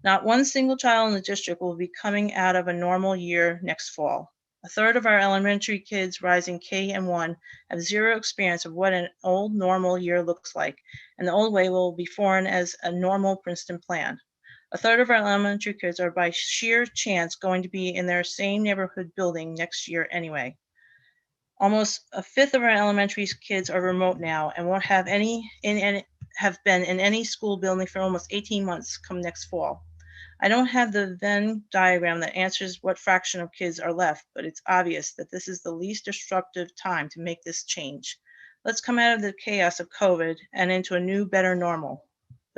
Not one single child in the district will be coming out of a normal year next fall. A third of our elementary kids rising K and 1 have zero experience of what an old normal year looks like, and the old way will be foreign as a normal Princeton plan. A third of our elementary kids are by sheer chance going to be in their same neighborhood building next year anyway. Almost a fifth of our elementary kids are remote now and won't have been in any school building for almost 18 months come next fall. I don't have the Venn diagram that answers what fraction of kids are left, but it's obvious that this is the least destructive time to make this change. Let's come out of the chaos of COVID and into a new, better normal.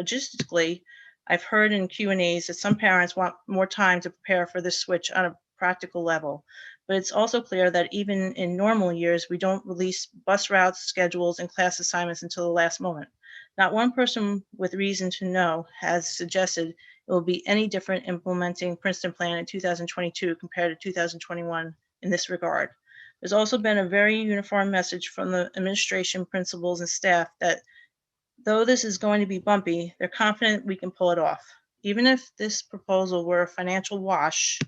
Logistically, I've heard in Q&As that some parents want more time to prepare for this switch on a practical level, but it's also clear that even in normal years, we don't release bus routes, schedules, and class assignments until the last moment. Not one person with reason to know has suggested it will be any different implementing Princeton Plan in 2022 compared to 2021 in this regard. There's also been a very uniform message from the administration, principals, and staff that though this is going to be bumpy, they're confident we can pull it off. Even if this proposal were a financial wash,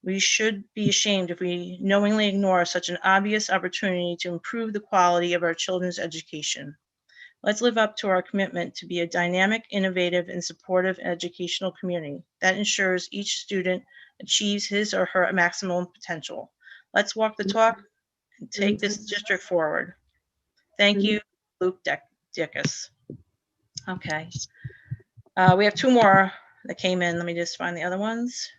we should be ashamed if we knowingly ignore such an obvious opportunity to improve the quality of our children's education. Let's live up to our commitment to be a dynamic, innovative, and supportive educational community that ensures each student achieves his or her maximum potential. Let's walk the talk and take this district forward. Thank you, Luke Dickus. Okay. We have two more that came in. Let me just find the other ones.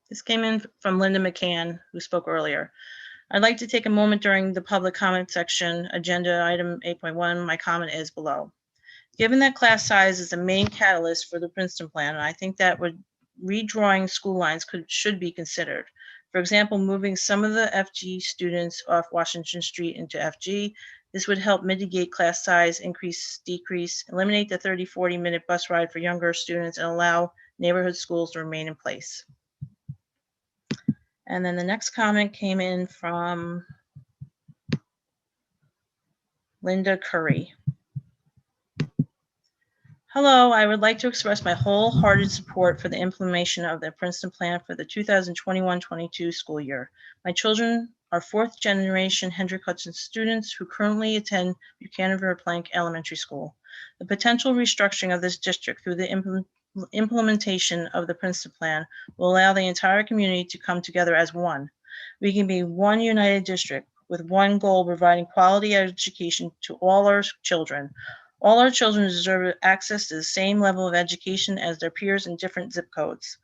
This came in from Linda McCann, who spoke earlier. I'd like to take a moment during the public comment section, agenda item 8.1. My comment is below. Given that class size is the main catalyst for the Princeton Plan, I think that redrawing school lines should be considered. For example, moving some of the FG students off Washington Street into FG. This would help mitigate class size, increase, decrease, eliminate the 30-40 minute bus ride for younger students, and allow neighborhood schools to remain in place. And then the next comment came in from Linda Curry. Hello, I would like to express my wholehearted support for the implementation of the Princeton Plan for the 2021-22 school year. My children are fourth generation Hendrick Hudson students who currently attend Buchanan Verplank Elementary School. The potential restructuring of this district through the implementation of the Princeton Plan will allow the entire community to come together as one. We can be one united district with one goal, providing quality education to all our children. All our children deserve access to the same level of education as their peers in different zip codes.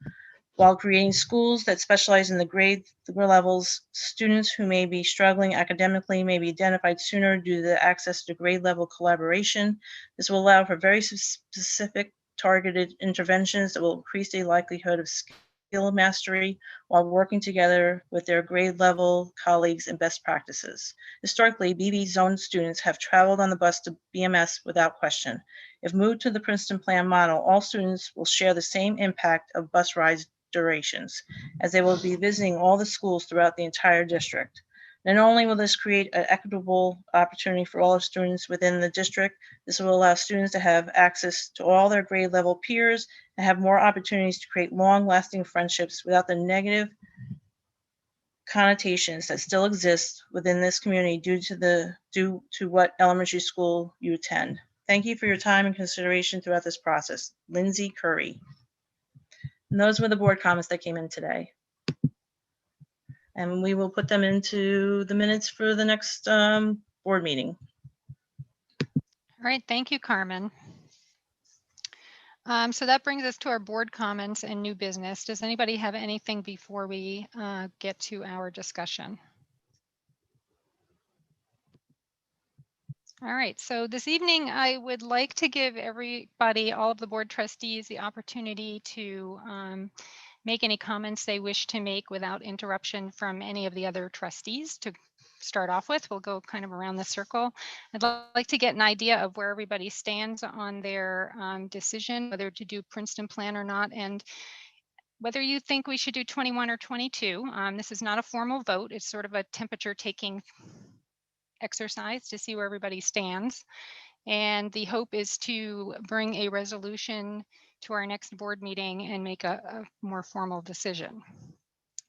While creating schools that specialize in the grade levels, students who may be struggling academically may be identified sooner due to the access to grade level collaboration. This will allow for very specific targeted interventions that will increase the likelihood of skill mastery while working together with their grade level colleagues and best practices. Historically, BB zone students have traveled on the bus to BMS without question. If moved to the Princeton Plan model, all students will share the same impact of bus rides durations, as they will be visiting all the schools throughout the entire district. Not only will this create an equitable opportunity for all students within the district, this will allow students to have access to all their grade level peers and have more opportunities to create long-lasting friendships without the negative connotations that still exist within this community due to what elementary school you attend. Thank you for your time and consideration throughout this process. Lindsay Curry. And those were the board comments that came in today. And we will put them into the minutes for the next board meeting. All right, thank you, Carmen. So that brings us to our board comments and new business. Does anybody have anything before we get to our discussion? All right, so this evening I would like to give everybody, all of the board trustees, the opportunity to make any comments they wish to make without interruption from any of the other trustees. To start off with, we'll go kind of around the circle. I'd like to get an idea of where everybody stands on their decision, whether to do Princeton Plan or not, and whether you think we should do 21 or 22. This is not a formal vote. It's sort of a temperature taking exercise to see where everybody stands. And the hope is to bring a resolution to our next board meeting and make a more formal decision.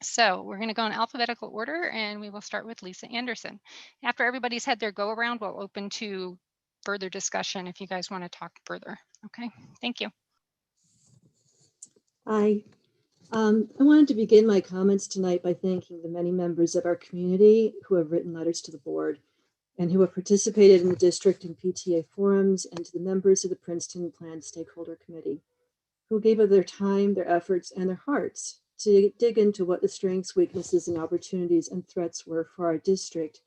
So we're going to go in alphabetical order, and we will start with Lisa Anderson. After everybody's had their go around, we'll open to further discussion if you guys want to talk further. Okay, thank you. Hi. I wanted to begin my comments tonight by thanking the many members of our community who have written letters to the board and who have participated in the district and PTA forums, and to the members of the Princeton Plan Stakeholder Committee who gave of their time, their efforts, and their hearts to dig into what the strengths, weaknesses, and opportunities and threats were for our district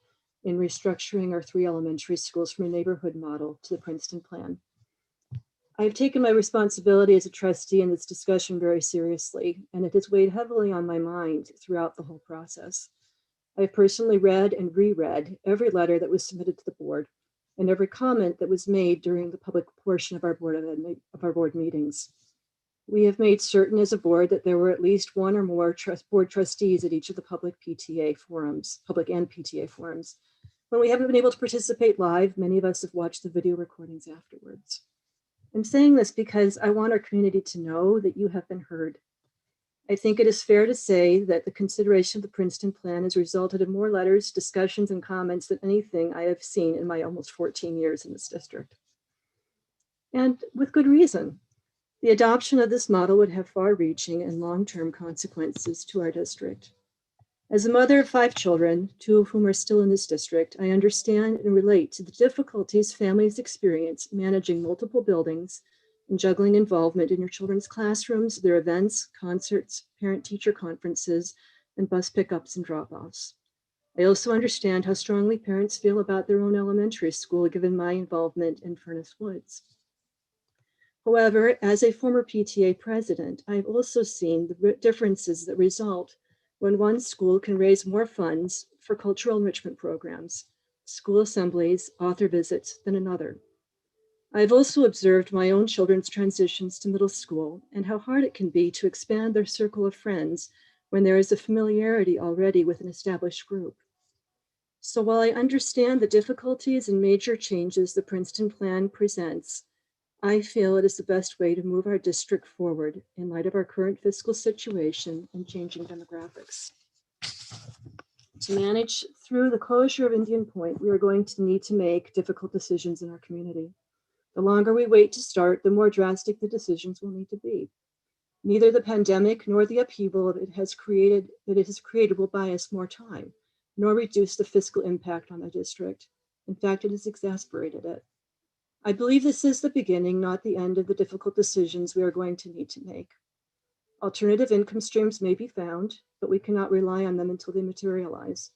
in restructuring our 3 elementary schools from a neighborhood model to the Princeton plan. I've taken my responsibility as a trustee in this discussion very seriously, and it has weighed heavily on my mind throughout the whole process. I've personally read and reread every letter that was submitted to the board and every comment that was made during the public portion of our board meetings. We have made certain as a board that there were at least 1 or more board trustees at each of the public and PTA forums. When we haven't been able to participate live, many of us have watched the video recordings afterwards. I'm saying this because I want our community to know that you have been heard. I think it is fair to say that the consideration of the Princeton plan has resulted in more letters, discussions, and comments than anything I have seen in my almost 14 years in this district. And with good reason. The adoption of this model would have far-reaching and long-term consequences to our district. As a mother of 5 children, 2 of whom are still in this district, I understand and relate to the difficulties families experience managing multiple buildings and juggling involvement in your children's classrooms, their events, concerts, parent-teacher conferences, and bus pickups and drop-offs. I also understand how strongly parents feel about their own elementary school, given my involvement in Furnace Woods. However, as a former PTA president, I've also seen the differences that result when one school can raise more funds for cultural enrichment programs, school assemblies, author visits than another. I've also observed my own children's transitions to middle school and how hard it can be to expand their circle of friends when there is a familiarity already with an established group. So while I understand the difficulties and major changes the Princeton plan presents, I feel it is the best way to move our district forward in light of our current fiscal situation and changing demographics. To manage through the closure of Indian Point, we are going to need to make difficult decisions in our community. The longer we wait to start, the more drastic the decisions will need to be. Neither the pandemic nor the upheaval it has created will buy us more time, nor reduce the fiscal impact on the district. In fact, it has exacerbated it. I believe this is the beginning, not the end of the difficult decisions we are going to need to make. Alternative income streams may be found, but we cannot rely on them until they materialize.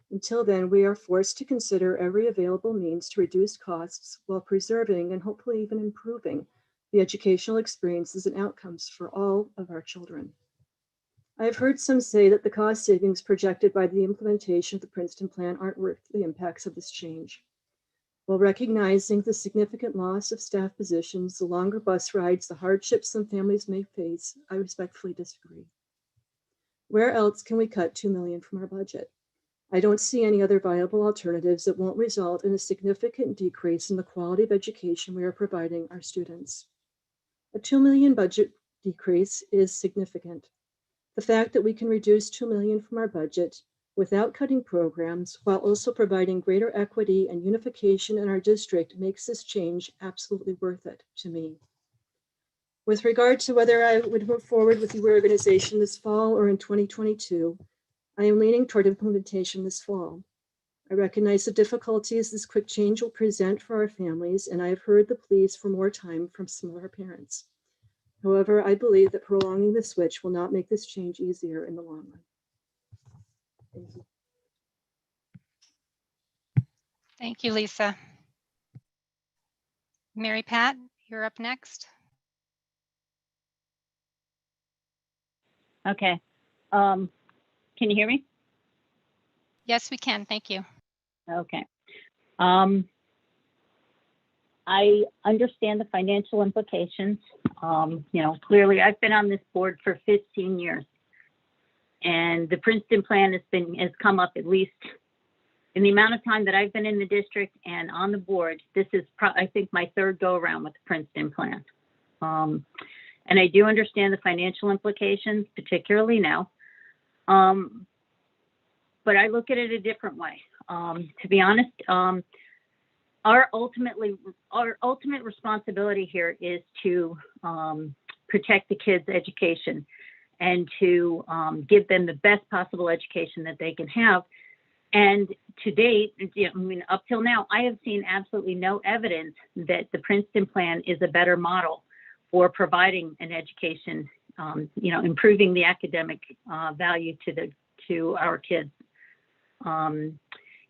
Until then, we are forced to consider every available means to reduce costs while preserving and hopefully even improving the educational experiences and outcomes for all of our children. I have heard some say that the cost savings projected by the implementation of the Princeton plan aren't worth the impacts of this change. While recognizing the significant loss of staff positions, the longer bus rides, the hardships some families may face, I respectfully disagree. Where else can we cut $2 million from our budget? I don't see any other viable alternatives that won't result in a significant decrease in the quality of education we are providing our students. A $2 million budget decrease is significant. The fact that we can reduce $2 million from our budget without cutting programs, while also providing greater equity and unification in our district, makes this change absolutely worth it to me. With regard to whether I would move forward with the reorganization this fall or in 2022, I am leaning toward implementation this fall. I recognize the difficulties this quick change will present for our families, and I have heard the pleas for more time from some of our parents. However, I believe that prolonging the switch will not make this change easier in the long run. Thank you. Thank you, Lisa. Mary Pat, you're up next. Okay. Can you hear me? Yes, we can. Thank you. Okay. I understand the financial implications. Clearly I've been on this board for 15 years, and the Princeton plan has come up at least in the amount of time that I've been in the district and on the board. This is I think my 3rd go around with the Princeton plan. And I do understand the financial implications, particularly now. But I look at it a different way. To be honest, our ultimate responsibility here is to protect the kids' education and to give them the best possible education that they can have. And to date, up till now, I have seen absolutely no evidence that the Princeton plan is a better model for providing an education improving the academic value to our kids.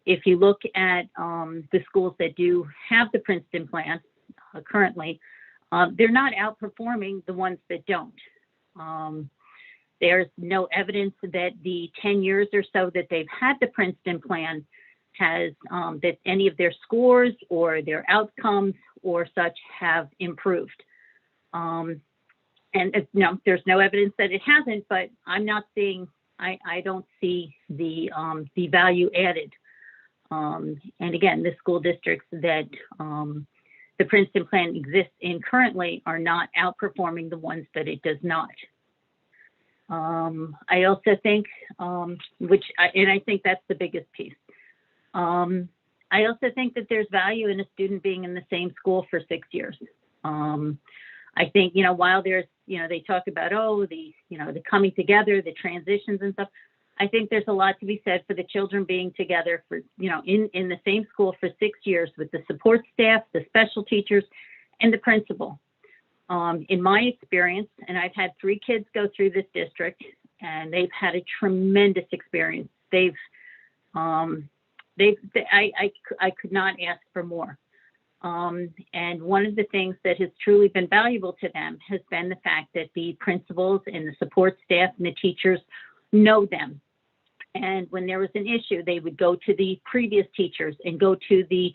If you look at the schools that do have the Princeton plan currently, they're not outperforming the ones that don't. There's no evidence that the 10 years or so that they've had the Princeton plan has that any of their scores or their outcomes or such have improved. And no, there's no evidence that it hasn't, but I'm not seeing, I don't see the value added. And again, the school districts that the Princeton plan exists in currently are not outperforming the ones that it does not. I also think, and I think that's the biggest piece. I also think that there's value in a student being in the same school for 6 years. I think, while there's, they talk about, the coming together, the transitions and stuff. I think there's a lot to be said for the children being together for, in the same school for 6 years with the support staff, the special teachers, and the principal. In my experience, and I've had 3 kids go through this district, and they've had a tremendous experience. I could not ask for more. And one of the things that has truly been valuable to them has been the fact that the principals and the support staff and the teachers know them. And when there was an issue, they would go to the previous teachers and go to the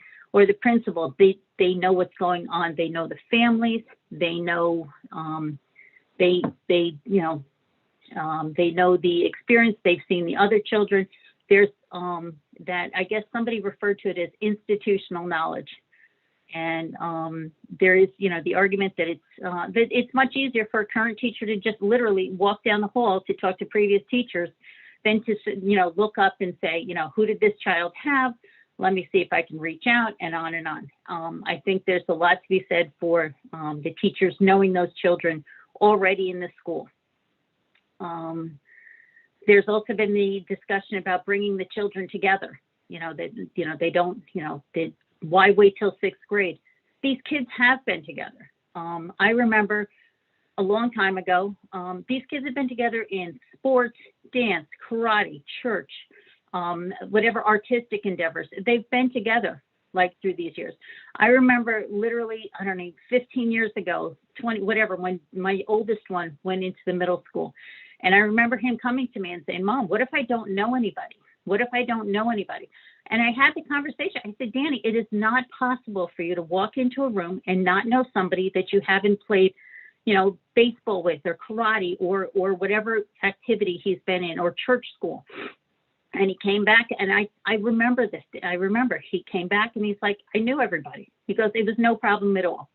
principal. They know what's going on. They know the families. They know, they know the experience. They've seen the other children. There's that, I guess somebody referred to it as institutional knowledge. And there is, the argument that it's much easier for a current teacher to just literally walk down the hall to talk to previous teachers than to, look up and say, who did this child have? Let me see if I can reach out, and on and on. I think there's a lot to be said for the teachers knowing those children already in the school. There's also been the discussion about bringing the children together. They don't, why wait till 6th grade? These kids have been together. I remember a long time ago, these kids have been together in sports, dance, karate, church, whatever artistic endeavors. They've been together like through these years. I remember literally, 15 years ago, 20, whatever, when my oldest one went into the middle school. And I remember him coming to me and saying, Mom, what if I don't know anybody? What if I don't know anybody? And I had the conversation. I said, Danny, it is not possible for you to walk into a room and not know somebody that you haven't played, baseball with, or karate, or whatever activity he's been in, or church school. And he came back, and I remember this. I remember he came back and he's like, I knew everybody. He goes, it was no problem at all.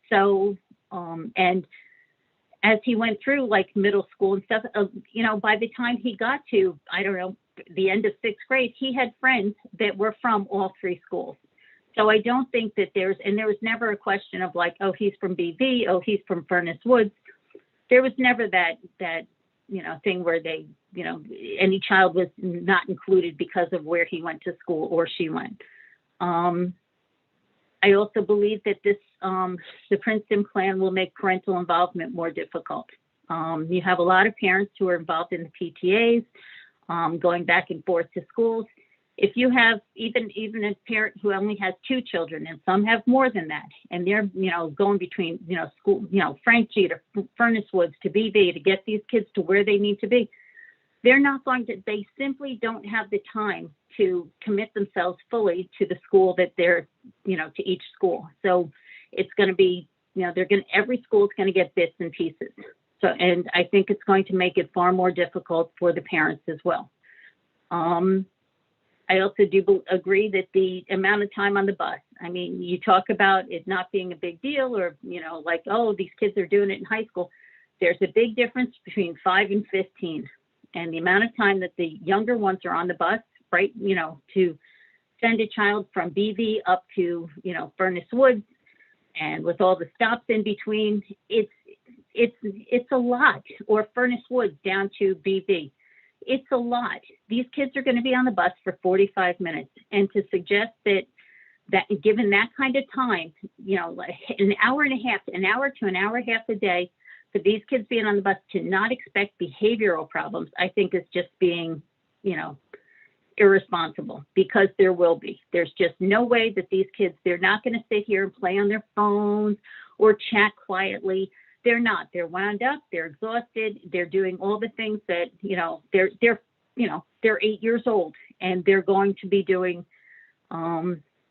So, and as he went through like middle school and stuff, by the time he got to, the end of 6th grade, he had friends that were from all 3 schools. So I don't think that there was never a question of like, oh, he's from BV, oh, he's from Furnace Woods. There was never that thing where they, any child was not included because of where he went to school or she went. I also believe that the Princeton plan will make parental involvement more difficult. You have a lot of parents who are involved in the PTAs, going back and forth to schools. If you have even a parent who only has 2 children, and some have more than that, and they're, going between, school, Frank G to Furnace Woods to BV to get these kids to where they need to be, they're not going to, they simply don't have the time to commit themselves fully to the school that they're, to each school. So it's going to be, every school is going to get bits and pieces. So, and I think it's going to make it far more difficult for the parents as well. I also do agree that the amount of time on the bus, you talk about it not being a big deal, or, like, oh, these kids are doing it in high school. There's a big difference between 5 and 15. And the amount of time that the younger ones are on the bus, right, to send a child from BV up to, Furnace Woods, and with all the stops in between, it's a lot, or Furnace Woods down to BV. It's a lot. These kids are going to be on the bus for 45 minutes. And to suggest that given that kind of time, like an hour and a half, an hour to an hour and a half a day, for these kids being on the bus to not expect behavioral problems, I think is just being, you know, irresponsible, because there will be. There's just no way that these kids, they're not going to sit here and play on their phones or chat quietly. They're not. They're wound up. They're exhausted. They're doing all the things that, you know, they're 8 years old, and they're going to be doing.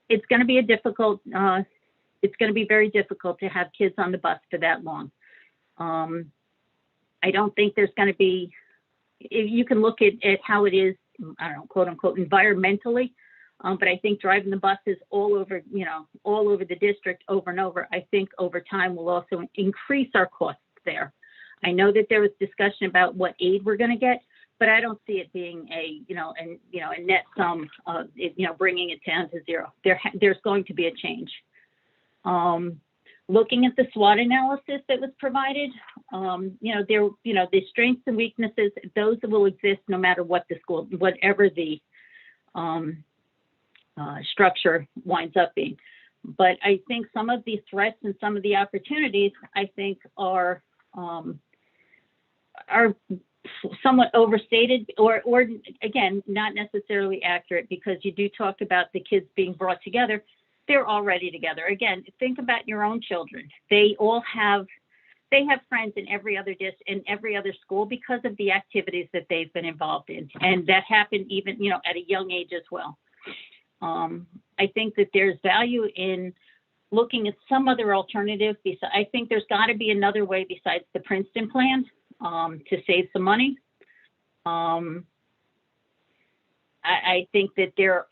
It's going to be a difficult. It's going to be very difficult to have kids on the bus for that long. I don't think there's going to be. If you can look at how it is, I don't know, quote unquote, environmentally. But I think driving the buses all over, you know, all over the district over and over, I think over time will also increase our costs there. I know that there was discussion about what aid we're going to get, but I don't see it being a, a net sum of, bringing it down to zero. There's going to be a change. Looking at the SWOT analysis that was provided, the strengths and weaknesses, those will exist no matter what the school, whatever the structure winds up being. But I think some of the threats and some of the opportunities, I think, are somewhat overstated, or again, not necessarily accurate, because you do talk about the kids being brought together. They're already together. Again, think about your own children. They have friends in every other school because of the activities that they've been involved in, and that happened even at a young age as well. I think that there's value in looking at some other alternative. I think there's got to be another way besides the Princeton plan to save some money. I think that there's.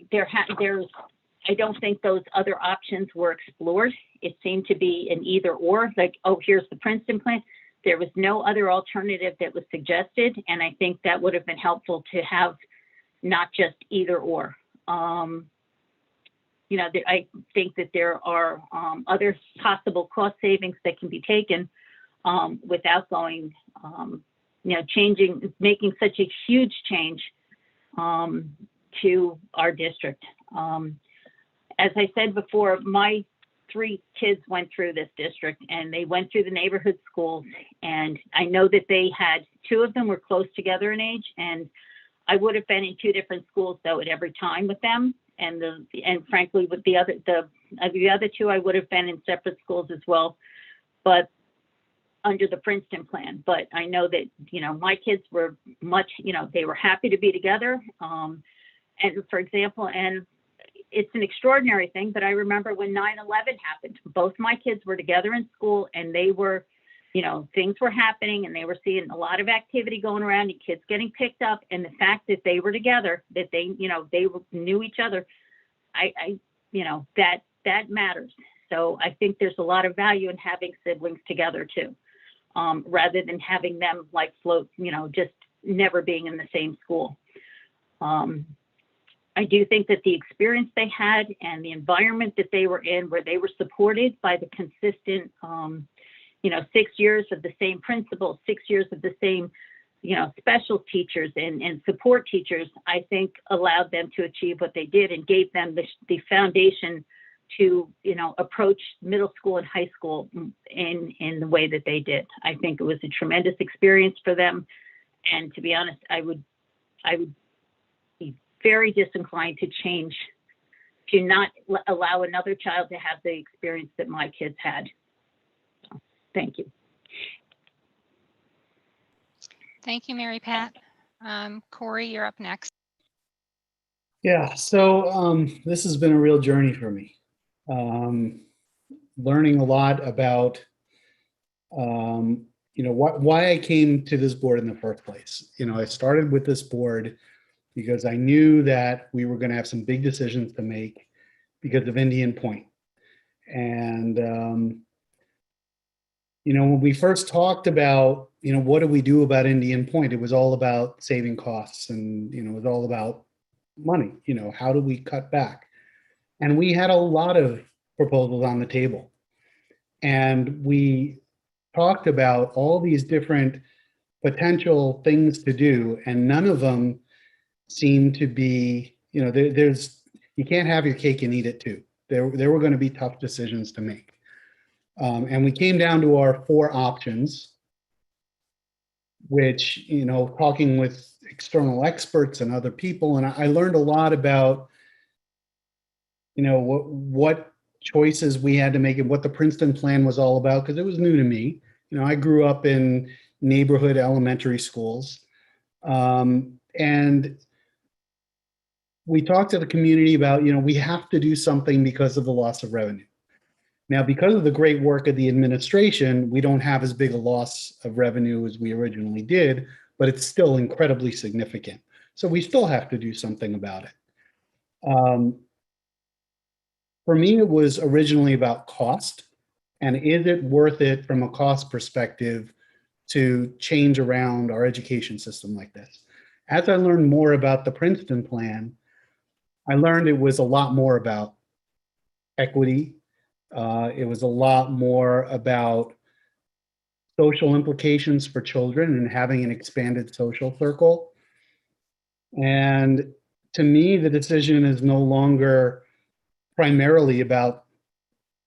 I don't think those other options were explored. It seemed to be an either or, like, oh, here's the Princeton plan. There was no other alternative that was suggested, and I think that would have been helpful to have not just either or. I think that there are other possible cost savings that can be taken without going, making such a huge change to our district. As I said before, my 3 kids went through this district, and they went through the neighborhood schools, and I know that they had 2 of them were close together in age, and I would have been in 2 different schools though at every time with them, and frankly with the other 2 I would have been in separate schools as well, but under the Princeton plan. But I know that my kids were they were happy to be together, and for example, and it's an extraordinary thing, but I remember when 9/11 happened, both my kids were together in school, and they were, things were happening, and they were seeing a lot of activity going around, and kids getting picked up, and the fact that they were together, that they knew each other, that matters. So I think there's a lot of value in having siblings together too, rather than having them like float, just never being in the same school. I do think that the experience they had and the environment that they were in, where they were supported by the consistent, 6 years of the same principal, 6 years of the same, special teachers and support teachers, I think allowed them to achieve what they did and gave them the foundation to, approach middle school and high school in the way that they did. I think it was a tremendous experience for them. And to be honest, I would be very disinclined to not allow another child to have the experience that my kids had. So, thank you. Thank you, Mary Pat. Corey, you're up next. Yeah, so this has been a real journey for me. Learning a lot about, why I came to this board in the first place. I started with this board because I knew that we were going to have some big decisions to make because of Indian Point. And, when we first talked about, what do we do about Indian Point, it was all about saving costs, and, it was all about money. How do we cut back? And we had a lot of proposals on the table. And we talked about all these different potential things to do, and none of them seem to be, you can't have your cake and eat it too. There were going to be tough decisions to make. And we came down to our 4 options. which, you know, talking with external experts and other people, and I learned a lot about, you know, what choices we had to make and what the Princeton plan was all about, because it was new to me. You know, I grew up in neighborhood elementary schools. And we talked to the community about, you know, we have to do something because of the loss of revenue. Now, because of the great work of the administration, we don't have as big a loss of revenue as we originally did, but it's still incredibly significant. So we still have to do something about it. For me, it was originally about cost, and is it worth it from a cost perspective to change around our education system like this? As I learned more about the Princeton plan, I learned it was a lot more about equity. It was a lot more about social implications for children and having an expanded social circle. And to me, the decision is no longer primarily about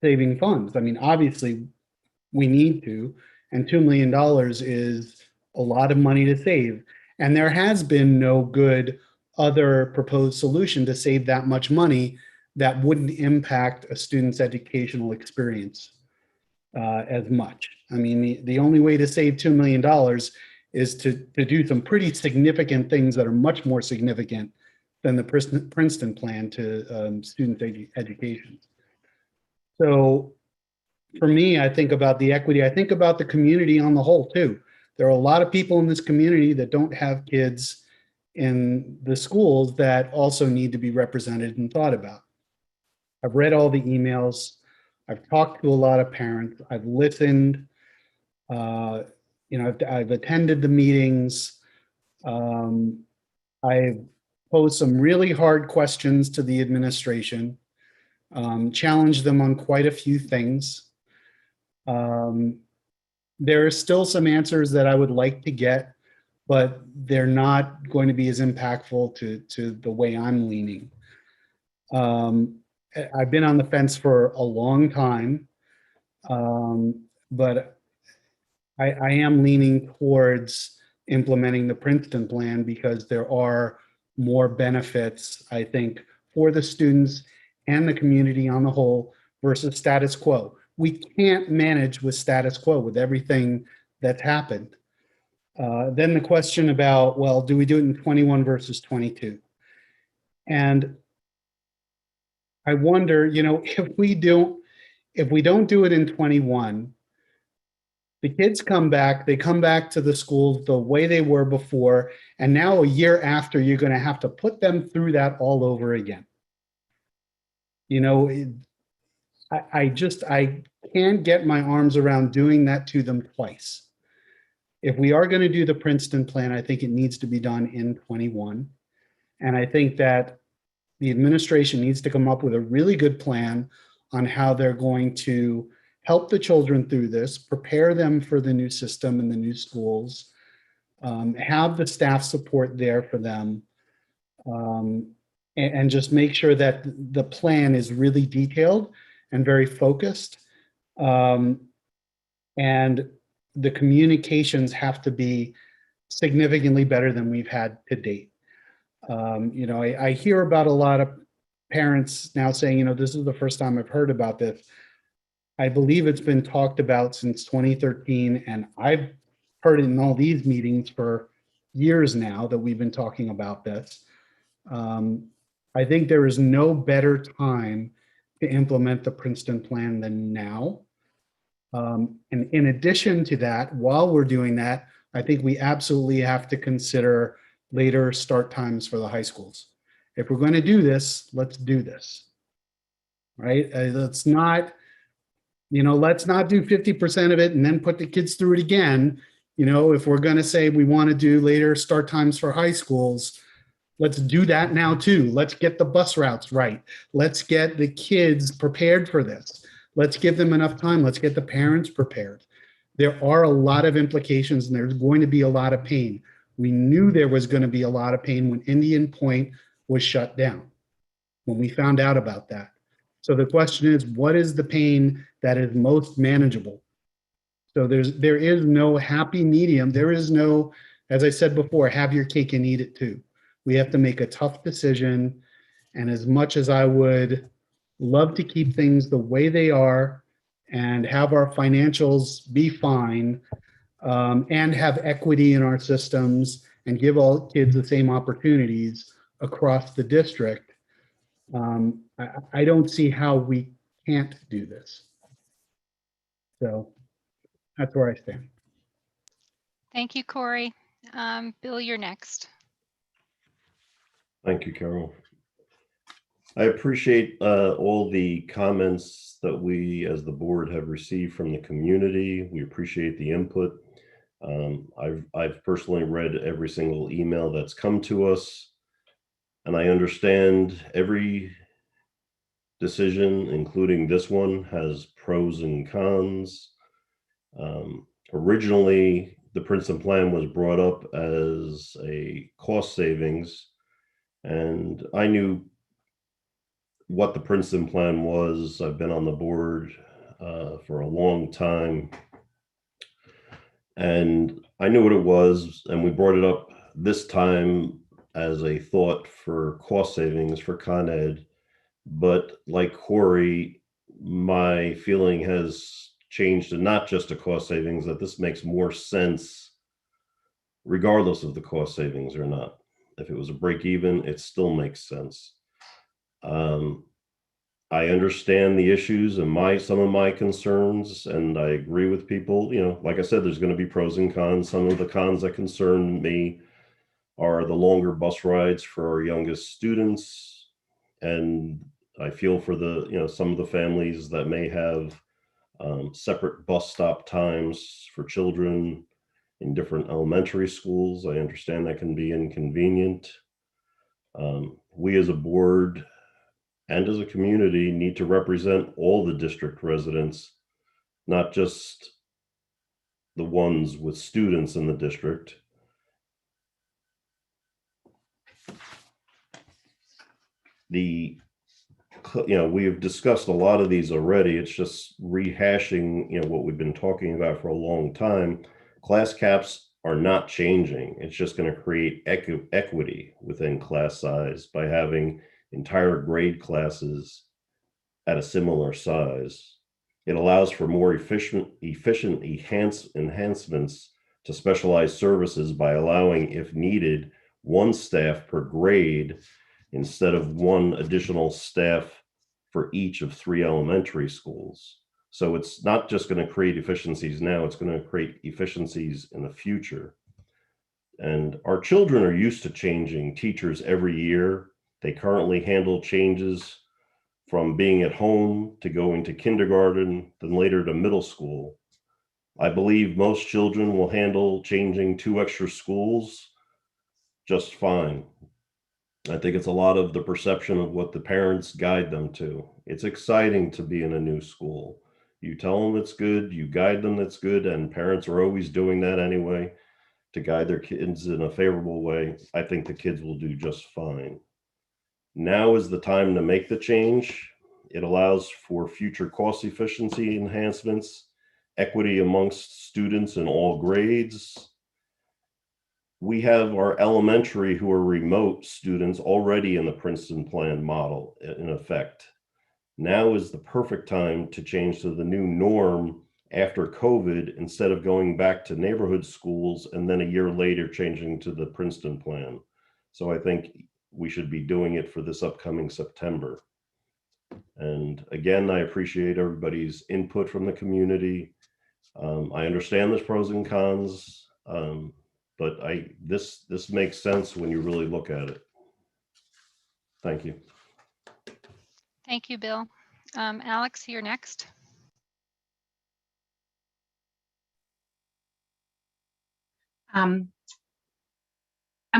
saving funds. I mean, obviously, we need to, and $2 million is a lot of money to save. And there has been no good other proposed solution to save that much money that wouldn't impact a student's educational experience as much. I mean, the only way to save $2 million is to do some pretty significant things that are much more significant than the Princeton plan to student education. So for me, I think about the equity. I think about the community on the whole too. There are a lot of people in this community that don't have kids in the schools that also need to be represented and thought about. I've read all the emails. I've talked to a lot of parents. I've listened. You know, I've attended the meetings. I've posed some really hard questions to the administration, challenged them on quite a few things. There are still some answers that I would like to get, but they're not going to be as impactful to the way I'm leaning. I've been on the fence for a long time, but I am leaning towards implementing the Princeton plan because there are more benefits, I think, for the students and the community on the whole versus status quo. We can't manage with status quo with everything that's happened. Then the question about, well, do we do it in 21 versus 22? And I wonder, you know, if we don't do it in 21, the kids come back, they come back to the schools the way they were before, and now a year after, you're going to have to put them through that all over again. You know, I can't get my arms around doing that to them twice. If we are going to do the Princeton plan, I think it needs to be done in 21. And I think that the administration needs to come up with a really good plan on how they're going to help the children through this, prepare them for the new system and the new schools, have the staff support there for them, and just make sure that the plan is really detailed and very focused. And the communications have to be significantly better than we've had to date. You know, I hear about a lot of parents now saying, you know, this is the first time I've heard about this. I believe it's been talked about since 2013, and I've heard it in all these meetings for years now that we've been talking about this. I think there is no better time to implement the Princeton plan than now. And in addition to that, while we're doing that, I think we absolutely have to consider later start times for the high schools. If we're going to do this, let's do this, right? Let's not, you know, let's not do 50% of it and then put the kids through it again. You know, if we're going to say we want to do later start times for high schools, let's do that now too. Let's get the bus routes right. Let's get the kids prepared for this. Let's give them enough time. Let's get the parents prepared. There are a lot of implications and there's going to be a lot of pain. We knew there was going to be a lot of pain when Indian Point was shut down, when we found out about that. So the question is, what is the pain that is most manageable? So there is no happy medium. There is no, as I said before, have your cake and eat it too. We have to make a tough decision. And as much as I would love to keep things the way they are and have our financials be fine, and have equity in our systems and give all kids the same opportunities across the district, I don't see how we can't do this. So that's where I stand. Thank you, Corey. Bill, you're next. Thank you, Carol. I appreciate all the comments that we as the board have received from the community. We appreciate the input. I've personally read every single email that's come to us, and I understand every decision, including this one, has pros and cons. Originally, the Princeton plan was brought up as a cost savings, and I knew what the Princeton plan was. I've been on the board for a long time, and I knew what it was, and we brought it up this time as a thought for cost savings for Con Ed. But like Corey, my feeling has changed to not just a cost savings, that this makes more sense regardless of the cost savings or not. If it was a break even, it still makes sense. I understand the issues and some of my concerns, and I agree with people. You know, like I said, there's going to be pros and cons. Some of the cons that concern me are the longer bus rides for our youngest students, and I feel for the, you know, some of the families that may have separate bus stop times for children in different elementary schools. I understand that can be inconvenient. We as a board and as a community need to represent all the district residents, not just the ones with students in the district. We have discussed a lot of these already. It's just rehashing, you know, what we've been talking about for a long time. Class caps are not changing. It's just going to create equity within class size by having entire grade classes at a similar size. It allows for more efficient enhancements to specialized services by allowing, if needed, one staff per grade instead of one additional staff for each of 3 elementary schools. So it's not just going to create efficiencies now, it's going to create efficiencies in the future. And our children are used to changing teachers every year. They currently handle changes from being at home to going to kindergarten, then later to middle school. I believe most children will handle changing 2 extra schools just fine. I think it's a lot of the perception of what the parents guide them to. It's exciting to be in a new school. You tell them it's good, you guide them that's good, and parents are always doing that anyway to guide their kids in a favorable way. I think the kids will do just fine. Now is the time to make the change. It allows for future cost efficiency enhancements, equity amongst students in all grades. We have our elementary who are remote students already in the Princeton plan model in effect. Now is the perfect time to change to the new norm after COVID, instead of going back to neighborhood schools and then a year later changing to the Princeton plan. So I think we should be doing it for this upcoming September. And again, I appreciate everybody's input from the community. I understand there's pros and cons, but this makes sense when you really look at it. Thank you. Thank you, Bill. Alex, you're next. I'm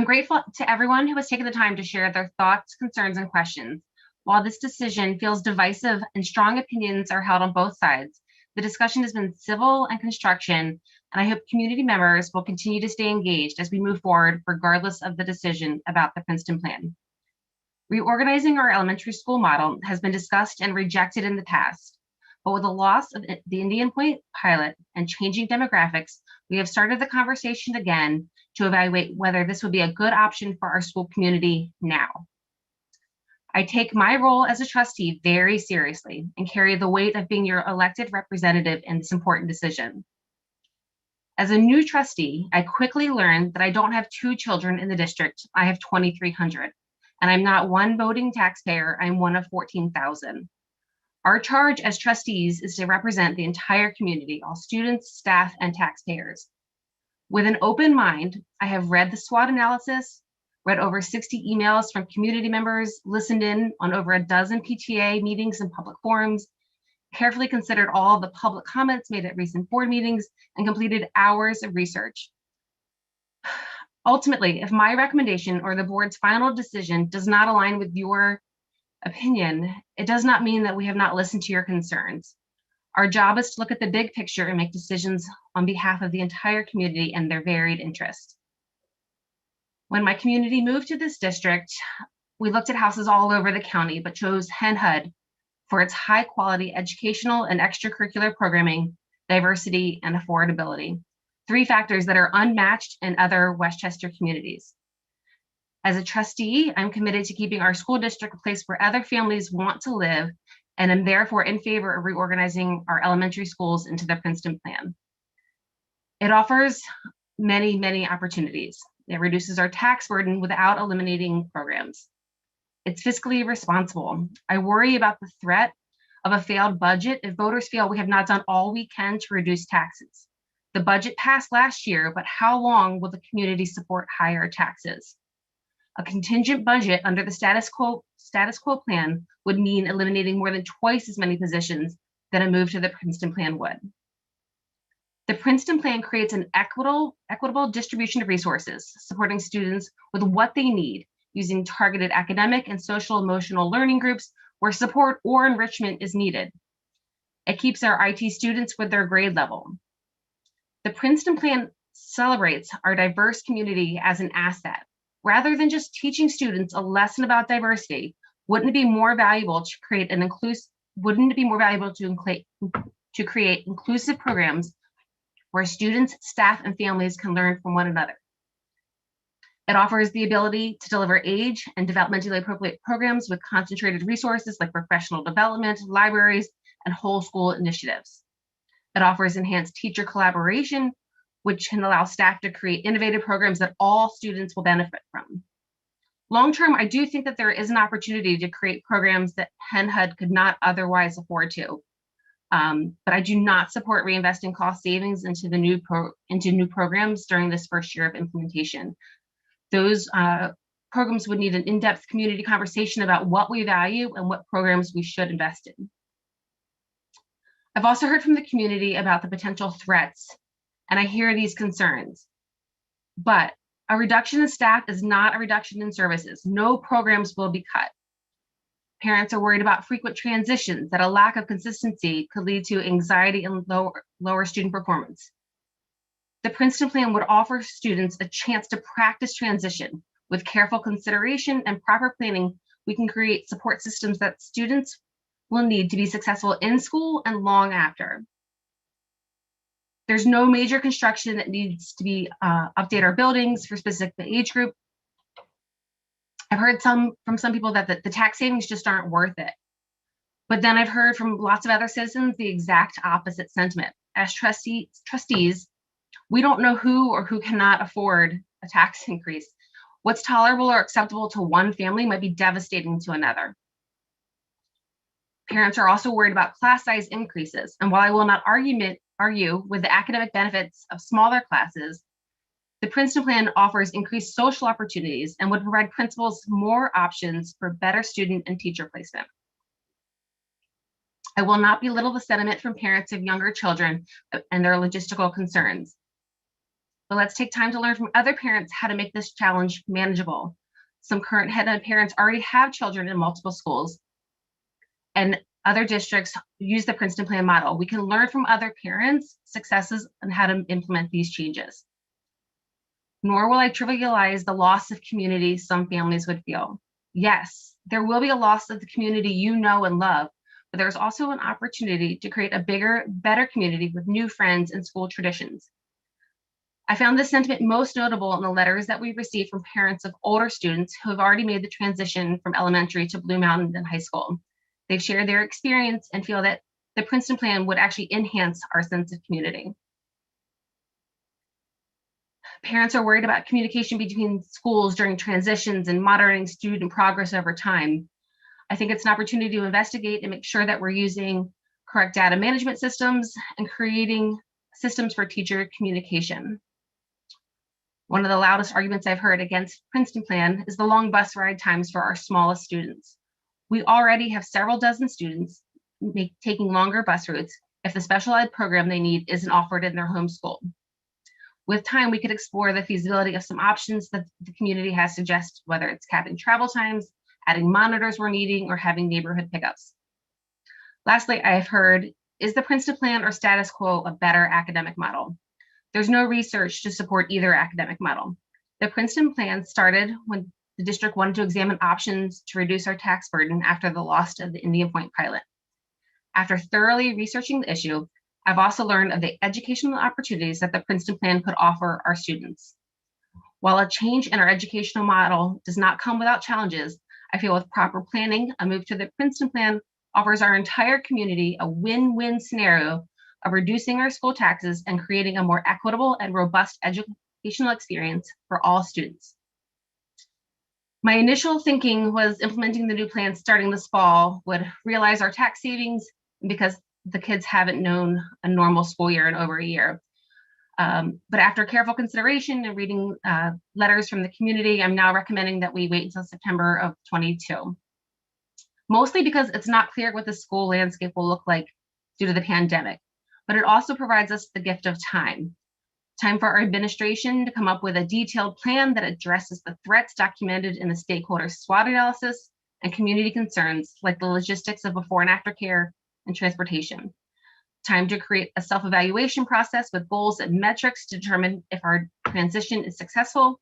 grateful to everyone who has taken the time to share their thoughts, concerns, and questions. While this decision feels divisive and strong opinions are held on both sides, the discussion has been civil and construction, and I hope community members will continue to stay engaged as we move forward, regardless of the decision about the Princeton plan. Reorganizing our elementary school model has been discussed and rejected in the past, But with the loss of the Indian Point pilot and changing demographics, we have started the conversation again to evaluate whether this would be a good option for our school community now. I take my role as a trustee very seriously and carry the weight of being your elected representative in this important decision. As a new trustee, I quickly learned that I don't have 2 children in the district. I have 2,300, and I'm not one voting taxpayer. I'm one of 14,000. Our charge as trustees is to represent the entire community, all students, staff, and taxpayers. With an open mind, I have read the SWOT analysis, read over 60 emails from community members, listened in on over a dozen PTA meetings and public forums, carefully considered all of the public comments made at recent board meetings, and completed hours of research. Ultimately, if my recommendation or the board's final decision does not align with your opinion, it does not mean that we have not listened to your concerns. Our job is to look at the big picture and make decisions on behalf of the entire community and their varied interests. When my community moved to this district, we looked at houses all over the county, but chose Hen Hud for its high quality educational and extracurricular programming, diversity, and affordability. 3 factors that are unmatched in other Westchester communities. As a trustee, I'm committed to keeping our school district a place where other families want to live, and am therefore in favor of reorganizing our elementary schools into the Princeton Plan. It offers many, many opportunities. It reduces our tax burden without eliminating programs. It's fiscally responsible. I worry about the threat of a failed budget if voters feel we have not done all we can to reduce taxes. The budget passed last year, but how long will the community support higher taxes? A contingent budget under the status quo plan would mean eliminating more than twice as many positions than a move to the Princeton Plan would. The Princeton Plan creates an equitable distribution of resources, supporting students with what they need, using targeted academic and social emotional learning groups where support or enrichment is needed. It keeps our IT students with their grade level. The Princeton Plan celebrates our diverse community as an asset. Rather than just teaching students a lesson about diversity, wouldn't it be more valuable to create inclusive programs where students, staff, and families can learn from one another? It offers the ability to deliver age and developmentally appropriate programs with concentrated resources like professional development, libraries, and whole school initiatives. It offers enhanced teacher collaboration, which can allow staff to create innovative programs that all students will benefit from. Long-term, I do think that there is an opportunity to create programs that Hen Hud could not otherwise afford to. But I do not support reinvesting cost savings into new programs during this first year of implementation. Those programs would need an in-depth community conversation about what we value and what programs we should invest in. I've also heard from the community about the potential threats, and I hear these concerns. But a reduction in staff is not a reduction in services. No programs will be cut. Parents are worried about frequent transitions, that a lack of consistency could lead to anxiety and lower student performance. The Princeton Plan would offer students a chance to practice transition. With careful consideration and proper planning, we can create support systems that students will need to be successful in school and long after. There's no major construction that needs to be update our buildings for specific age group. I've heard from some people that the tax savings just aren't worth it. But then I've heard from lots of other citizens the exact opposite sentiment. As trustees, we don't know who or who cannot afford a tax increase. What's tolerable or acceptable to one family might be devastating to another. Parents are also worried about class size increases. And while I will not argue with the academic benefits of smaller classes, the Princeton Plan offers increased social opportunities and would provide principals more options for better student and teacher placement. I will not belittle the sentiment from parents of younger children and their logistical concerns. But let's take time to learn from other parents how to make this challenge manageable. Some current Hen Hud parents already have children in multiple schools, and other districts use the Princeton Plan model. We can learn from other parents' successes and how to implement these changes. Nor will I trivialize the loss of community some families would feel. Yes, there will be a loss of the community you know and love, but there's also an opportunity to create a bigger, better community with new friends and school traditions. I found this sentiment most notable in the letters that we received from parents of older students who have already made the transition from elementary to Blue Mountain and high school. They've shared their experience and feel that the Princeton plan would actually enhance our sense of community. Parents are worried about communication between schools during transitions and monitoring student progress over time. I think it's an opportunity to investigate and make sure that we're using correct data management systems and creating systems for teacher communication. One of the loudest arguments I've heard against Princeton plan is the long bus ride times for our smallest students. We already have several dozen students taking longer bus routes if the special ed program they need isn't offered in their home school. With time, we could explore the feasibility of some options that the community has suggested, whether it's capping travel times, adding monitors we're needing, or having neighborhood pickups. Lastly, I have heard, is the Princeton plan or status quo a better academic model? There's no research to support either academic model. The Princeton plan started when the district wanted to examine options to reduce our tax burden after the loss of the Indian Point pilot. After thoroughly researching the issue, I've also learned of the educational opportunities that the Princeton plan could offer our students. While a change in our educational model does not come without challenges, I feel with proper planning, a move to the Princeton plan offers our entire community a win-win scenario of reducing our school taxes and creating a more equitable and robust educational experience for all students. My initial thinking was implementing the new plan starting this fall would realize our tax savings because the kids haven't known a normal school year in over a year. But after careful consideration and reading letters from the community, I'm now recommending that we wait until September of 22. Mostly because it's not clear what the school landscape will look like due to the pandemic, but it also provides us the gift of time. Time for our administration to come up with a detailed plan that addresses the threats documented in the stakeholder SWOT analysis and community concerns like the logistics of before and after care and transportation. Time to create a self-evaluation process with goals and metrics to determine if our transition is successful.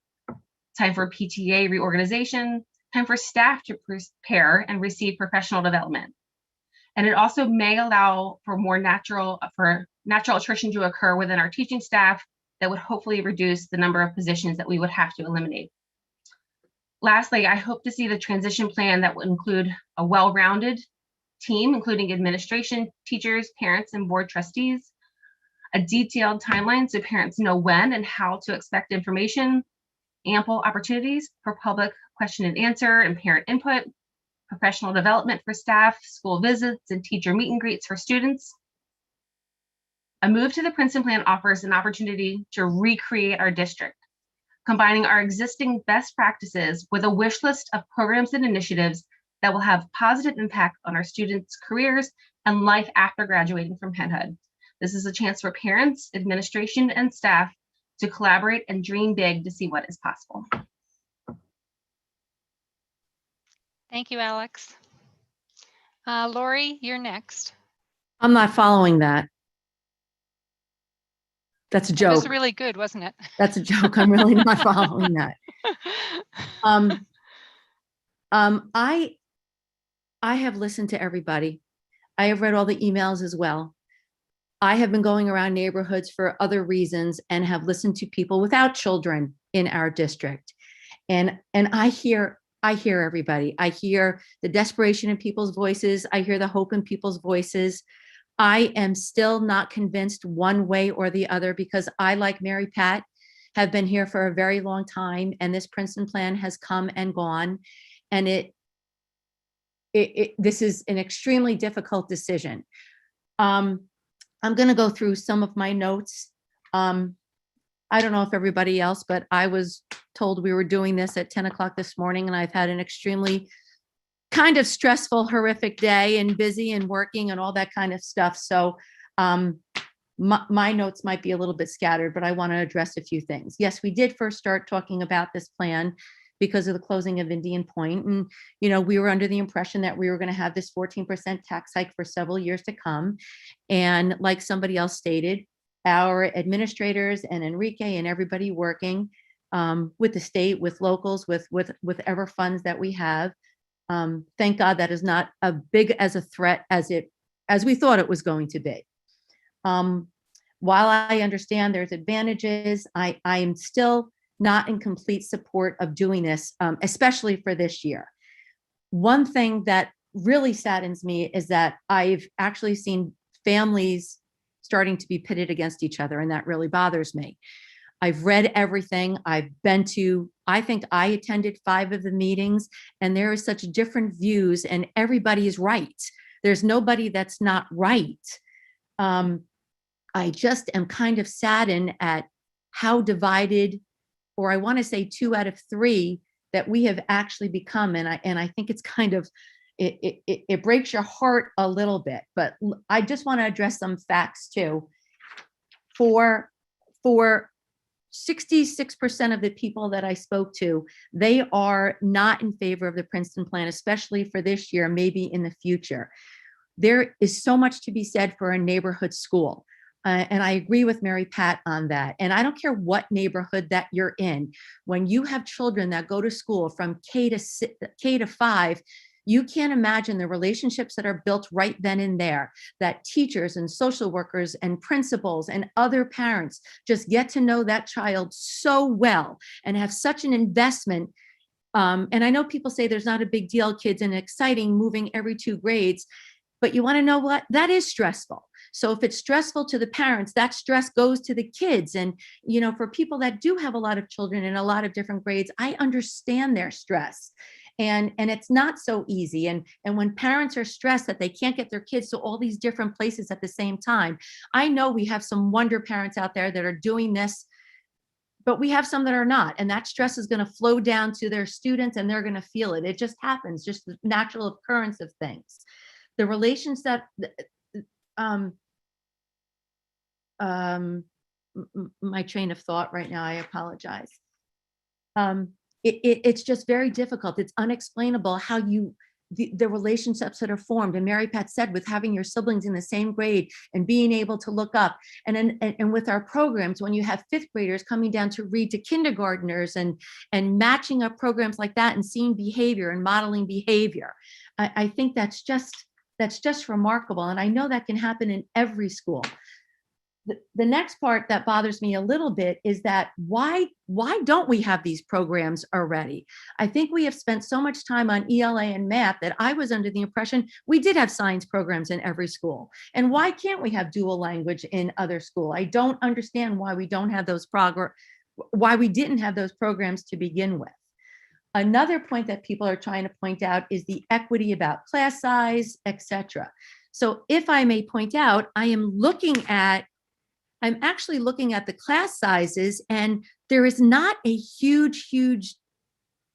Time for PTA reorganization. Time for staff to prepare and receive professional development. And it also may allow for more natural attrition to occur within our teaching staff that would hopefully reduce the number of positions that we would have to eliminate. Lastly, I hope to see the transition plan that will include a well-rounded team, including administration, teachers, parents, and board trustees, a detailed timeline so parents know when and how to expect information, ample opportunities for public question and answer and parent input, professional development for staff, school visits, and teacher meet and greets for students. A move to the Princeton plan offers an opportunity to recreate our district, combining our existing best practices with a wish list of programs and initiatives that will have positive impact on our students' careers and life after graduating from Penn Hud. This is a chance for parents, administration, and staff to collaborate and dream big to see what is possible. Thank you, Alex. Lori, you're next. I'm not following that. That's a It was joke. really good, wasn't it? That's a joke. I'm really not following that. I have listened to everybody. I have read all the emails as well. I have been going around neighborhoods for other reasons and have listened to people without children in our district. And I hear everybody. I hear the desperation in people's voices. I hear the hope in people's voices. I am still not convinced one way or the other because I, like Mary Pat, have been here for a very long time, and this Princeton plan has come and gone. And this is an extremely difficult decision. I'm going to go through some of my notes. I don't know if everybody else, but I was told we were doing this at 10 o'clock this morning, and I've had an extremely kind of stressful, horrific day and busy and working and all that kind of stuff. So my notes might be a little bit scattered, but I want to address a few things. Yes, we did first start talking about this plan because of the closing of Indian Point. And, you know, we were under the impression that we were going to have this 14% tax hike for several years to come. And like somebody else stated, our administrators and Enrique and everybody working with the state, with locals, with whatever funds that we have, Thank God that is not as big as a threat as we thought it was going to be. While I understand there's advantages, I am still not in complete support of doing this, especially for this year. One thing that really saddens me is that I've actually seen families starting to be pitted against each other, and that really bothers me. I've read everything. I've been to, I think I attended 5 of the meetings, and there are such different views, and everybody is right. There's nobody that's not right. I just am kind of saddened at how divided, or I want to say 2 out of 3, that we have actually become. And I think it's kind of, it breaks your heart a little bit, but I just want to address some facts too. For 66% of the people that I spoke to, they are not in favor of the Princeton plan, especially for this year, maybe in the future. There is so much to be said for a neighborhood school. And I agree with Mary Pat on that. And I don't care what neighborhood that you're in. When you have children that go to school from K to 5, you can't imagine the relationships that are built right then and there, that teachers and social workers and principals and other parents just get to know that child so well and have such an investment. And I know people say there's not a big deal, kids, and exciting moving every 2 grades, but you want to know what? That is stressful. So if it's stressful to the parents, that stress goes to the kids. And, you know, for people that do have a lot of children in a lot of different grades, I understand their stress. And it's not so easy. And when parents are stressed that they can't get their kids to all these different places at the same time, I know we have some wonder parents out there that are doing this, but we have some that are not. And that stress is going to flow down to their students, and they're going to feel it. It just happens, just the natural occurrence of things. The relations that, my train of thought right now, I apologize. It's just very difficult. It's unexplainable how the relationships that are formed. And Mary Pat said, with having your siblings in the same grade and being able to look up, and with our programs, when you have 5th graders coming down to read to kindergartners and matching up programs like that and seeing behavior and modeling behavior, I think that's just remarkable. And I know that can happen in every school. The next part that bothers me a little bit is that why don't we have these programs already? I think we have spent so much time on ELA and math that I was under the impression we did have science programs in every school. And why can't we have dual language in other school? I don't understand why we don't have those why we didn't have those programs to begin with. Another point that people are trying to point out is the equity about class size, etc. So if I may point out, I'm actually looking at the class sizes, and there is not a huge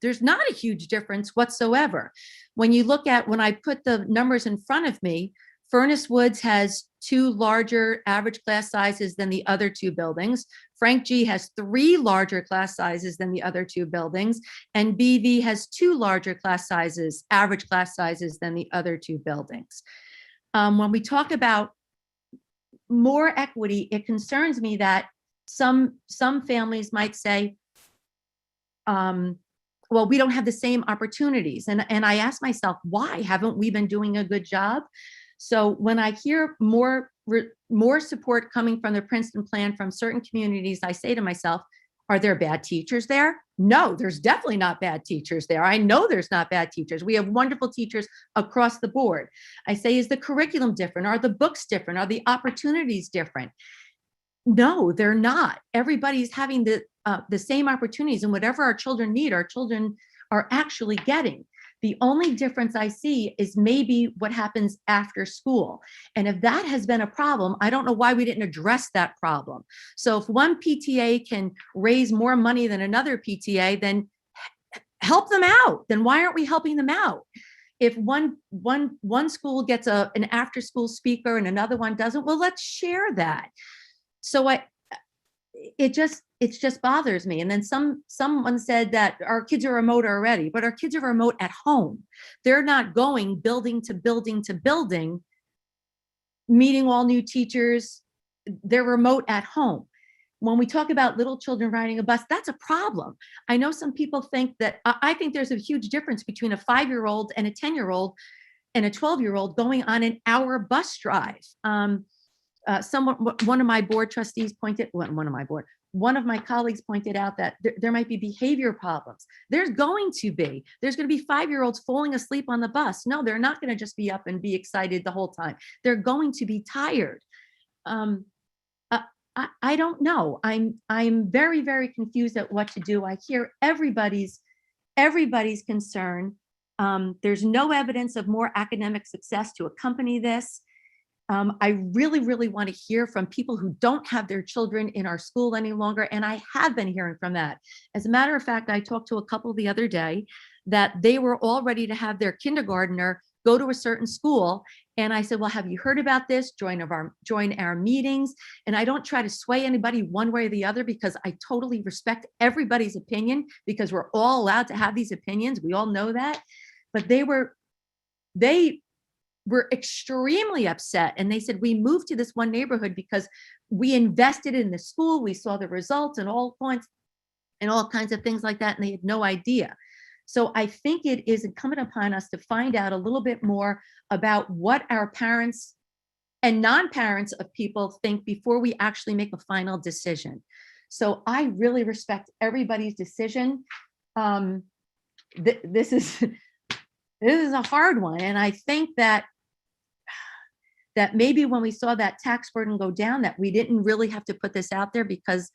difference whatsoever. When I put the numbers in front of me, Furnace Woods has 2 larger average class sizes than the other 2 buildings. Frank G has 3 larger class sizes than the other 2 buildings. And BV has 2 larger class sizes, average class sizes, than the other 2 buildings. When we talk about more equity, it concerns me that some families might say, well, we don't have the same opportunities. And I ask myself, why haven't we been doing a good job? So when I hear more support coming from the Princeton plan from certain communities, I say to myself, are there bad teachers there? No, there's definitely not bad teachers there. I know there's not bad teachers. We have wonderful teachers across the board. I say, is the curriculum different? Are the books different? Are the opportunities different? No, they're not. Everybody's having the same opportunities, and whatever our children need, our children are actually getting. The only difference I see is maybe what happens after school. And if that has been a problem, I don't know why we didn't address that problem. So if one PTA can raise more money than another PTA, then help them out. Then why aren't we helping them out? If one school gets an after school speaker and another one doesn't, well, let's share that. So it just bothers me. And then someone said that our kids are remote already, but our kids are remote at home. They're not going building to building to building, meeting all new teachers. They're remote at home. when we talk about little children riding a bus, that's a problem. I know some people think that, I think there's a huge difference between a 5-year-old and a 10-year-old and a 12-year-old going on an hour bus drive. One of my board trustees pointed, one of my colleagues pointed out that there might be behavior problems. There's going to be 5-year-olds falling asleep on the bus. No, they're not going to just be up and be excited the whole time. They're going to be tired. I don't know. I'm very, very confused at what to do. I hear everybody's concern. There's no evidence of more academic success to accompany this. I really, really want to hear from people who don't have their children in our school any longer. And I have been hearing from that. As a matter of fact, I talked to a couple the other day that they were all ready to have their kindergartner go to a certain school. And I said, well, have you heard about this? Join our meetings. And I don't try to sway anybody one way or the other, because I totally respect everybody's opinion, because we're all allowed to have these opinions. We all know that. But they were extremely upset. And they said, we moved to this one neighborhood because we invested in the school. We saw the results and all points and all kinds of things like that. And they had no idea. So I think it is incumbent upon us to find out a little bit more about what our parents and non-parents of people think before we actually make a final decision. So I really respect everybody's decision. This is a hard one. And I think that maybe when we saw that tax burden go down, that we didn't really have to put this out there, because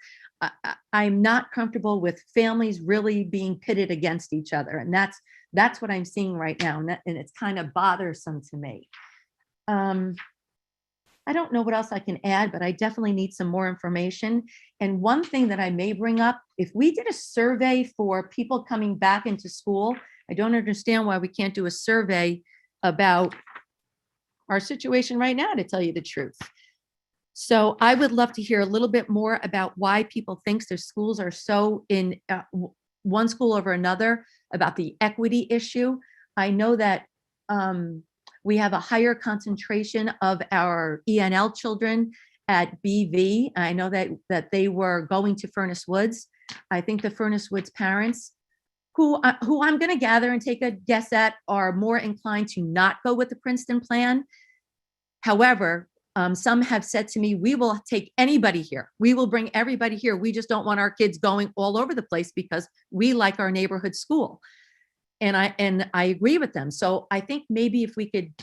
I'm not comfortable with families really being pitted against each other. And that's what I'm seeing right now. And it's kind of bothersome to me. I don't know what else I can add, but I definitely need some more information. And one thing that I may bring up, if we did a survey for people coming back into school, I don't understand why we can't do a survey about our situation right now, to tell you the truth. So I would love to hear a little bit more about why people think their schools are so in one school over another, about the equity issue. I know that we have a higher concentration of our ENL children at BV. I know that they were going to Furnace Woods. I think the Furnace Woods parents, who I'm going to gather and take a guess at, are more inclined to not go with the Princeton plan. However, some have said to me, we will take anybody here. We will bring everybody here. We just don't want our kids going all over the place because we like our neighborhood school. And I agree with them. So I think maybe if we could,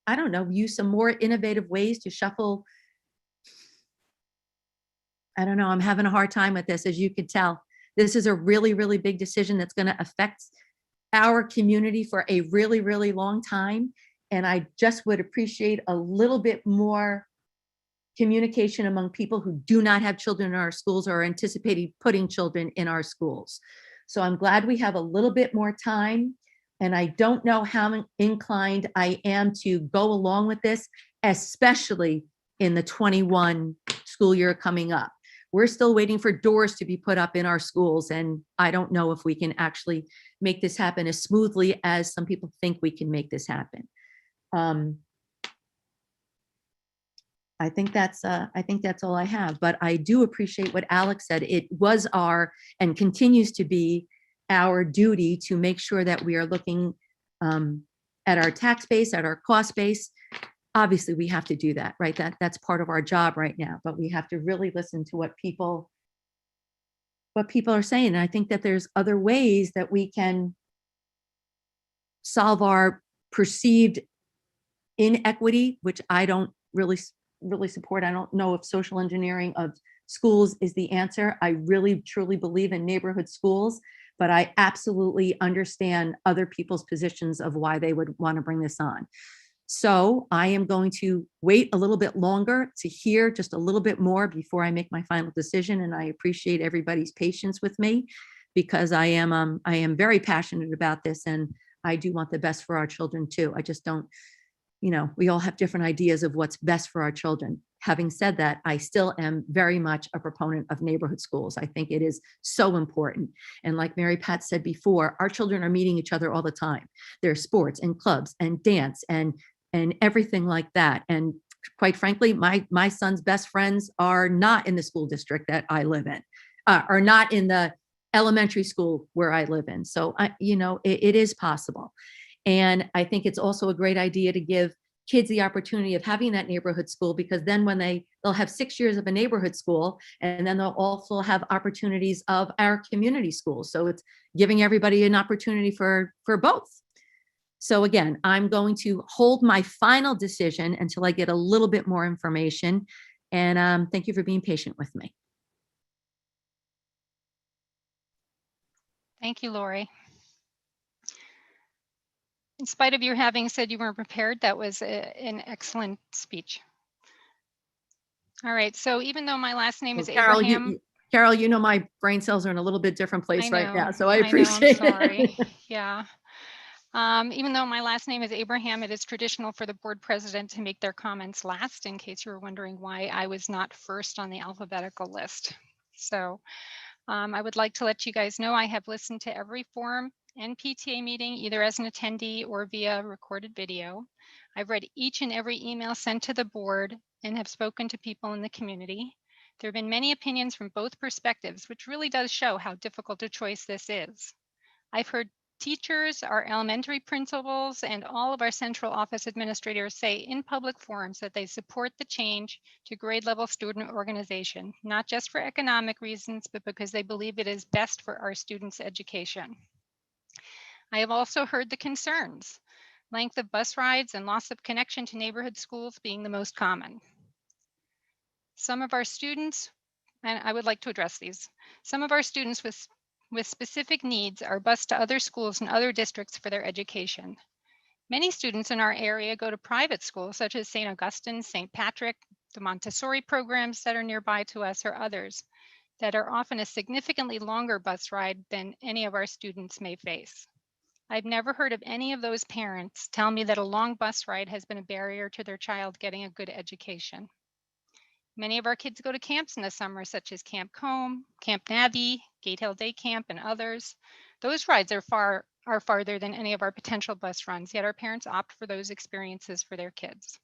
I don't know, use some more innovative ways to shuffle. I don't know. I'm having a hard time with this, as you could tell. This is a really, really big decision that's going to affect our community for a really, really long time. And I just would appreciate a little bit more communication among people who do not have children in our schools or are anticipating putting children in our schools. So I'm glad we have a little bit more time. And I don't know how inclined I am to go along with this, especially in the 21 school year coming up. We're still waiting for doors to be put up in our schools. And I don't know if we can actually make this happen as smoothly as some people think we can make this happen. I think that's all I have, but I do appreciate what Alex said. It was and continues to be our duty to make sure that we are looking at our tax base, at our cost base. Obviously we have to do that, right? That's part of our job right now, but we have to really listen to what people are saying. And I think that there's other ways that we can solve our perceived inequity, which I don't really support. I don't know if social engineering of schools is the answer. I really truly believe in neighborhood schools, but I absolutely understand other people's positions of why they would want to bring this on. So I am going to wait a little bit longer to hear just a little bit more before I make my final decision. And I appreciate everybody's patience with me, because I am very passionate about this, and I do want the best for our children too. I just don't, we all have different ideas of what's best for our children. Having said that, I still am very much a proponent of neighborhood schools. I think it is so important. And like Mary Pat said before, our children are meeting each other all the time. There's sports and clubs and dance and everything like that. And quite frankly, my son's best friends are not in the school district that I live in, are not in the elementary school where I live in. So it is possible. And I think it's also a great idea to give kids the opportunity of having that neighborhood school, because then when they'll have 6 years of a neighborhood school, and then they'll also have opportunities of our community schools. So it's giving everybody an opportunity for both. So again, I'm going to hold my final decision until I get a little bit more information. And thank you for being patient with me. Thank you, Lori. In spite of you having said you weren't prepared, that was an excellent speech. All right, so even though my last name is Carol, Abraham. Carol, my brain cells are in a little bit different place right now, so I know, appreciate I'm sorry. it. Yeah. Even though my last name is Abraham, it is traditional for the board president to make their comments last, in case you were wondering why I was not first on the alphabetical list. So I would like to let you guys know I have listened to every forum and PTA meeting, either as an attendee or via recorded video. I've read each and every email sent to the board and have spoken to people in the community. There have been many opinions from both perspectives, which really does show how difficult a choice this is. I've heard teachers, our elementary principals, and all of our central office administrators say in public forums that they support the change to grade level student organization, not just for economic reasons, but because they believe it is best for our students' education. I have also heard the concerns, length of bus rides and loss of connection to neighborhood schools being the most common. Some of our students, and I would like to address these, some of our students with specific needs are bused to other schools and other districts for their education. Many students in our area go to private schools such as St. Augustine, St. Patrick, the Montessori programs that are nearby to us, or others that are often a significantly longer bus ride than any of our students may face. I've never heard of any of those parents tell me that a long bus ride has been a barrier to their child getting a good education. Many of our kids go to camps in the summer, such as Camp Combe, Camp Navy, Gatehill Day Camp, and others. Those rides are farther than any of our potential bus runs, yet our parents opt for those experiences for their kids.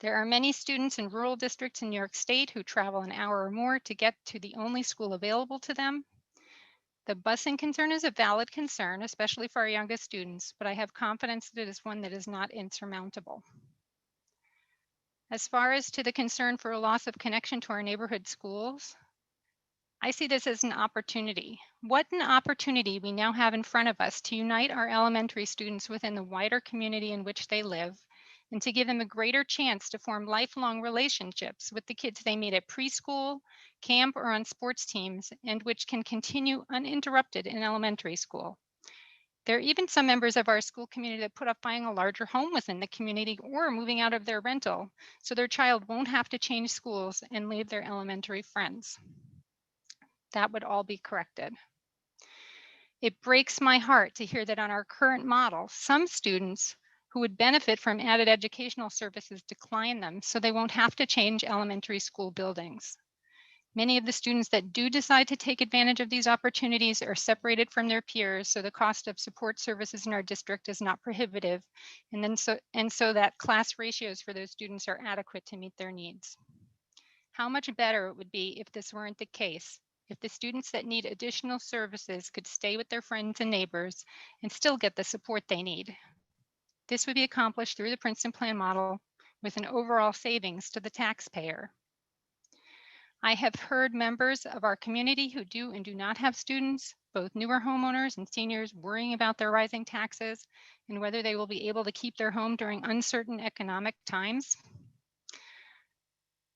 There are many students in rural districts in New York State who travel an hour or more to get to the only school available to them. The busing concern is a valid concern, especially for our youngest students, but I have confidence that it is one that is not insurmountable. As far as to the concern for a loss of connection to our neighborhood schools, I see this as an opportunity. What an opportunity we now have in front of us to unite our elementary students within the wider community in which they live, and to give them a greater chance to form lifelong relationships with the kids they meet at preschool, camp, or on sports teams, and which can continue uninterrupted in elementary school. There are even some members of our school community that put off buying a larger home within the community or moving out of their rental, so their child won't have to change schools and leave their elementary friends. That would all be corrected. It breaks my heart to hear that on our current model, some students who would benefit from added educational services decline them, so they won't have to change elementary school buildings. Many of the students that do decide to take advantage of these opportunities are separated from their peers, so the cost of support services in our district is not prohibitive, and so that class ratios for those students are adequate to meet their needs. How much better it would be if this weren't the case, if the students that need additional services could stay with their friends and neighbors and still get the support they need. This would be accomplished through the Princeton Plan model with an overall savings to the taxpayer. I have heard members of our community who do and do not have students, both newer homeowners and seniors, worrying about their rising taxes and whether they will be able to keep their home during uncertain economic times.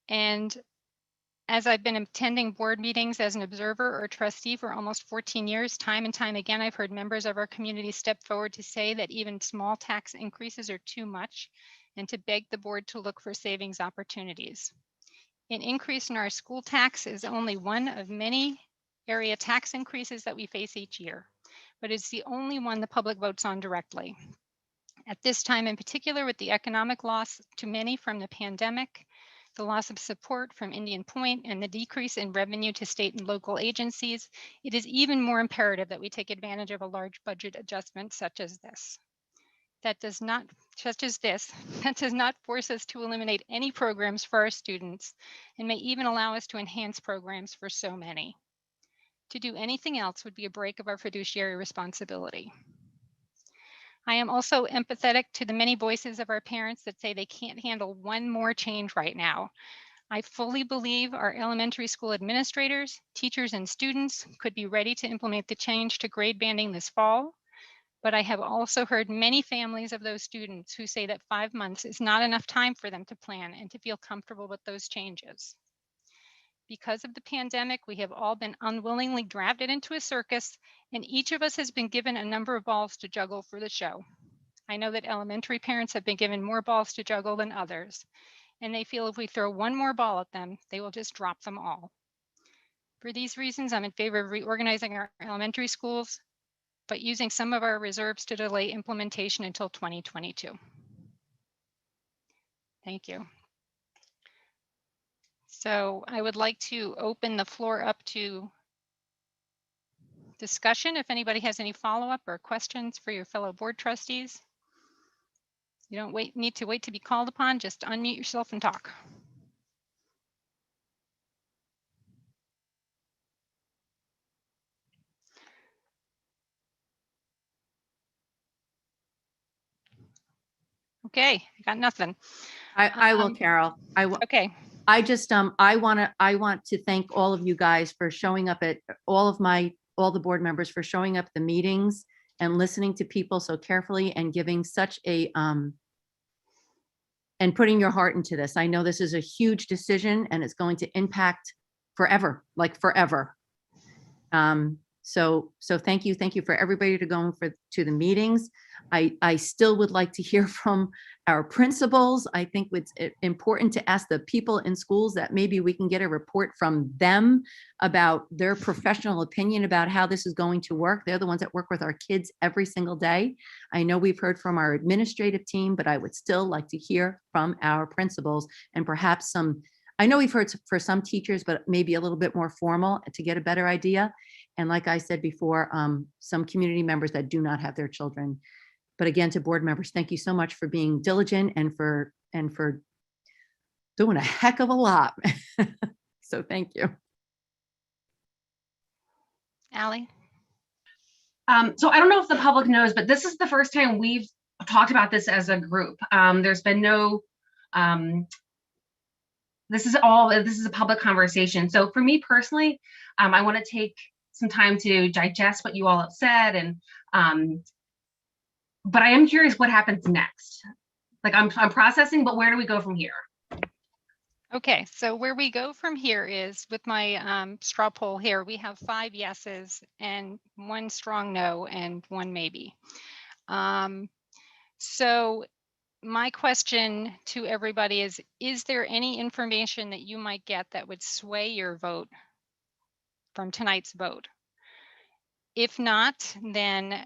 And as I've been attending board meetings as an observer or trustee for almost 14 years, time and time again, I've heard members of our community step forward to say that even small tax increases are too much and to beg the board to look for savings opportunities. An increase in our school tax is only one of many area tax increases that we face each year, but it's the only one the public votes on directly. At this time in particular, with the economic loss to many from the pandemic, the loss of support from Indian Point, and the decrease in revenue to state and local agencies, it is even more imperative that we take advantage of a large budget adjustment such as this. that does not, such as this, that does not force us to eliminate any programs for our students and may even allow us to enhance programs for so many. To do anything else would be a break of our fiduciary responsibility. I am also empathetic to the many voices of our parents that say they can't handle one more change right now. I fully believe our elementary school administrators, teachers, and students could be ready to implement the change to grade banding this fall. But I have also heard many families of those students who say that 5 months is not enough time for them to plan and to feel comfortable with those changes. Because of the pandemic, we have all been unwillingly drafted into a circus, and each of us has been given a number of balls to juggle for the show. I know that elementary parents have been given more balls to juggle than others, and they feel if we throw one more ball at them, they will just drop them all. For these reasons, I'm in favor of reorganizing our elementary schools, but using some of our reserves to delay implementation until 2022. Thank you. So I would like to open the floor up to discussion. If anybody has any follow-up or questions for your fellow board trustees. You don't need to wait to be called upon, just unmute yourself and talk. Okay, I got nothing. I will, Carol. Okay. I just, I want to thank all of you guys for showing up at all the board members for showing up at the meetings and listening to people so carefully and giving such a, and putting your heart into this. I know this is a huge decision and it's going to impact forever, like forever. So thank you. Thank you for everybody to the meetings. I still would like to hear from our principals. I think it's important to ask the people in schools that maybe we can get a report from them about their professional opinion about how this is going to work. They're the ones that work with our kids every single day. I know we've heard from our administrative team, but I would still like to hear from our principals and perhaps I know we've heard for some teachers, but maybe a little bit more formal to get a better idea. And like I said before, some community members that do not have their children. But again, to board members, thank you so much for being diligent and for doing a heck of a lot. So thank you. Allie? So I don't know if the public knows, but this is the first time we've talked about this as a group. There's been no, this is a public conversation. So for me personally, I want to take some time to digest what you all have said, and but I am curious what happens next. Like I'm processing, but where do we go from here? Okay, so where we go from here is with my straw poll here, we have 5 yeses and 1 strong no and 1 maybe. So my question to everybody is there any information that you might get that would sway your vote from tonight's vote? If not, then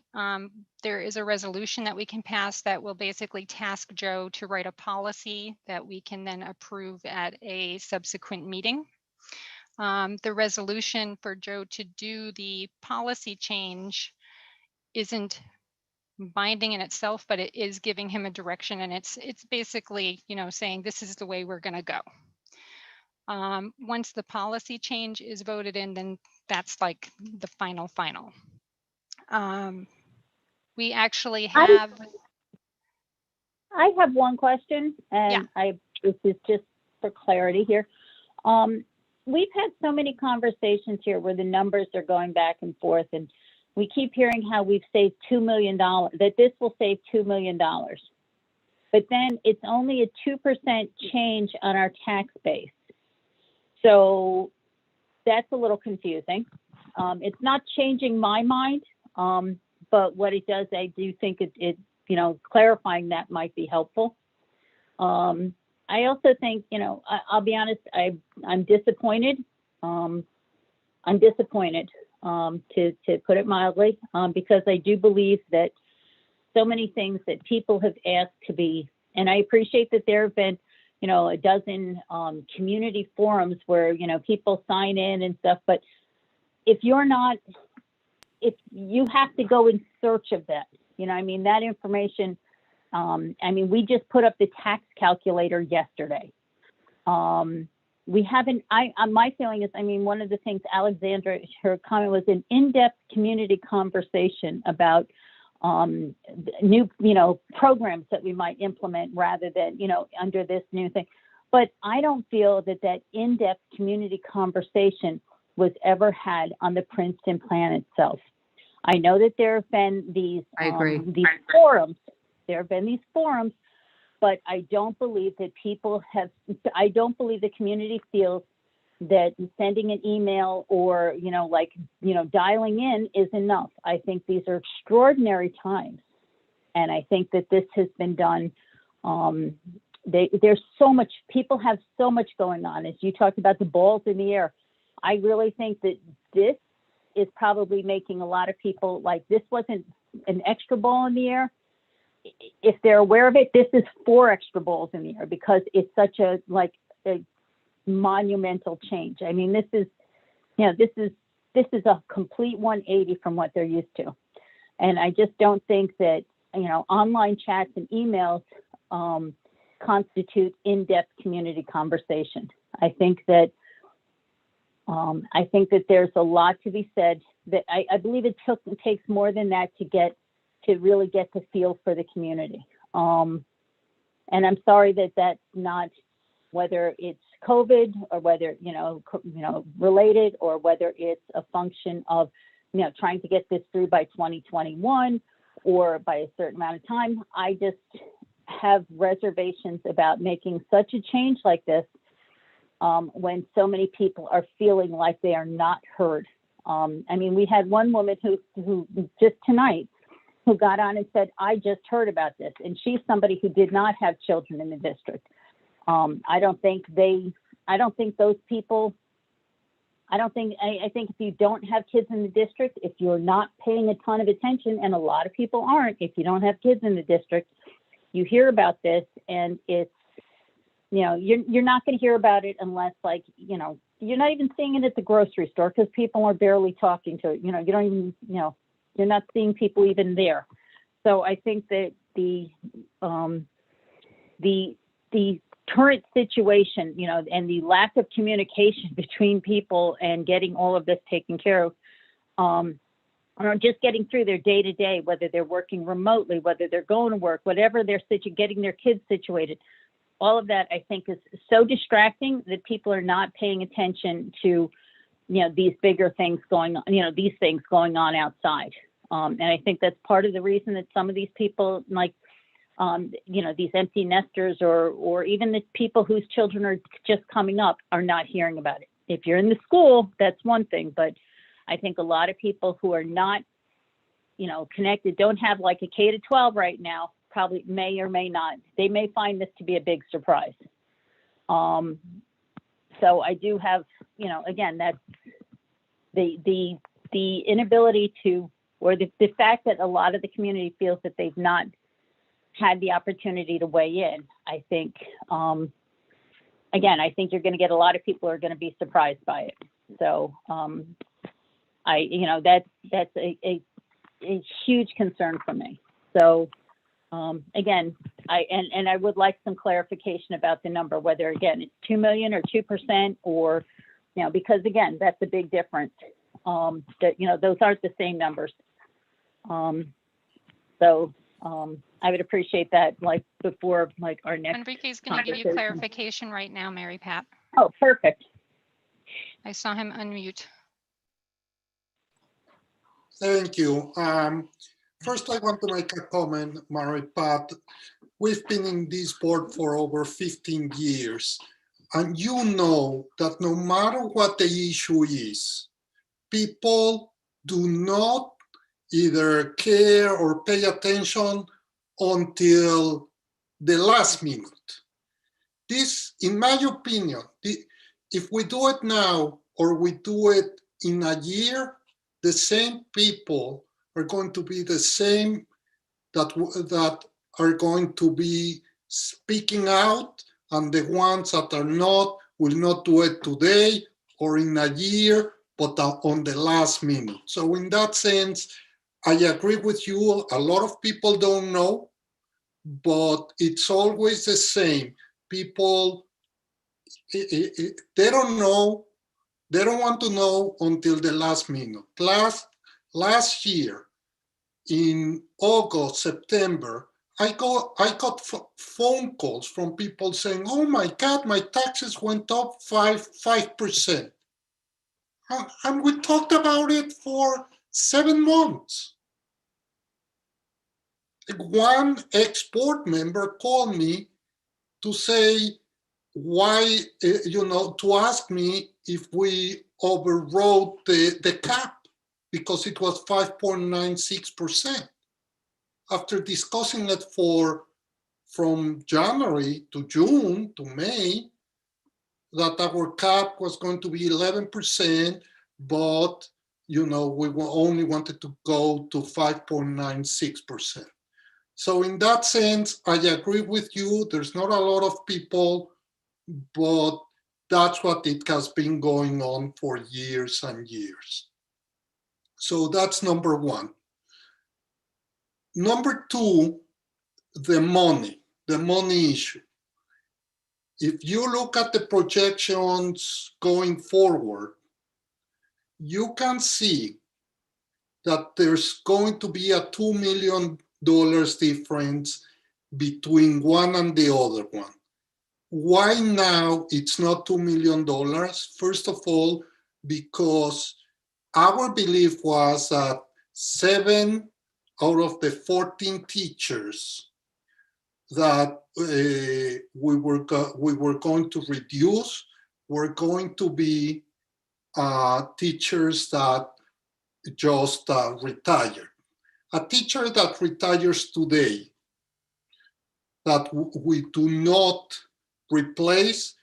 there is a resolution that we can pass that will basically task Joe to write a policy that we can then approve at a subsequent meeting. The resolution for Joe to do the policy change isn't binding in itself, but it is giving him a direction, and it's basically, saying this is the way we're going to go. Once the policy change is voted in, then that's like the final. We actually have. I have one question, and this is just for clarity here. We've had so many conversations here where the numbers are going back and forth, and we keep hearing how we've saved $2 million, that this will save $2 million. But then it's only a 2% change on our tax base. So that's a little confusing. It's not changing my mind, but what it does, I do think it clarifying that might be helpful. I also think, I'll be honest, I'm disappointed. I'm disappointed, to put it mildly, because I do believe that so many things that people have asked to be, and I appreciate that there have been, a dozen community forums where, people sign in and stuff, but if you have to go in search of that, that information I mean, we just put up the tax calculator yesterday. We haven't, my feeling is, I mean, one of the things Alexandra, her comment was an in-depth community conversation about new, programs that we might implement rather than, under this new thing. But I don't feel that that in-depth community conversation was ever had on the Princeton plan itself. I know that there have been these, these forums. There have been these forums, but I don't believe that I don't believe the community feels that sending an email or, dialing in is enough. I think these are extraordinary times. And I think that this has been done. There's so much, people have so much going on. As you talked about the balls in the air, I really think that this is probably making a lot of people this wasn't an extra ball in the air. If they're aware of it, this is 4 extra balls in the air because it's such a monumental change. I mean, this is a complete 180 from what they're used to. And I just don't think that, online chats and emails constitute in-depth community conversation. I think that there's a lot to be said that I believe it takes more than that to really get the feel for the community. And I'm sorry that that's not, whether it's COVID or whether, related, or whether it's a function of, trying to get this through by 2021 or by a certain amount of time. I just have reservations about making such a change like this when so many people are feeling like they are not heard. I mean, we had one woman who just tonight, who got on and said, I just heard about this. And she's somebody who did not have children in the district. I think if you don't have kids in the district, if you're not paying a ton of attention, and a lot of people aren't, if you don't have kids in the district, you hear about this and it's, you're not going to hear about it unless you're not even seeing it at the grocery store because people are barely talking to, you don't even, you're not seeing people even there. So I think that the current situation, and the lack of communication between people and getting all of this taken care of, or just getting through their day to day, whether they're working remotely, whether they're going to work, whatever they're getting their kids situated, all of that I think is so distracting that people are not paying attention to, these bigger things going on, these things going on outside. And I think that's part of the reason that some of these people, these empty nesters or even the people whose children are just coming up, are not hearing about it. If you're in the school, that's one thing, but I think a lot of people who are not, connected, don't have a K-12 right now, probably may or may not. They may find this to be a big surprise. So I do have, again, that's the inability to, or the fact that a lot of the community feels that they've not had the opportunity to weigh in. I think, again, I think you're going to get a lot of people who are going to be surprised by it. So that's a huge concern for me. So again, I would like some clarification about the number, whether again it's 2 million or 2% or, because again, that's a big difference. That those aren't the same numbers. I would appreciate that, before our next. Enrique's going to give you clarification right now, Mary Pat. Oh, perfect. I saw him unmute. Thank you. First, I want to make a comment, Mary Pat. We've been in this board for over 15 years, and you know that no matter what the issue is, people do not either care or pay attention until the last minute. This, in my opinion, if we do it now or we do it in a year, the same people are going to be the same that are going to be speaking out, and the ones that are not will not do it today or in a year, but on the last minute. So in that sense, I agree with you. A lot of people don't know but it's always the same. People, they don't know, they don't want to know until the last minute. Last year, in August, September, I got phone calls from people saying, "Oh my God, my taxes went up 5%." And we talked about it for 7 months. One ex-board member called me to say why, to ask me if we overrode the cap because it was 5.96%. After discussing it from January to June to May, that our cap was going to be 11%, but we only wanted to go to 5.96%. So in that sense, I agree with you. There's not a lot of people, but that's what it has been going on for years and years. So that's number one. Number two, the money issue. If you look at the projections going forward, you can see that there's going to be a $2 million difference between one and the other one. Why now it's not $2 million? First of all, because our belief was that 7 out of the 14 teachers that we were going to reduce were going to be teachers that just retired. A teacher that retires today that we do not replace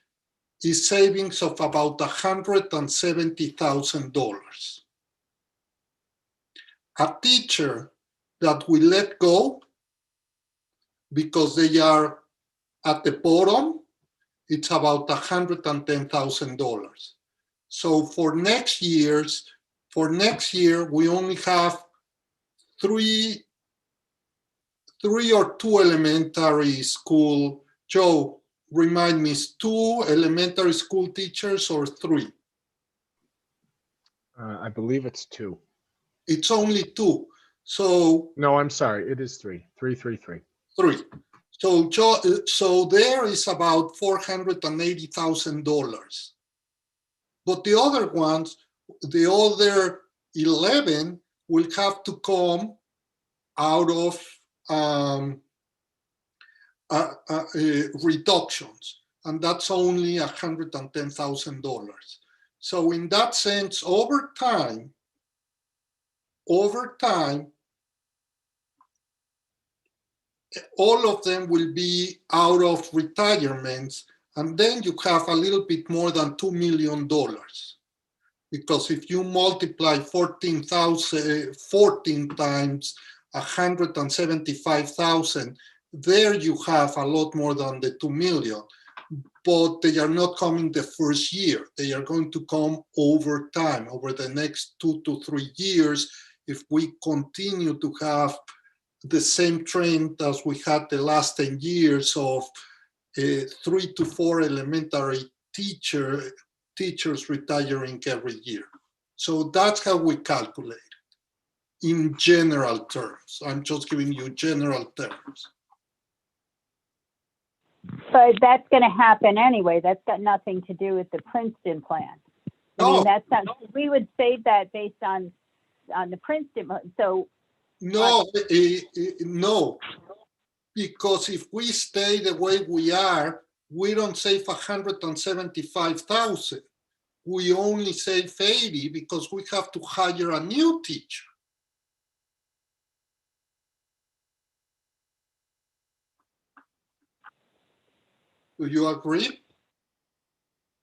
is savings of about $170,000. A teacher that we let go because they are at the bottom, it's about $110,000. So for next year, we only have three or 2 elementary school. Joe, remind me, is 2 elementary school teachers or 3? I believe it's 2. It's only 2. So no, I'm sorry, it is 3. 3. 3. So there is about $480,000. But the other ones, the other 11 will have to come out of reductions, and that's only $110,000. So in that sense, over time, all of them will be out of retirements, and then you have a little bit more than $2 million. Because if you multiply 14 times 175,000, there you have a lot more than the 2 million. But they are not coming the first year. They are going to come over time, over the next 2 to 3 years, if we continue to have the same trend as we had the last 10 years of 3 to 4 elementary teachers retiring every year. So that's how we calculate it in general terms. I'm just giving you general terms. But that's going to happen anyway. That's got nothing to do with the Princeton plan. I mean, that's not, we would save that based on the Princeton. So no, no, because if we stay the way we are, we don't save 175,000. We only save 80 because we have to hire a new teacher. Do you agree?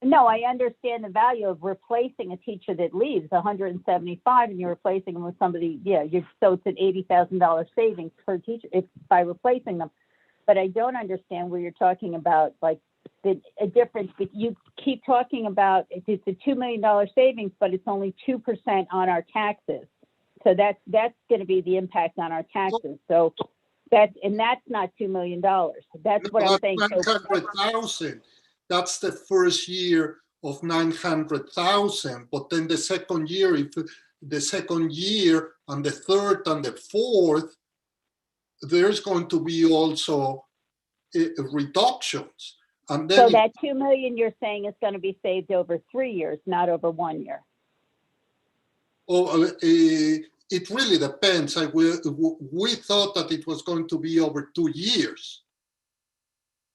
no, I understand the value of replacing a teacher that leaves 175 and you're replacing them with somebody. Yeah, so it's an $80,000 savings per teacher by replacing them. But I don't understand where you're talking about like a difference. You keep talking about it's a $2 million savings, but it's only 2% on our taxes. So that's going to be the impact on our taxes. So That's not $2 million. That's what I'm saying. So 900,000. That's the first year of 900,000. But then the second year, if the second year and the third and the fourth, there's going to be also reductions. And then so that 2 million you're saying is going to be saved over 3 years, not over 1 year. It really depends. We thought that it was going to be over 2 years.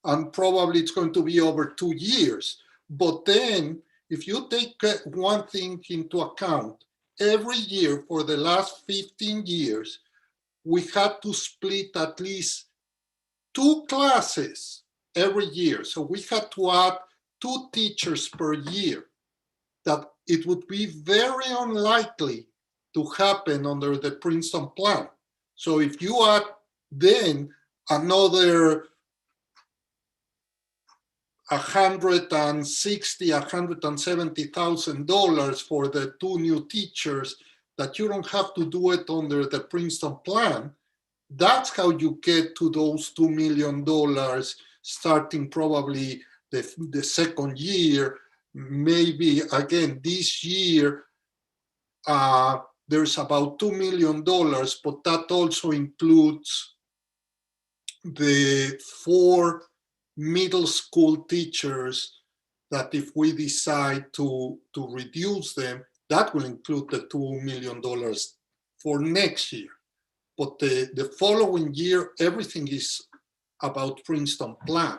And probably it's going to be over 2 years. But then if you take one thing into account, every year for the last 15 years, we had to split at least 2 classes every year. So we had to add 2 teachers per year. That it would be very unlikely to happen under the Princeton plan. So if you add then another $170,000 for the 2 new teachers, that you don't have to do it under the Princeton plan, that's how you get to those $2 million starting probably the second year. Maybe again this year, there's about $2 million, but that also includes the 4 middle school teachers that if we decide to reduce them, that will include the $2 million for next year. But the following year, everything is about Princeton plan.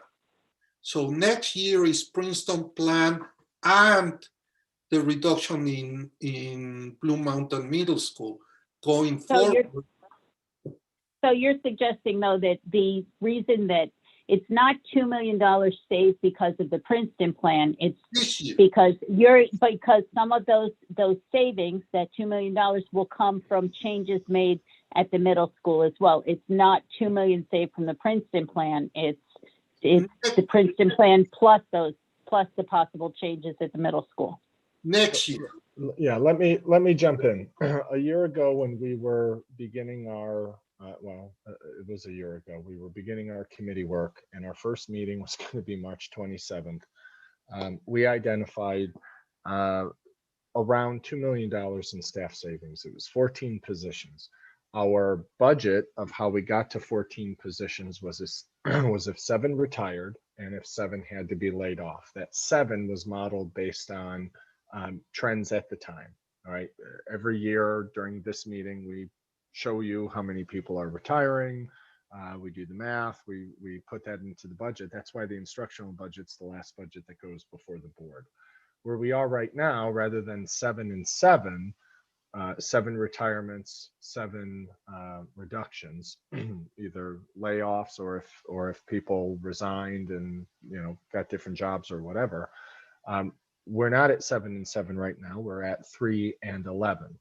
So next year is Princeton plan and the reduction in Blue Mountain Middle School going forward. So you're suggesting though that the reason that it's not $2 million saved because of the Princeton plan, it's because some of those savings, that $2 million will come from changes made at the middle school as well. It's not $2 million saved from the Princeton plan. It's the Princeton plan plus the possible changes at the middle school. Next year. Yeah, let me jump in. A year ago when we were beginning our it was a year ago. We were beginning our committee work, and our first meeting was going to be March 27th. We identified around $2 million in staff savings. It was 14 positions. Our budget of how we got to 14 positions was if 7 retired and if 7 had to be laid off. That 7 was modeled based on trends at the time. All right. Every year during this meeting, we show you how many people are retiring. We do the math. We put that into the budget. That's why the instructional budget's the last budget that goes before the board. Where we are right now, rather than 7 and 7, 7 retirements, 7 reductions, either layoffs or if people resigned and got different jobs or whatever. We're not at 7 and 7 right now. We're at 3 and 11.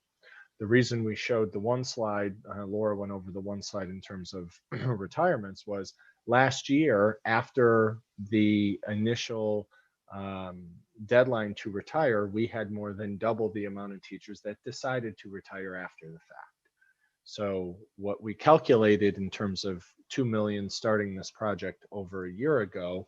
The reason we showed the one slide, Laura went over the one slide in terms of retirements, was last year after the initial deadline to retire, we had more than double the amount of teachers that decided to retire after the fact. So what we calculated in terms of 2 million starting this project over a year ago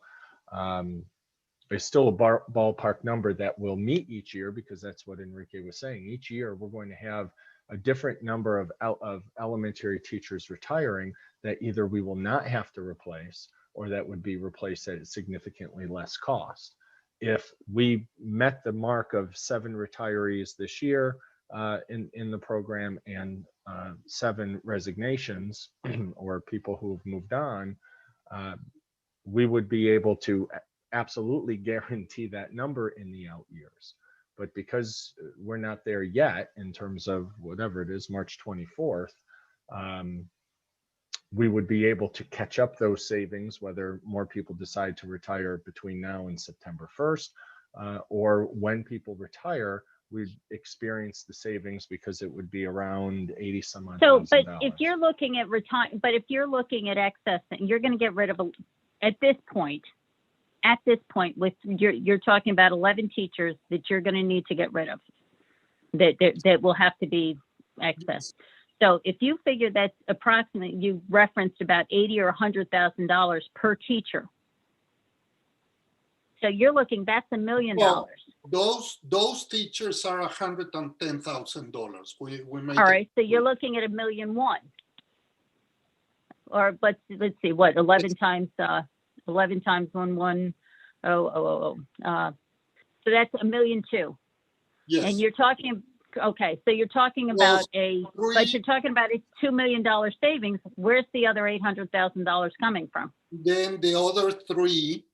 is still a ballpark number that we'll meet each year, because that's what Enrique was saying. Each year we're going to have a different number of elementary teachers retiring that either we will not have to replace or that would be replaced at significantly less cost. If we met the mark of 7 retirees this year in the program and 7 resignations or people who have moved on, we would be able to absolutely guarantee that number in the out years. But because we're not there yet in terms of whatever it is, March 24th, we would be able to catch up those savings, whether more people decide to retire between now and September 1st, or when people retire, we'd experience the savings because it would be around 80 some odd So, thousand but dollars. if you're looking at excess, you're going to get rid of at this point, with you're talking about 11 teachers that you're going to need to get rid of, that will have to be excess. So if you figure that's approximately, you referenced about $80,000 or $100,000 per teacher. So you're looking, that's $1 million. Well, those teachers are $110,000. We make All right, so you're looking at $1.1 million. Or let's see, what, 11 times 11 times 1,100,000. So that's $1.2 million. Yes. And you're talking, okay, so you're talking about but you're talking about a $2 million savings. Where's the other $800,000 coming from? Then the other three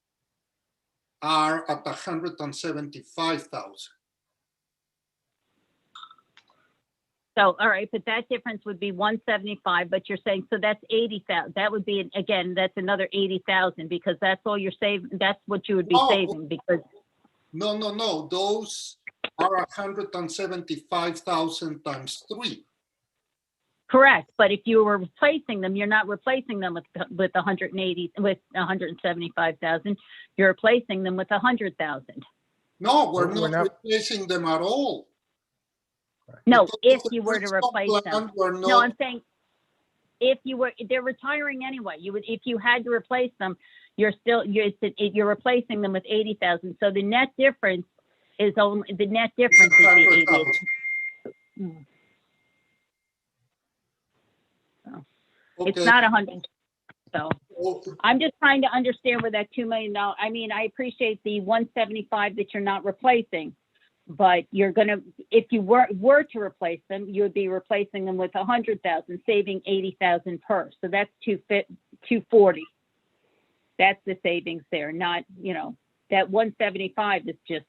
are at 175,000. So, all right, but that difference would be 175, but you're saying, so that's 80,000. That would be, again, that's another 80,000 because that's all you're saving. That's what you would be saving because. No. Those are 175,000 times 3. Correct, but if you were replacing them, you're not replacing them with 175,000. You're replacing them with 100,000. No, we're not replacing them at all. No, Because if the you were to principal replace plan, them. we're No, not- I'm saying if you were, they're retiring anyway. You would, if you had to replace them, you're replacing them with 80,000. So the net difference is only the net difference is the 80,000. Okay. It's not 100. So I'm just trying to understand where that $2 million. I mean, I appreciate the 175 that you're not replacing, but you're gonna, if you were to replace them, you would be replacing them with 100,000, saving 80,000 per. So that's 240. That's the savings there. Not, you know, that 175 is just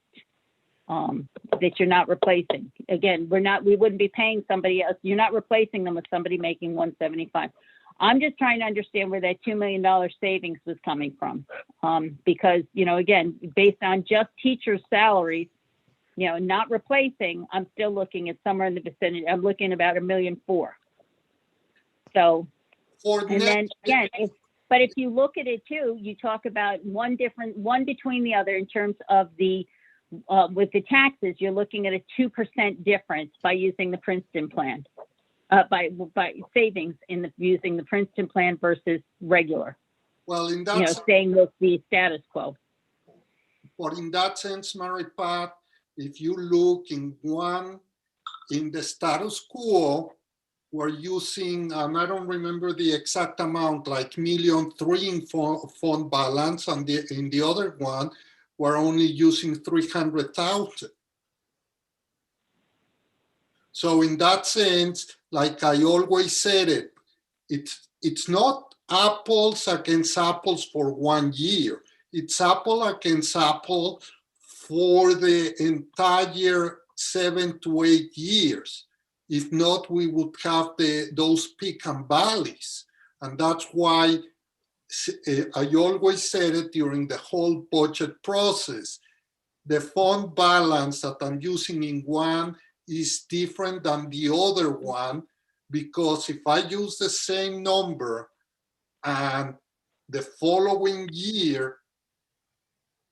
that you're not replacing. Again, we wouldn't be paying somebody else. You're not replacing them with somebody making 175. I'm just trying to understand where that $2 million savings was coming from. Because, you know, again, based on just teachers' salaries, you know, not replacing, I'm still looking at somewhere in the vicinity. I'm looking about $1.4 million. So, and then again, but if you look at it too, you talk about one between the other in terms of the, with the taxes, you're looking at a 2% difference by using the Princeton plan. By savings using the Princeton plan versus regular. Well, in that sense, staying with the status quo. But in that sense, Mary Pat, if you look in the status quo, we're using, I don't remember the exact amount, like $1.3 million in fund balance, and in the other one, we're only using 300,000. So in that sense, like I always said it's not apples against apples for 1 year. It's apple against apple for the entire 7 to 8 years. If not, we would have those peak and valleys. And that's why I always said it during the whole budget process. The fund balance that I'm using in one is different than the other one, because if I use the same number and the following year,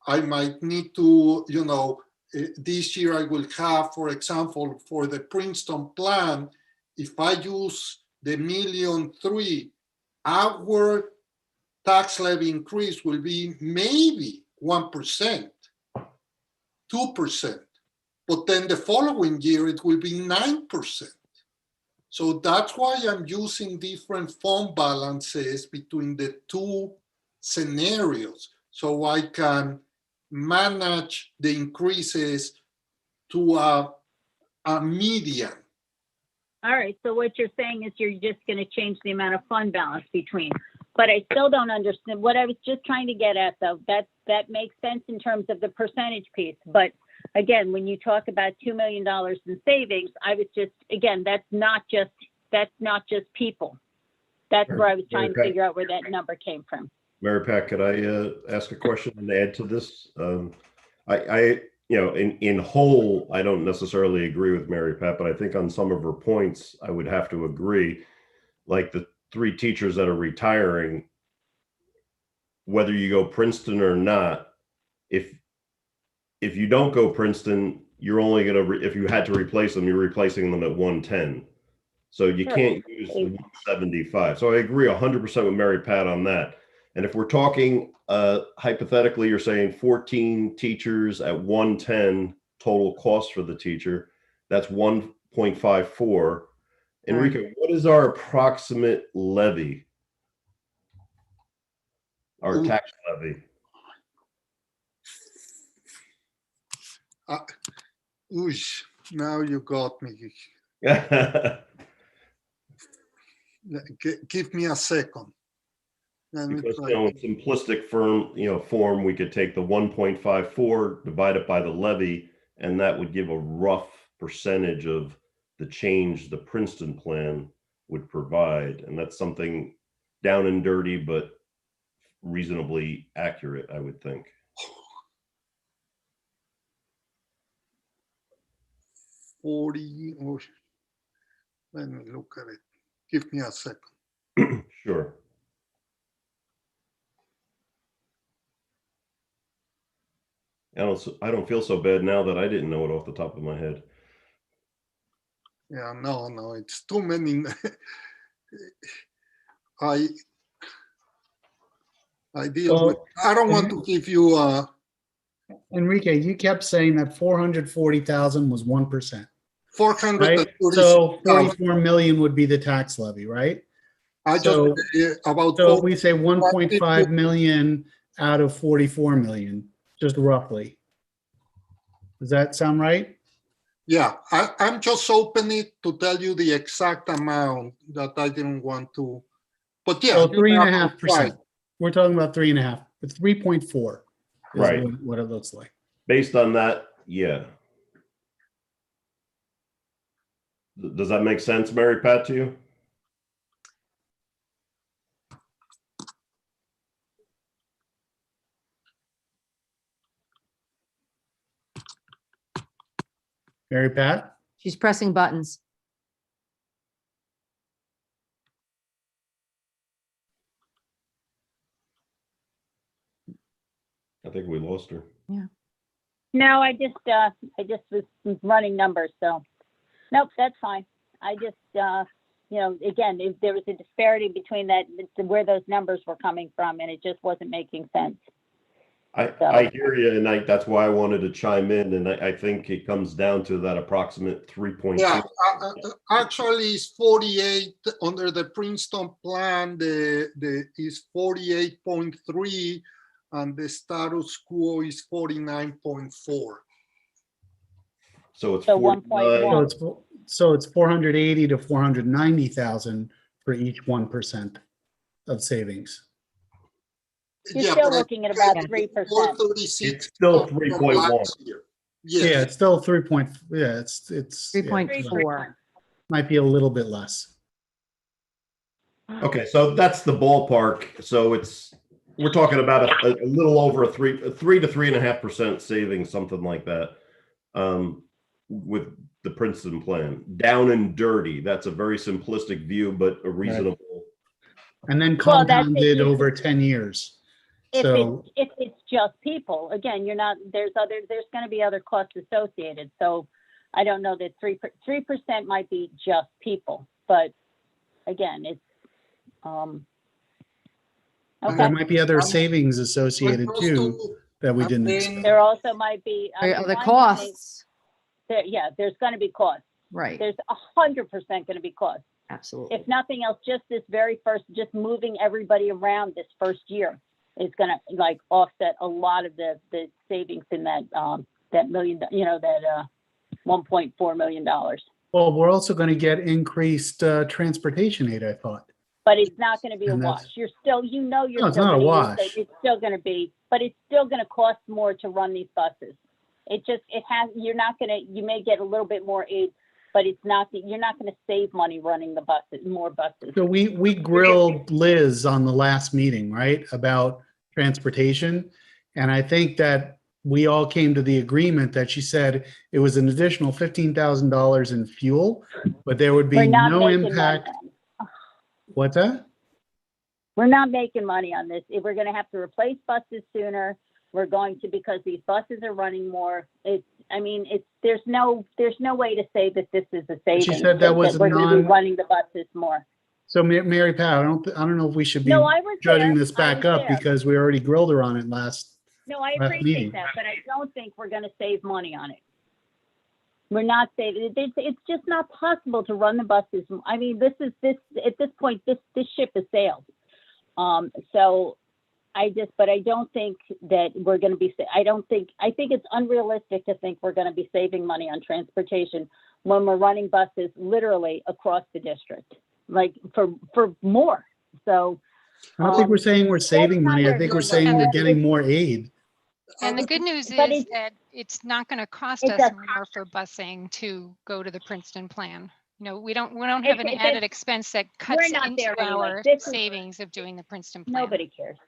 I might need to, you know, this year I will have, for example, for the Princeton plan, if I use the $1.3 million, our tax levy increase will be maybe 1%, 2%. But then the following year, it will be 9%. So that's why I'm using different fund balances between the two scenarios, so I can manage the increases to a median. All right, so what you're saying is you're just going to change the amount of fund balance between. But I still don't understand what I was just trying to get at, though. That makes sense in terms of the percentage piece. But again, when you talk about $2 million in savings, I was just, again, that's not just people. That's where I was trying to figure out where that number came from. Mary Pat, could I ask a question and add to this? I you know, in whole, I don't necessarily agree with Mary Pat, but I think on some of her points, I would have to agree. Like the 3 teachers that are retiring, whether you go Princeton or not, if you don't go Princeton, you're only going to, if you had to replace them, you're replacing them at 110. So you Sure. can't use 175. So I agree 100% with Mary Pat on that. And if we're talking hypothetically, you're saying 14 teachers at 110 total cost for the teacher, that's 1.54. Enrique, what is our approximate levy? Our tax levy? Now you got me. Give me a second. Because in simplistic form, we could take the 1.54, divide it by the levy, and that would give a rough percentage of the change the Princeton plan would provide. And that's something down and dirty, but reasonably accurate, I would think. Let me look at it. Give me a second. Sure. I don't feel so bad now that I didn't know it off the top of my head. Yeah, no, it's too many. I deal with, I don't want to give you Enrique, you kept saying that 440,000 was 1%. 446. So 44 million would be the tax levy, right? So if we say 1.5 million out of 44 million, just roughly. Does that sound right? Yeah, I'm just opening it to tell you the exact amount that I didn't want to. But yeah, so 3.5%. We're talking about 3.5, but 3.4 is right. What it looks like. Based on that, yeah. Does that make sense, Mary Pat, to you? Mary Pat? She's pressing buttons. I think we lost her. Yeah. No, I just was running numbers, so nope, that's fine. I just again, if there was a disparity between that, where those numbers were coming from, and it just wasn't making sense. I hear you, and that's why I wanted to chime in, and I think it comes down to that approximate 3.2. Yeah, actually it's 48 under the Princeton plan. The is 48.3, and the status quo is 49.4. So it's 1.1. So it's 480 to 490,000 for each 1% of savings. You're still looking at about 3%. It's still 3.1. Yeah, it's still 3. Yeah, it's 3.4. Might be a little bit less. Okay, so that's the ballpark. So we're talking about a little over a 3 to 3.5% savings, something like that, with the Princeton plan. Down and dirty. That's a very simplistic view, but a reasonable. Right. And then compounded over 10 years. If it's just people, again, there's going to be other costs associated. So I don't know that 3% might be just people, but again, it's okay. There might be other savings associated too that we didn't expect. There also might be other costs. There's going to be costs. Right. There's 100% going to be costs. Absolutely. If nothing else, just this very first, just moving everybody around this first year is going to offset a lot of the savings in that million, that $1.4 million. Well, we're also going to get increased transportation aid, I thought. But it's not going to be a wash. You're still, no, it's not a wash. It's still going to be, but it's still going to cost more to run these buses. You may get a little bit more aid, but you're not going to save money running the buses, more buses. So we grilled Liz on the last meeting, right, about transportation. And I think that we all came to the agreement that she said it was an additional $15,000 in fuel, but there would be no impact. What's that? We're not making money on this. We're going to have to replace buses sooner. We're going to, because these buses are running more. I mean, there's no way to say that this is a But she savings. said that was we're going to be non- running the buses more. So Mary Pat, I don't know if we should be No, I was judging there. this I back was up there. because we already grilled her on it last appreciate meeting. that, but I don't think we're going to save money on it. We're not saving. It's just not possible to run the buses. I mean, this at this point, this ship has sailed. So but I don't think that we're going to be. I think it's unrealistic to think we're going to be saving money on transportation when we're running buses literally across the district, like for more. So I don't think we're saying we're saving money. I think we're saying we're getting more aid. And the good news But is that it's not going to cost it us does- more for busing to go to the Princeton plan. You know, we don't have an added expense that cuts not into there anyway. our This is- savings of doing the Princeton plan. Nobody cares.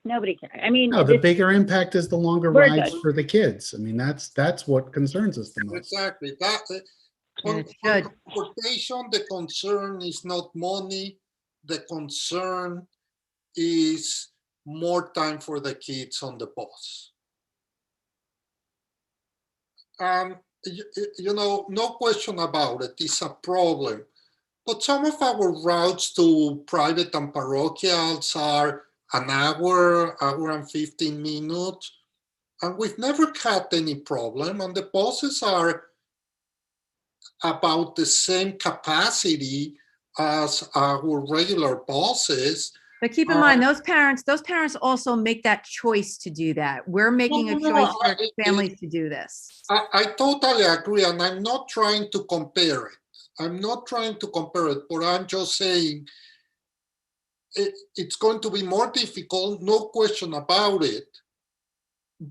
Nobody cares. I mean, No, the bigger impact is the longer We're rides good. for the kids. I mean, that's what concerns us the most. Exactly. That And on it should. transportation, the concern is not money. The concern is more time for the kids on the bus. You know, no question about it. It's a problem. But some of our routes to private and parochials are an hour and 15 minutes. And we've never had any problem. And the buses are about the same capacity as our regular buses. But keep in mind, those parents also make that choice to do that. We're making a choice for families to do this. I totally agree, and I'm not trying to compare it. But I'm just saying it's going to be more difficult, no question about it.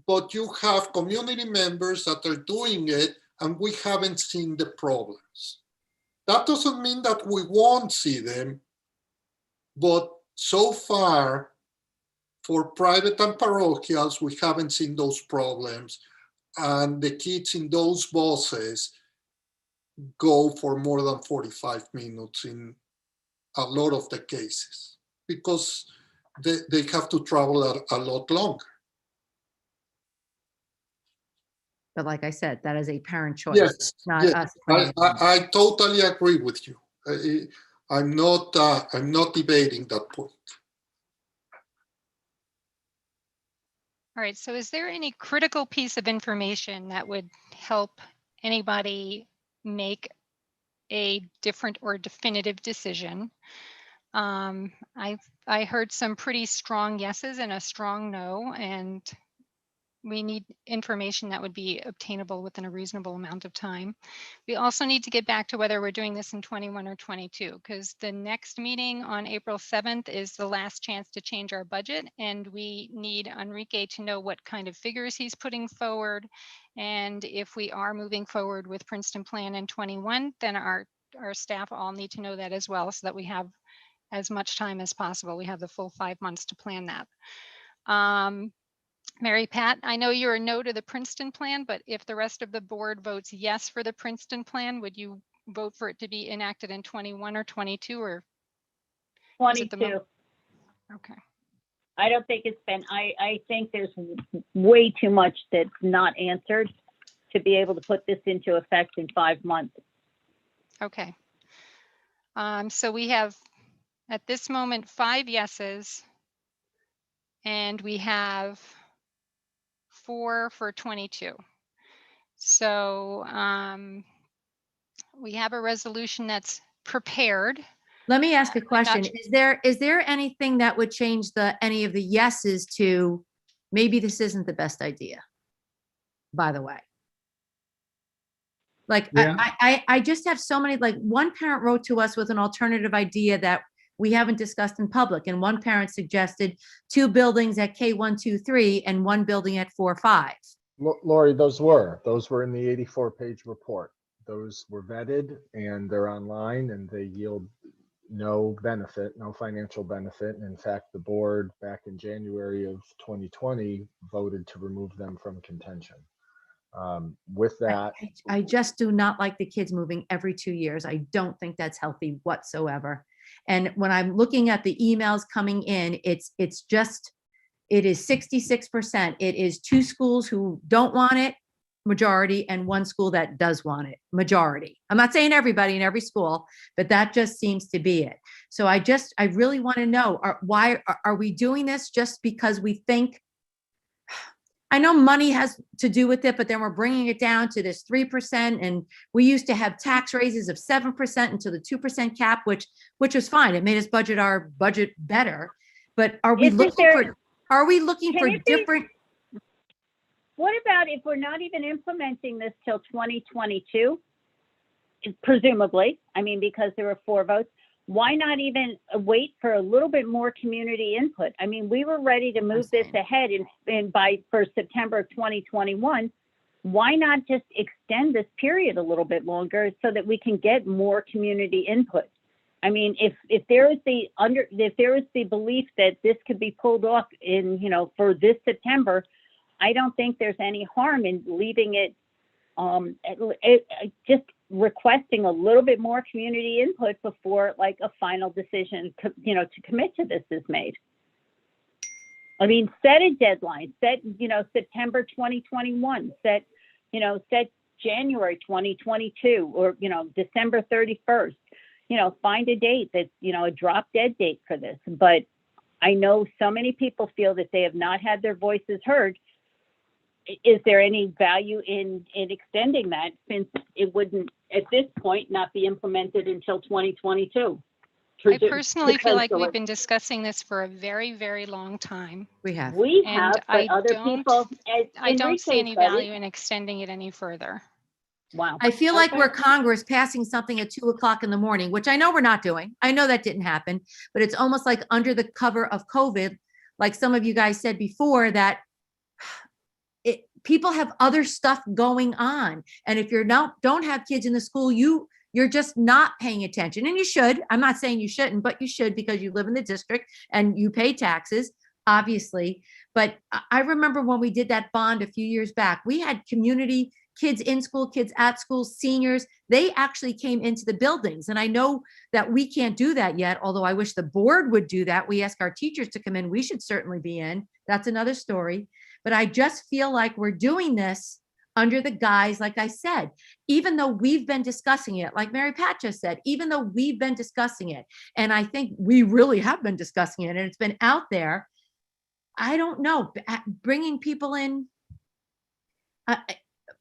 But you have community members that are doing it, and we haven't seen the problems. That doesn't mean that we won't see them, but so far, for private and parochials, we haven't seen those problems. And the kids in those buses go for more than 45 minutes in a lot of the cases because they have to travel a lot longer. But like I said, that is a parent choice. Yes, It's not yes. us. I totally agree with you. I'm not debating that point. All right, so is there any critical piece of information that would help anybody make a different or definitive decision? I heard some pretty strong yeses and a strong no, and we need information that would be obtainable within a reasonable amount of time. We also need to get back to whether we're doing this in 21 or 22, because the next meeting on April 7th is the last chance to change our budget, and we need Enrique to know what kind of figures he's putting forward. And if we are moving forward with Princeton Plan in 21, then our staff all need to know that as well, so that we have as much time as possible. We have the full 5 months to plan that. Mary Pat, I know you're a no to the Princeton plan, but if the rest of the board votes yes for the Princeton plan, would you vote for it to be enacted in 21 or 22 or? 22. Okay. I don't think it's been, I think there's way too much that's not answered to be able to put this into effect in 5 months. Okay. So we have at this moment 5 yeses, and we have 4 for 22. So we have a resolution that's prepared. Let me ask a question. Is there anything that would change any of the yeses to maybe this isn't the best idea? By the way. Like, Yeah. I just have so many, like one parent wrote to us with an alternative idea that we haven't discussed in public. And one parent suggested 2 buildings at K123 and 1 building at 4-5. Lori, those were in the 84-page report. Those were vetted and they're online and they yield no benefit, no financial benefit. And in fact, the board back in January of 2020 voted to remove them from contention. With that, I just do not like the kids moving every 2 years. I don't think that's healthy whatsoever. And when I'm looking at the emails coming in, it is 66%. It is 2 schools who don't want it majority and one school that does want it, majority. I'm not saying everybody in every school, but that just seems to be it. So I really want to know, why are we doing this just because we think, I know money has to do with it, but then we're bringing it down to this 3%. And we used to have tax raises of 7% until the 2% cap, which was fine. It made us our budget better. But are we looking for different? What about if we're not even implementing this till 2022? Presumably, I mean, because there were 4 votes. Why not even wait for a little bit more community input? I mean, we were ready to move this ahead for September of 2021. Why not just extend this period a little bit longer so that we can get more community input? I mean, if there is the belief that this could be pulled off for this September, I don't think there's any harm in leaving it, just requesting a little bit more community input before like a final decision, to commit to this is made. I mean, set a deadline, set September 2021, set January 2022, or, December 31st, find a date that's, a drop dead date for this. But I know so many people feel that they have not had their voices heard. Is there any value in extending that, since it wouldn't, at this point, not be implemented until 2022? I personally feel like we've been discussing this for a very, very long time. We have. But other people. I don't see any value in extending it any further. Wow. I feel like we're Congress passing something at 2:00 in the morning, which I know we're not doing. I know that didn't happen, but it's almost like under the cover of COVID, like some of you guys said before, that people have other stuff going on. And if don't have kids in the school, you're just not paying attention. And you should. I'm not saying you shouldn't, but you should, because you live in the district and you pay taxes, obviously. But I remember when we did that bond a few years back, we had community kids in school, kids at school, seniors. They actually came into the buildings. And I know that we can't do that yet, although I wish the board would do that. We ask our teachers to come in. We should certainly be in. That's another story. But I just feel like we're doing this under the guise, like I said, even though we've been discussing it, like Mary Pat just said, even though we've been discussing it, and I think we really have been discussing it, and it's been out there. I don't know, bringing people in.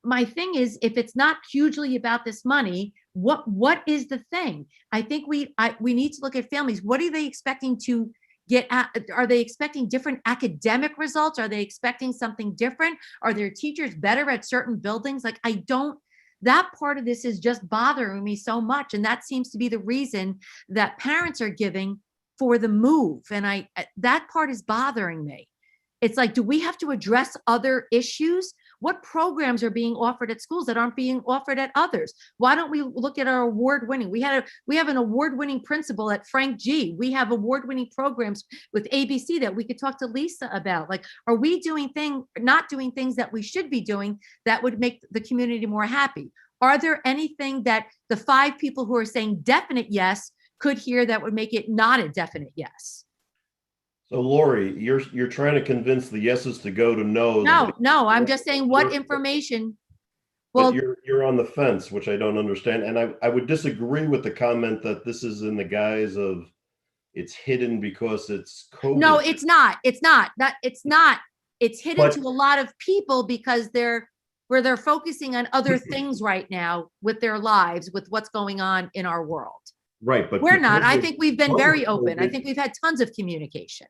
My thing is, if it's not hugely about this money, what is the thing? I think we need to look at families. What are they expecting to get at? Are they expecting different academic results? Are they expecting something different? Are their teachers better at certain buildings? Like, that part of this is just bothering me so much. And that seems to be the reason that parents are giving for the move. And that part is bothering me. It's like, do we have to address other issues? What programs are being offered at schools that aren't being offered at others? Why don't we look at our award-winning? We have an award-winning principal at Frank G. We have award-winning programs with ABC that we could talk to Lisa about. Like, are we not doing things that we should be doing that would make the community more happy? Are there anything that the 5 people who are saying definite yes could hear that would make it not a definite yes? So Lori, you're trying to convince the yeses to go to no. No, I'm just saying what information. Well, you're on the fence, which I don't understand. And I would disagree with the comment that this is in the guise of it's hidden because it's COVID. No, it's not. It's not. It's hidden to a lot of people because they're focusing on other things right now with their lives, with what's going on in our world. Right, but we're not. I think we've been very open. I think we've had tons of communication.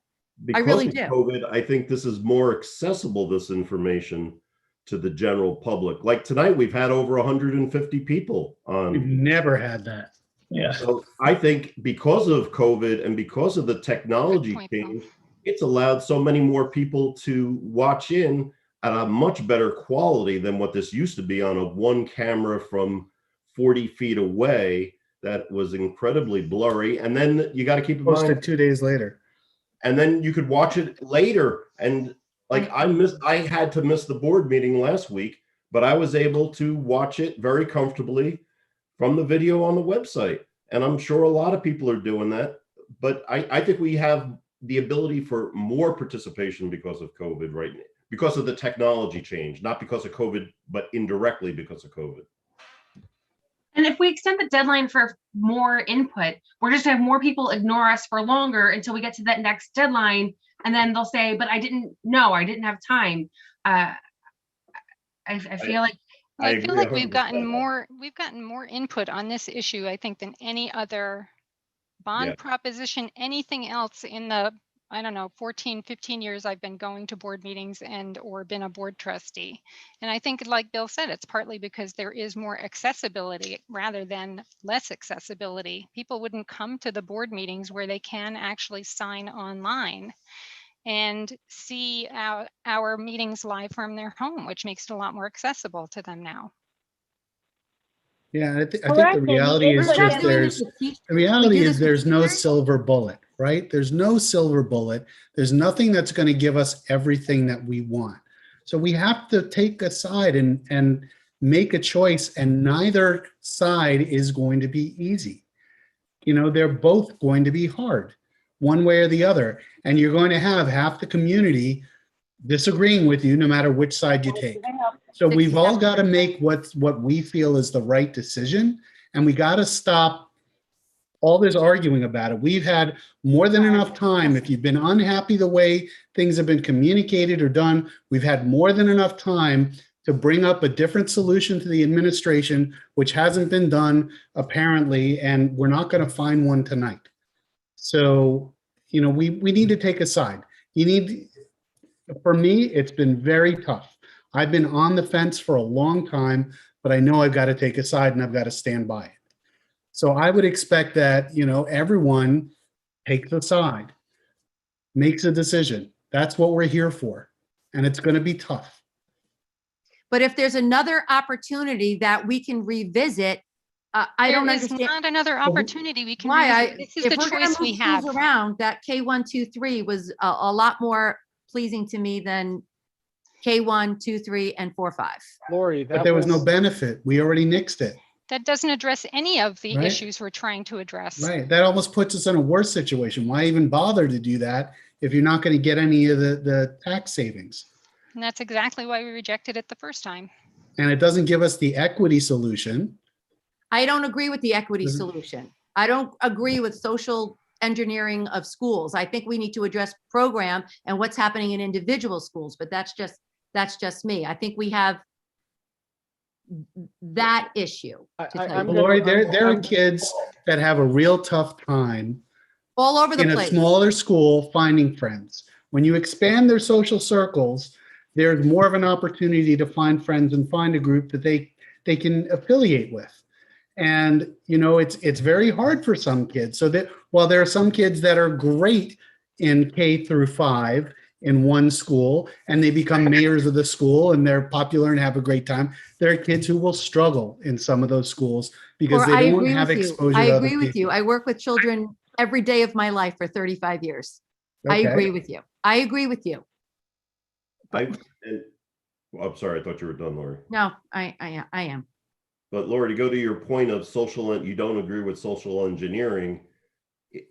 I really do. COVID, I think this is more accessible, this information, to the general public. Like tonight, we've had over 150 people on. We've never had that. Yeah. So I think because of COVID and because of the technology change, it's allowed so many more people to watch in at a much better quality than what this used to be on a one camera from 40 feet away. That was incredibly blurry. And then you got to keep in mind, posted 2 days later. And then you could watch it later. And like I had to miss the board meeting last week, but I was able to watch it very comfortably from the video on the website. And I'm sure a lot of people are doing that. But I think we have the ability for more participation because of COVID right because of the technology change, not because of COVID, but indirectly because of COVID. And if we extend the deadline for more input, we're just gonna have more people ignore us for longer until we get to that next deadline. And then they'll say, but I didn't know, I didn't have time. I feel like I feel agree like we've 100%. gotten more input on this issue, I think, than any other bond Yeah. proposition, anything else in the, I don't know, 14, 15 years I've been going to board meetings and or been a board trustee. And I think, like Bill said, it's partly because there is more accessibility rather than less accessibility. People wouldn't come to the board meetings where they can actually sign online and see our meetings live from their home, which makes it a lot more accessible to them now. Yeah, I think the Correct, and reality it's is like just doing there's, this with teach- the reality we do is this with there's no teachers. silver bullet, right? There's no silver bullet. There's nothing that's going to give us everything that we want. So we have to take a side and make a choice, and neither side is going to be easy. You know, they're both going to be hard, one way or the other. And you're going to have half the community disagreeing with you no matter which side you take. So we've all got to make what we feel is the right decision, and we got to stop all this arguing about it. We've had more than enough time. If you've been unhappy the way things have been communicated or done, we've had more than enough time to bring up a different solution to the administration, which hasn't been done apparently, and we're not going to find one tonight. So, you know, we need to take a side. For me, it's been very tough. I've been on the fence for a long time, but I know I've got to take a side and I've got to stand by it. So I would expect that, you know, everyone takes a side, makes a decision. That's what we're here for. And it's going to be tough. But if there's another opportunity that we can revisit, I don't understand. There is not another opportunity we can why revisit. This is the if we're gonna choice we move have. schools around, that K1, 2, 3 was a lot more pleasing to me than K1, 2, 3, and 4, 5. Lori, But there was no benefit. We already nixed it. That doesn't address any of the Right. issues we're trying to address. Right. That almost puts us in a worse situation. Why even bother to do that if you're not going to get any of the tax savings? And that's exactly why we rejected it the first time. And it doesn't give us the equity solution. I don't agree with the equity Mhm. solution. I don't agree with social engineering of schools. I think we need to address program and what's happening in individual schools, but that's just me. I think we have that issue. to tell you. Lori, there are kids that have a real tough time All over the in a place. smaller school finding friends. When you expand their social circles, there's more of an opportunity to find friends and find a group that they can affiliate with. And, you know, it's very hard for some kids. So that while there are some kids that are great in K through 5 in one school and they become mayors of the school and they're popular and have a great time, there are kids who will struggle in some of those schools because Or I they don't agree have with you. exposure I to agree other with people. you. I work with children every day of my life for 35 years. I Okay. agree with you. I agree with you. Well, I'm sorry, I thought you were done, Lori. No, I am. But Lori, to go to your point of you don't agree with social engineering,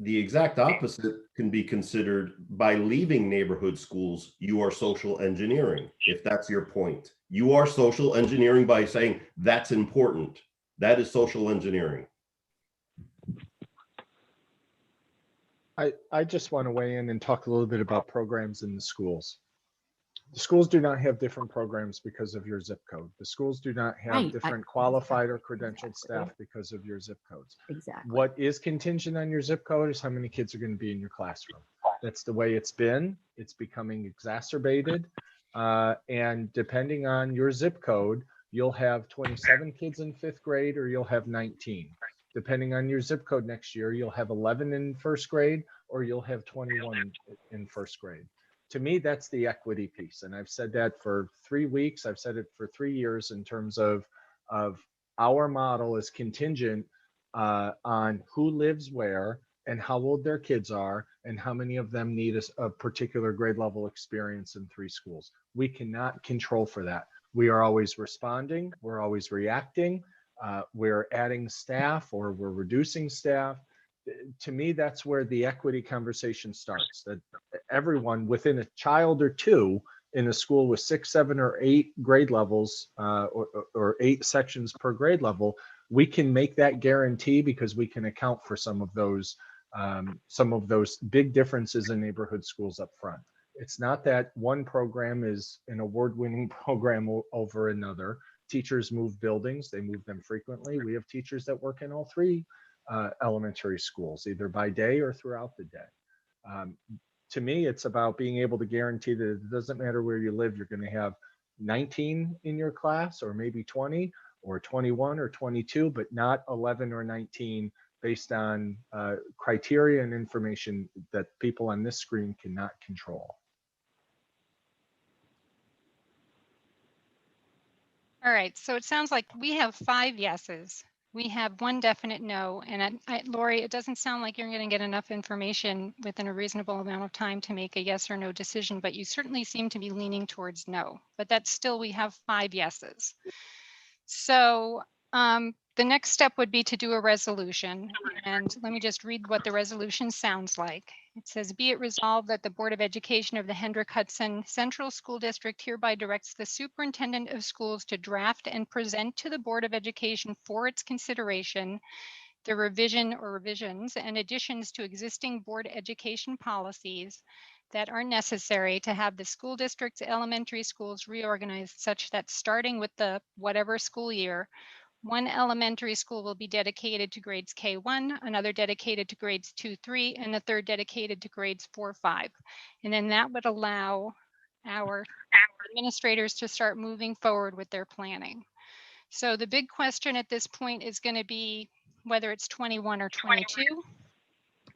the exact opposite can be considered. By leaving neighborhood schools, you are social engineering. If that's your point, you are social engineering by saying that's important. That is social engineering. I just want to weigh in and talk a little bit about programs in the schools. The schools do not have different programs because of your zip code. The schools do not have Right. different qualified or credentialed staff because of your zip codes. Exactly. What is contingent on your zip code is how many kids are going to be in your classroom. That's the way it's been. It's becoming exacerbated. And depending on your zip code, you'll have 27 kids in 5th grade or you'll have 19. Depending on your zip code next year, you'll have 11 in 1st grade or you'll have 21 in 1st grade. To me, that's the equity piece. And I've said that for 3 weeks. I've said it for 3 years in terms of our model is contingent on who lives where and how old their kids are and how many of them need a particular grade level experience in 3 schools. We cannot control for that. We are always responding. We're always reacting. We're adding staff or we're reducing staff. To me, that's where the equity conversation starts, that everyone within a child or two in a school with 6, 7, or 8 grade levels, or 8 sections per grade level, we can make that guarantee because we can account for some of those big differences in neighborhood schools up front. It's not that one program is an award-winning program over another. Teachers move buildings, they move them frequently. We have teachers that work in all 3 elementary schools, either by day or throughout the day. To me, it's about being able to guarantee that it doesn't matter where you live, you're going to have 19 in your class, or maybe 20, or 21, or 22, but not 11 or 19 based on criteria and information that people on this screen cannot control. All right, so it sounds like we have 5 yeses. We have 1 definite no. And Lori, it doesn't sound like you're going to get enough information within a reasonable amount of time to make a yes or no decision, but you certainly seem to be leaning towards no. But that's still, we have 5 yeses. So the next step would be to do a resolution. And let me just read what the resolution sounds like. It says, be it resolved that the Board of Education of the Hendrick Hudson Central School District hereby directs the Superintendent of Schools to draft and present to the Board of Education for its consideration the revision or revisions and additions to existing board education policies that are necessary to have the school district's elementary schools reorganized such that starting with the whatever school year, 1 elementary school will be dedicated to grades K1, another dedicated to grades 2, 3, and a third dedicated to grades 4, 5. And then that would allow our administrators to start moving forward with their planning. So the big question at this point is going to be whether it's 21 or 22.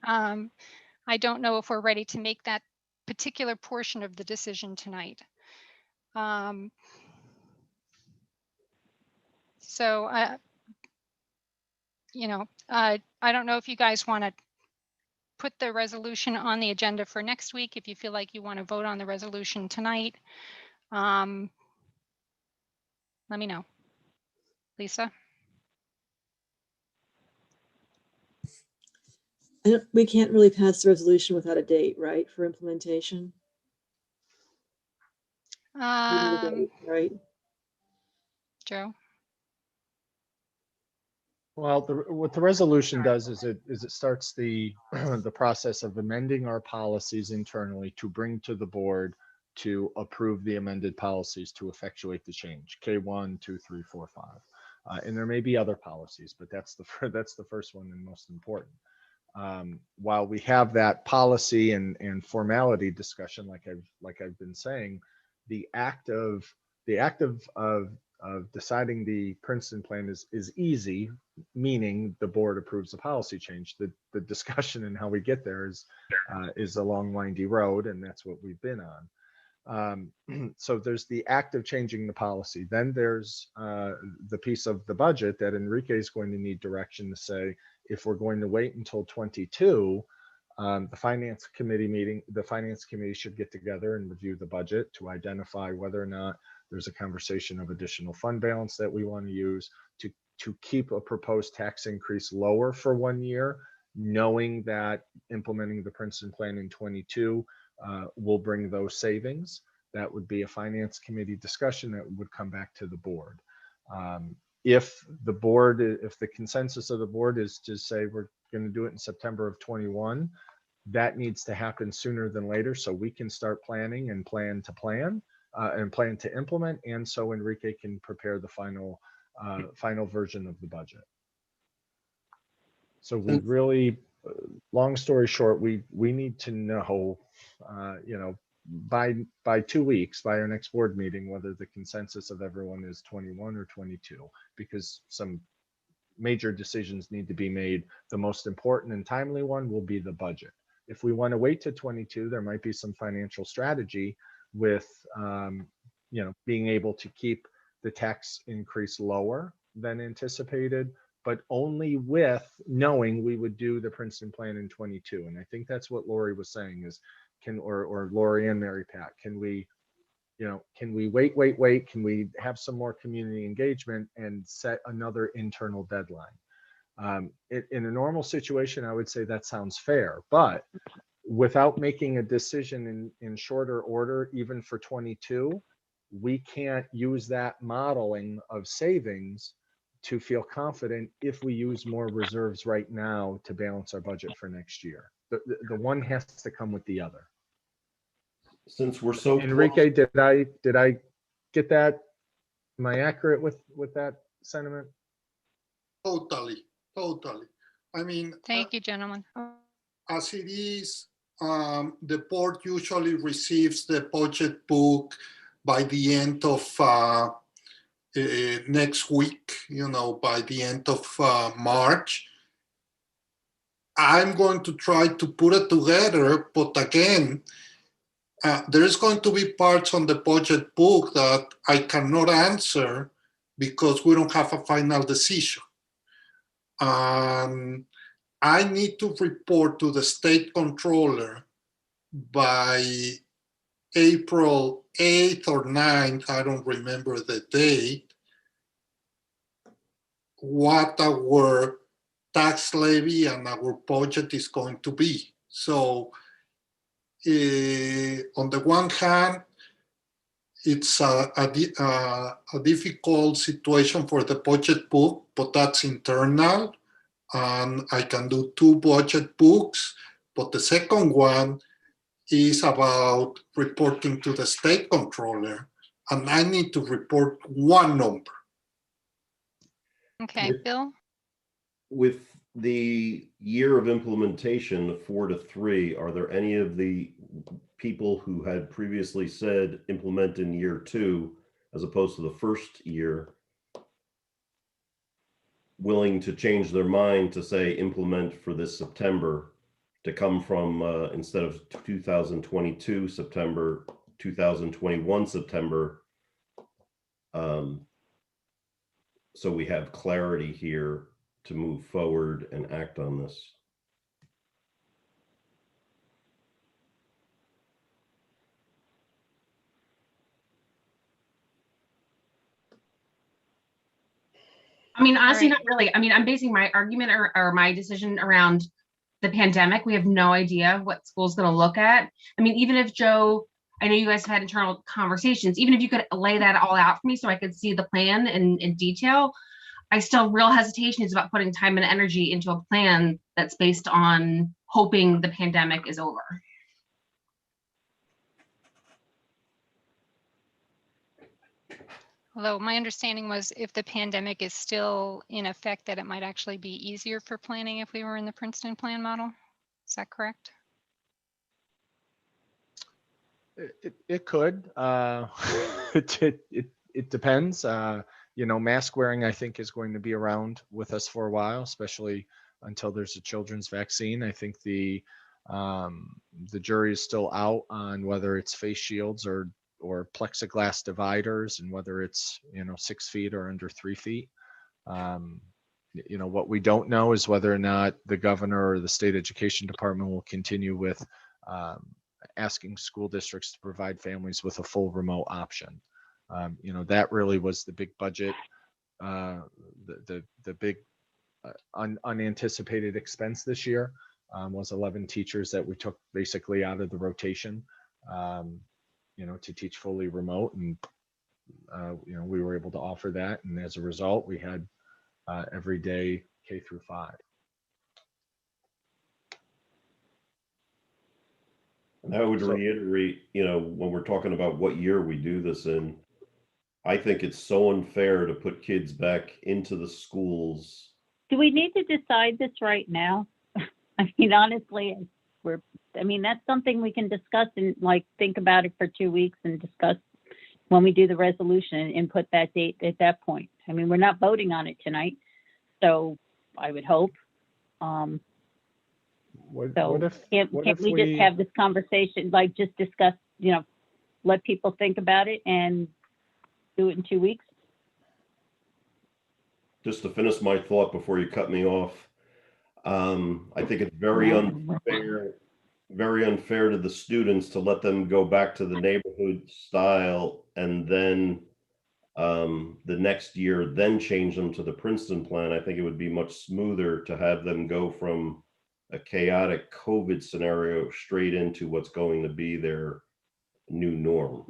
I don't know if we're ready to make that particular portion of the decision tonight. I don't know if you guys want to put the resolution on the agenda for next week, if you feel like you want to vote on the resolution tonight. Let me know. Lisa? We can't really pass the resolution without a date, right, for implementation? We need a date, right? Joe? Well, what the resolution does is it starts the the process of amending our policies internally to bring to the board to approve the amended policies to effectuate the change. K1, 2, 3, 4, 5, and there may be other policies, but that's the first one and most important. While we have that policy and formality discussion, like I've been saying, the act of deciding the Princeton plan is easy, meaning the board approves the policy change. The discussion and how we get there is a long, windy road, and that's what we've been on. So there's the act of changing the policy. Then there's the piece of the budget that Enrique is going to need direction to say, if we're going to wait until 22, the finance committee should get together and review the budget to identify whether or not there's a conversation of additional fund balance that we want to use to keep a proposed tax increase lower for 1 year, knowing that implementing the Princeton plan in 22 will bring those savings. That would be a finance committee discussion that would come back to the board. If the consensus of the board is to say we're going to do it in September of 21, that needs to happen sooner than later so we can start planning and plan to implement, and so Enrique can prepare the final version of the budget. So we really, long story short, we need to know, by 2 weeks, by our next board meeting, whether the consensus of everyone is 21 or 22, because some major decisions need to be made. The most important and timely one will be the budget. If we want to wait to 22, there might be some financial strategy with, being able to keep the tax increase lower than anticipated, but only with knowing we would do the Princeton plan in 22. And I think that's what Lori was saying is, or Lori and Mary Pat, can we wait? Can we have some more community engagement and set another internal deadline? In a normal situation, I would say that sounds fair, but without making a decision in shorter order, even for 22, we can't use that modeling of savings to feel confident if we use more reserves right now to balance our budget for next year. The one has to come with the other. Since we're so Enrique, did I get that? Am I accurate with that sentiment? Totally. I mean, Thank you, gentlemen. as it is, the board usually receives the budget book by the end of next week, by the end of March. I'm going to try to put it together, but again, there is going to be parts on the budget book that I cannot answer because we don't have a final decision. I need to report to the state controller by April 8th or 9th, I don't remember the date, what our tax levy and our budget is going to be. So on the one hand, it's a difficult situation for the budget book, but that's internal. And I can do 2 budget books, but the second one is about reporting to the state controller, and I need to report one number. Okay, Bill? With the year of implementation, 4 to 3, are there any of the people who had previously said implement in year 2, as opposed to the first year, willing to change their mind to say implement for this September, to come from instead of 2022 September, 2021 September, so we have clarity here to move forward and act on this? I mean, honestly, not really. I mean, I'm basing my argument or my decision around the pandemic. We have no idea what school's going to look at. I mean, even if Joe, I know you guys have had internal conversations, even if you could lay that all out for me so I could see the plan in detail, I still real hesitation is about putting time and energy into a plan that's based on hoping the pandemic is over. Although my understanding was if the pandemic is still in effect, that it might actually be easier for planning if we were in the Princeton plan model. Is that correct? It could. It depends. Mask wearing, I think, is going to be around with us for a while, especially until there's a children's vaccine. I think the jury is still out on whether it's face shields or plexiglass dividers, and whether it's 6 feet or under 3 feet. What we don't know is whether or not the governor or the state education department will continue with asking school districts to provide families with a full remote option. That really was the big budget, the big unanticipated expense this year, was 11 teachers that we took basically out of the rotation, to teach fully remote. And, we were able to offer that. And as a result, we had every day K through 5. And I would reiterate, when we're talking about what year we do this in, I think it's so unfair to put kids back into the schools. Do we need to decide this right now? I mean, honestly, that's something we can discuss and think about it for 2 weeks and discuss when we do the resolution and put that date at that point. I mean, we're not voting on it tonight, so I would hope. Can't we just have this conversation, just discuss, let people think about it and do it in 2 weeks? Just to finish my thought before you cut me off, I think it's very unfair to the students to let them go back to the neighborhood style and then the next year then change them to the Princeton plan. I think it would be much smoother to have them go from a chaotic COVID scenario straight into what's going to be their new norm.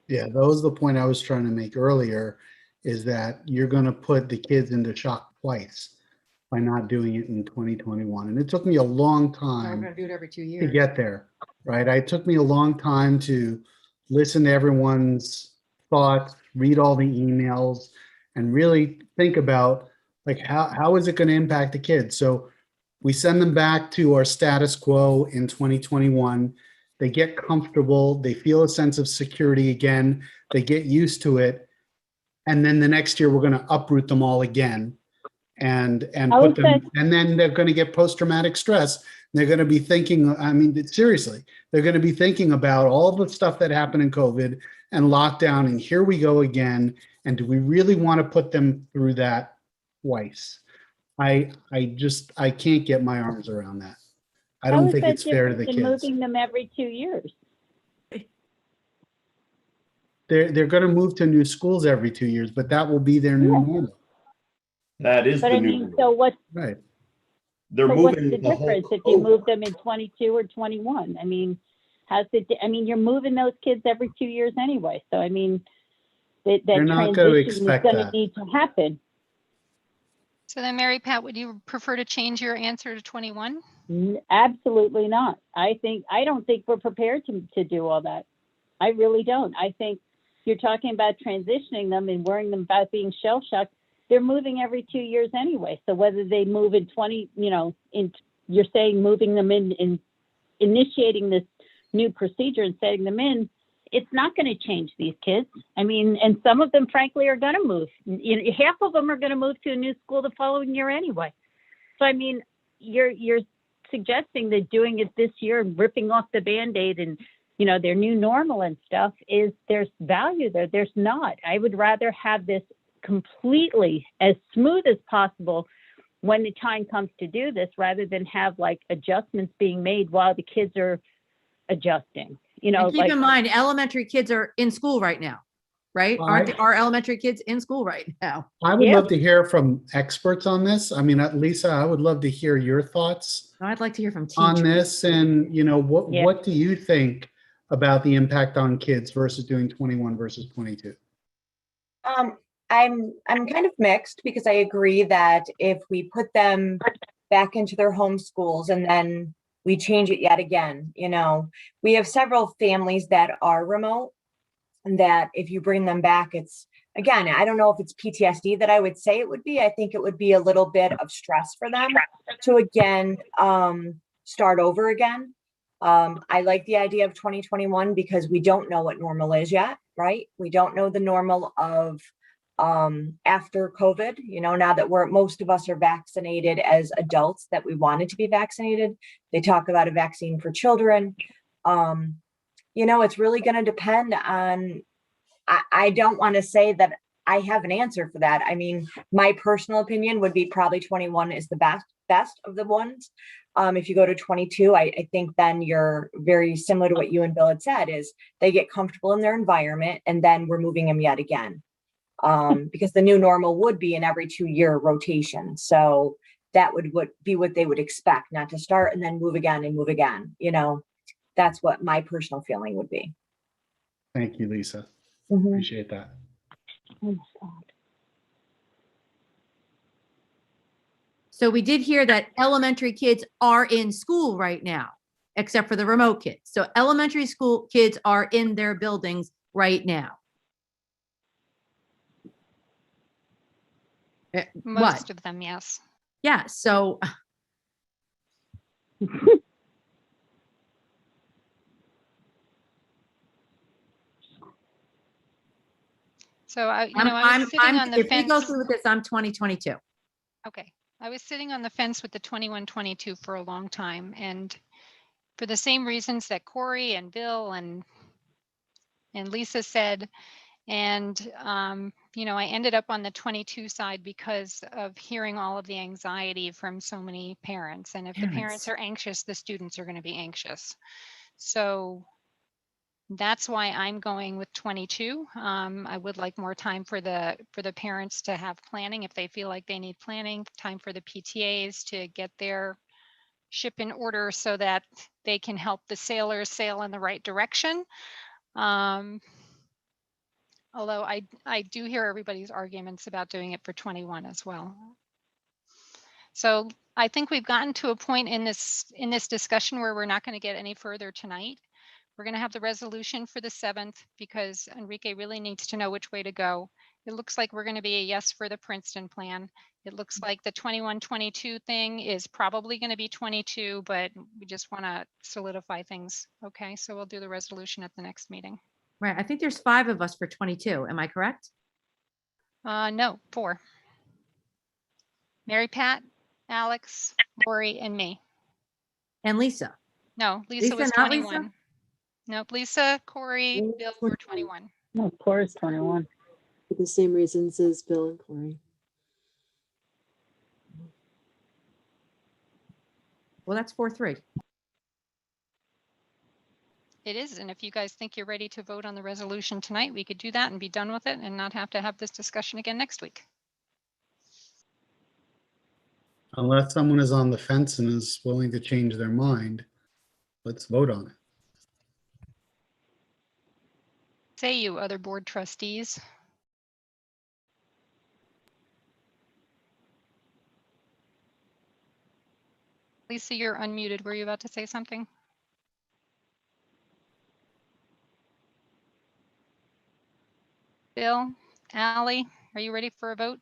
Yeah, that was the point I was trying to make earlier, is that you're going to put the kids into shock twice by not doing it in 2021. And it took me a long We're time gonna do it every 2 to years. get there, right? It took me a long time to listen to everyone's thoughts, read all the emails, and really think about like how is it going to impact the kids? So we send them back to our status quo in 2021. They get comfortable, they feel a sense of security again, they get used to it. And then the next year we're going to uproot them all again and put them, and then they're going to get post-traumatic stress. They're going to be thinking, I mean, seriously, they're going to be thinking about all the stuff that happened in COVID and lockdown, and here we go again. And do we really want to put them through that twice? I can't get my arms around that. I don't think it's fair to the kids. Moving them every 2 years. They're going to move to new schools every 2 years, but that will be their new normal. That is But the I new mean, normal. so what's Right. They're so what's moving the the whole difference if you cohort. move them in 22 or 21? I mean, I mean, you're moving those kids every 2 years anyway. So I mean, that They're not going to transition is expect going to that. need to happen. So then, Mary Pat, would you prefer to change your answer to 21? Absolutely not. I don't think we're prepared to do all that. I really don't. I think you're talking about transitioning them and worrying them about being shell shocked. They're moving every 2 years anyway. So whether they move in 20, you're saying moving them in initiating this new procedure and setting them in, it's not going to change these kids. I mean, and some of them, frankly, are going to move. Half of them are going to move to a new school the following year anyway. So, I mean, you're suggesting that doing it this year and ripping off the Band-Aid and, their new normal and stuff there's value there. There's not. I would rather have this completely as smooth as possible when the time comes to do this, rather than have like adjustments being made while the kids are adjusting. And keep in mind, elementary kids are in school right now, right? Aren't our elementary kids in school right now? I would love to hear from experts on this. I mean, Lisa, I would love to hear your thoughts I'd like to hear from teachers on this. And, what do you think about the impact on kids versus doing 21 versus 22? I'm kind of mixed, because I agree that if we put them back into their home schools and then we change it yet again, we have several families that are remote, and that if you bring them back, it's, again, I don't know if it's PTSD that I would say it would be. I think it would be a little bit of stress for them to again start over again. I like the idea of 2021 because we don't know what normal is yet, right? We don't know the normal of after COVID, now that most of us are vaccinated as adults that we wanted to be vaccinated. They talk about a vaccine for children. It's really going to depend on, I don't want to say that I have an answer for that. I mean, my personal opinion would be probably 21 is the best of the ones. If you go to 22, I think then you're very similar to what you and Bill had said, is they get comfortable in their environment, and then we're moving them yet again. Because the new normal would be an every 2 year rotation. So that would be what they would expect, not to start and then move again and move again. That's what my personal feeling would be. Thank you, Lisa. Mm-hmm. Appreciate that. Oh my God. So we did hear that elementary kids are in school right now, except for the remote kids. So elementary school kids are in their buildings right now. Most of them, yes. Yeah, so So I was sitting on the if we go fence. through with this, I'm 2022. Okay, I was sitting on the fence with the 21-22 for a long time, and for the same reasons that Corey and Bill and Lisa said, and I ended up on the 22 side because of hearing all of the anxiety from so many parents. And if the parents are anxious, the students are going to be anxious. So That's why I'm going with 22. I would like more time for the parents to have planning if they feel like they need planning, time for the PTAs to get their ship in order so that they can help the sailors sail in the right direction. Although I do hear everybody's arguments about doing it for 21 as well. So I think we've gotten to a point in this discussion where we're not going to get any further tonight. We're going to have the resolution for the 7th because Enrique really needs to know which way to go. It looks like we're going to be a yes for the Princeton plan. It looks like the 21-22 thing is probably going to be 22, but we just want to solidify things. Okay, so we'll do the resolution at the next meeting. Right. I think there's 5 of us for 22. Am I correct? No, 4. Mary Pat, Alex, Lori, and me. And Lisa. No, Lisa was not 21. Lisa? Nope, Lisa, Corey, Bill were 21. No, Cora's 21. For the same reasons as Bill and Corey. Well, that's 4-3. It is, and if you guys think you're ready to vote on the resolution tonight, we could do that and be done with it and not have to have this discussion again next week. Unless someone is on the fence and is willing to change their mind, let's vote on it. Say you other board trustees. Lisa, you're unmuted. Were you about to say something? Bill, Ally, are you ready for a vote?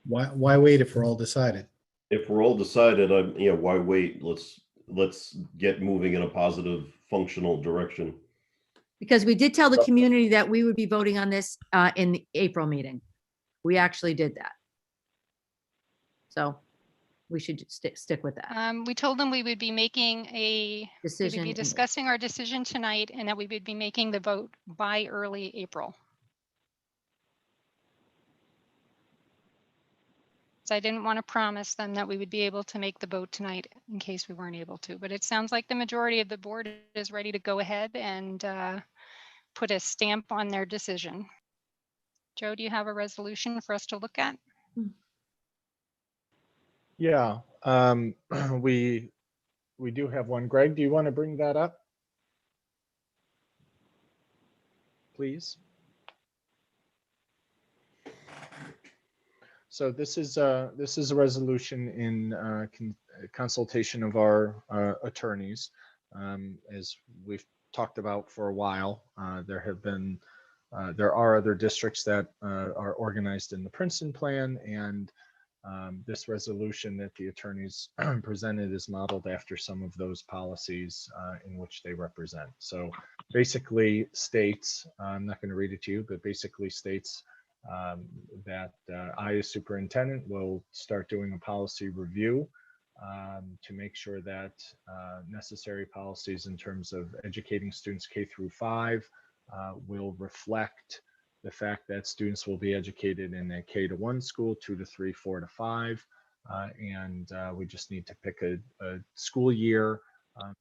Why wait if we're all decided? If we're all decided, why wait? Let's get moving in a positive, functional direction. Because we did tell the community that we would be voting on this in the April meeting. We actually did that. So we should stick with that. We told them we would be making a Decision. We would be discussing our decision tonight and that we would be making the vote by early April. So I didn't want to promise them that we would be able to make the vote tonight in case we weren't able to, but it sounds like the majority of the board is ready to go ahead and put a stamp on their decision. Joe, do you have a resolution for us to look at? Yeah, we do have one. Greg, do you want to bring that up? Please. So this is a resolution in consultation of our attorneys. As we've talked about for a while, there are other districts that are organized in the Princeton plan, and this resolution that the attorneys presented is modeled after some of those policies in which they represent. So basically states, I'm not going to read it to you, but basically states that I, as superintendent, will start doing a policy review to make sure that necessary policies in terms of educating students K through 5 will reflect the fact that students will be educated in a K to 1 school, 2 to 3, 4 to 5, and we just need to pick a school year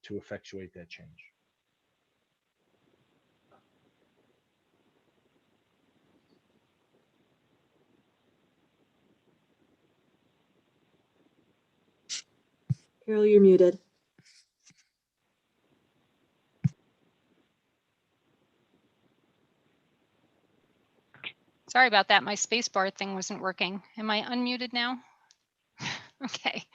to effectuate that change. Carol, you're muted. Sorry about that. My space bar thing wasn't working. Am I unmuted now? Okay.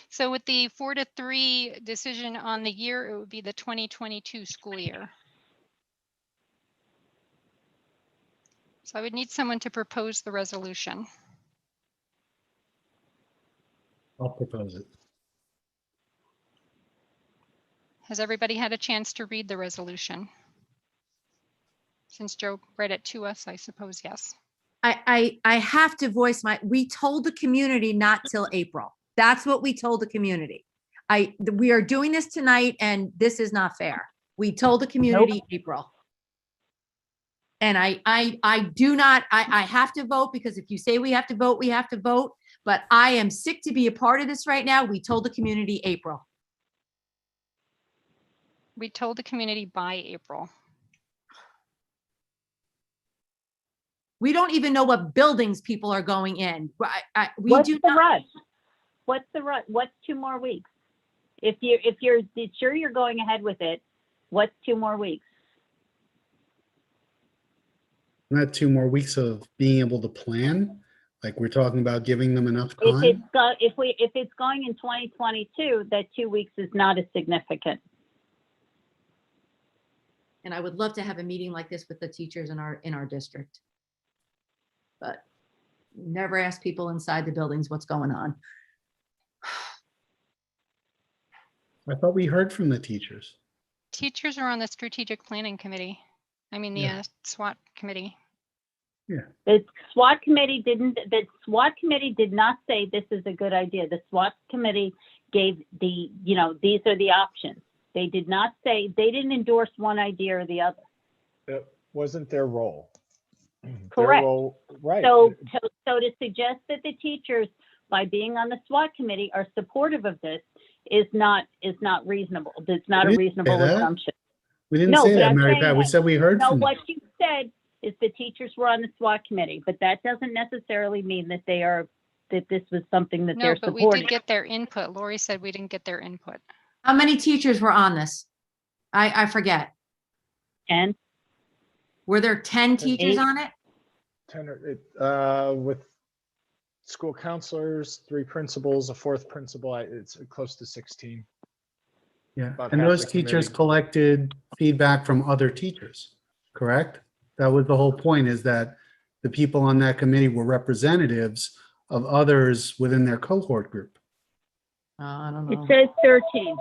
So with the 4-3 decision on the year, it would be the 2022 school year. So I would need someone to propose the resolution. I'll propose it. Has everybody had a chance to read the resolution? Since Joe read it to us, I suppose, yes. I have to voice we told the community not till April. That's what we told the community. We are doing this tonight and this is not fair. We told the community April. And I have to vote because if you say we have to vote, we have to vote. But I am sick to be a part of this right now. We told the community April. We told the community by April. We don't even know what buildings people are going in. We What's do the not. rush? What's the rush? What's 2 more weeks? If you're sure you're going ahead with it, what's 2 more weeks? Not 2 more weeks of being able to plan. Like we're talking about giving them enough time. If it's going in 2022, that 2 weeks is not as significant. And I would love to have a meeting like this with the teachers in our district. But never ask people inside the buildings what's going on. I thought we heard from the teachers. Teachers are on the strategic planning committee. I mean, the SWAT committee. Yeah. The SWAT committee did not say this is a good idea. The SWAT committee gave these are the options. They did not say, they didn't endorse one idea or the other. It wasn't their role. Correct. Their role, right. So to suggest that the teachers, by being on the SWAT committee, are supportive of this is not reasonable. It's not a reasonable assumption. We didn't say that, I'm Mary saying Pat. We that- said we heard No, from them. what you said is the teachers were on the SWAT committee, but that doesn't necessarily mean that this was something that No, they're but we supporting. did get their input. Lori said we didn't get their input. How many teachers were on this? I forget. 10. Were there 10 teachers 8. on it? 10 with school counselors, 3 principals, a 4th principal. It's close to 16. Yeah, About and half those the teachers committee. collected feedback from other teachers, correct? That was the whole point, is that the people on that committee were representatives of others within their cohort group. I don't It know. says 13.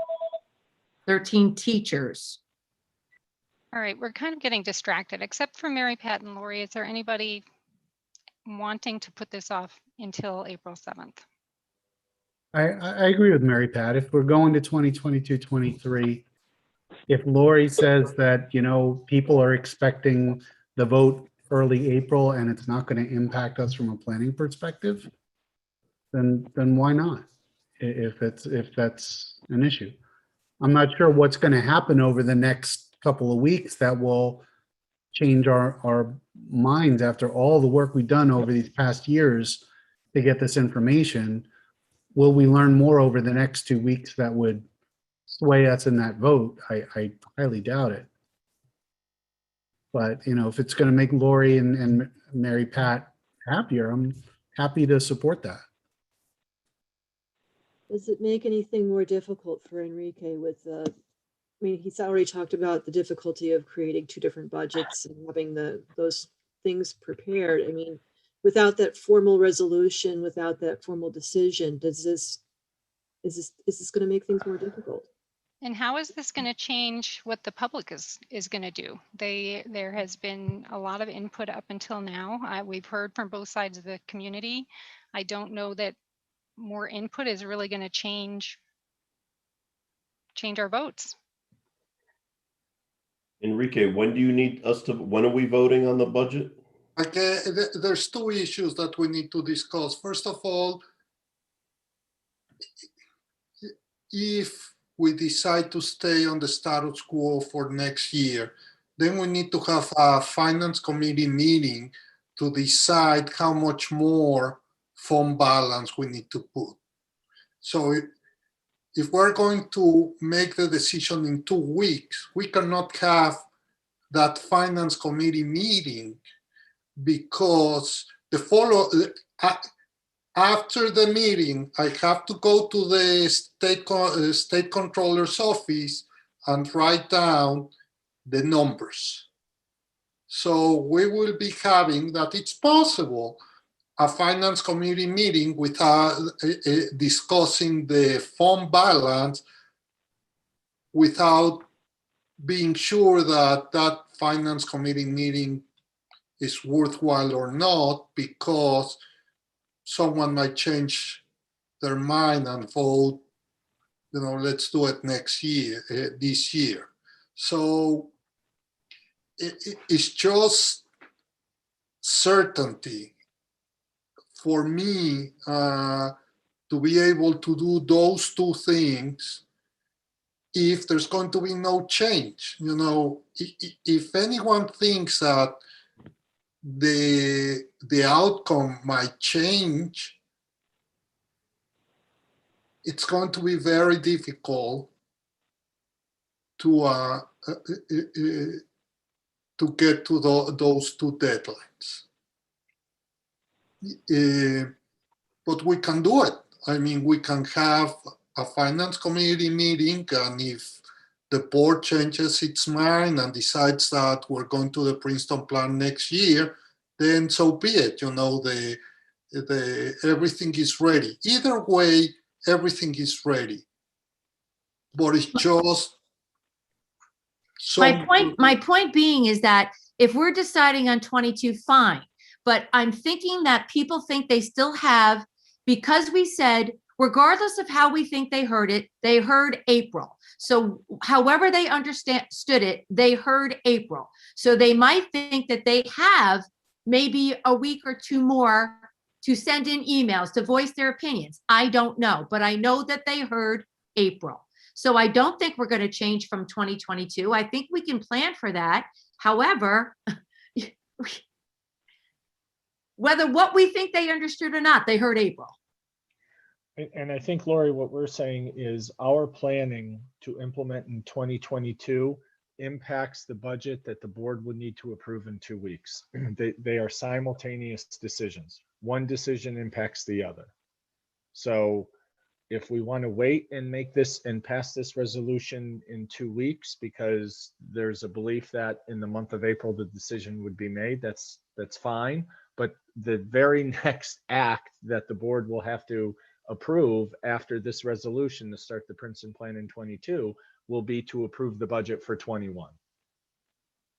13 teachers. All right, we're kind of getting distracted, except for Mary Pat and Lori. Is there anybody wanting to put this off until April 7th? I agree with Mary Pat. If we're going to 2022, 23, if Lori says that, people are expecting the vote early April and it's not going to impact us from a planning perspective, then why not? If that's an issue. I'm not sure what's going to happen over the next couple of weeks that will change our minds after all the work we've done over these past years to get this information. Will we learn more over the next 2 weeks that would sway us in that vote? I highly doubt it. But, if it's going to make Lori and Mary Pat happier, I'm happy to support that. Does it make anything more difficult for Enrique with he's already talked about the difficulty of creating 2 different budgets and having those things prepared. Without that formal resolution, without that formal decision, is this going to make things more difficult? And how is this going to change what the public is going to do? There has been a lot of input up until now. We've heard from both sides of the community. I don't know that more input is really going to change our votes. Enrique, when are we voting on the budget? Okay, there's 2 issues that we need to discuss. First of all, if we decide to stay on the status quo for next year, then we need to have a finance committee meeting to decide how much more fund balance we need to put. So if we're going to make the decision in 2 weeks, we cannot have that finance committee meeting, because after the meeting, I have to go to the state controller's office and write down the numbers. So we will be having that. It's possible a finance committee meeting without discussing the fund balance, without being sure that that finance committee meeting is worthwhile or not, because someone might change their mind and vote, let's do it next year, this year. So it's just certainty for me to be able to do those 2 things if there's going to be no change. You know, if anyone thinks that the outcome might change, it's going to be very difficult to get to those two deadlines. But we can do it. I mean, we can have a finance committee meeting, and if the board changes its mind and decides that we're going to the Princeton plan next year, then so be it. You know, everything is ready. Either way, everything is ready. But it's just My point being is that if we're deciding on 22, fine. But I'm thinking that people think they still have, because we said, regardless of how we think they heard it, they heard April. So however they understood it, they heard April. So they might think that they have maybe a week or two more to send in emails, to voice their opinions. I don't know, but I know that they heard April. So I don't think we're going to change from 2022. I think we can plan for that. However, whether what we think they understood or not, they heard April. And I think, Lori, what we're saying is our planning to implement in 2022 impacts the budget that the board would need to approve in 2 weeks. They are simultaneous decisions. One decision impacts the other. So if we want to wait and make this and pass this resolution in 2 weeks, because there's a belief that in the month of April, the decision would be made, that's fine. But the very next act that the board will have to approve after this resolution to start the Princeton plan in 22 will be to approve the budget for 21.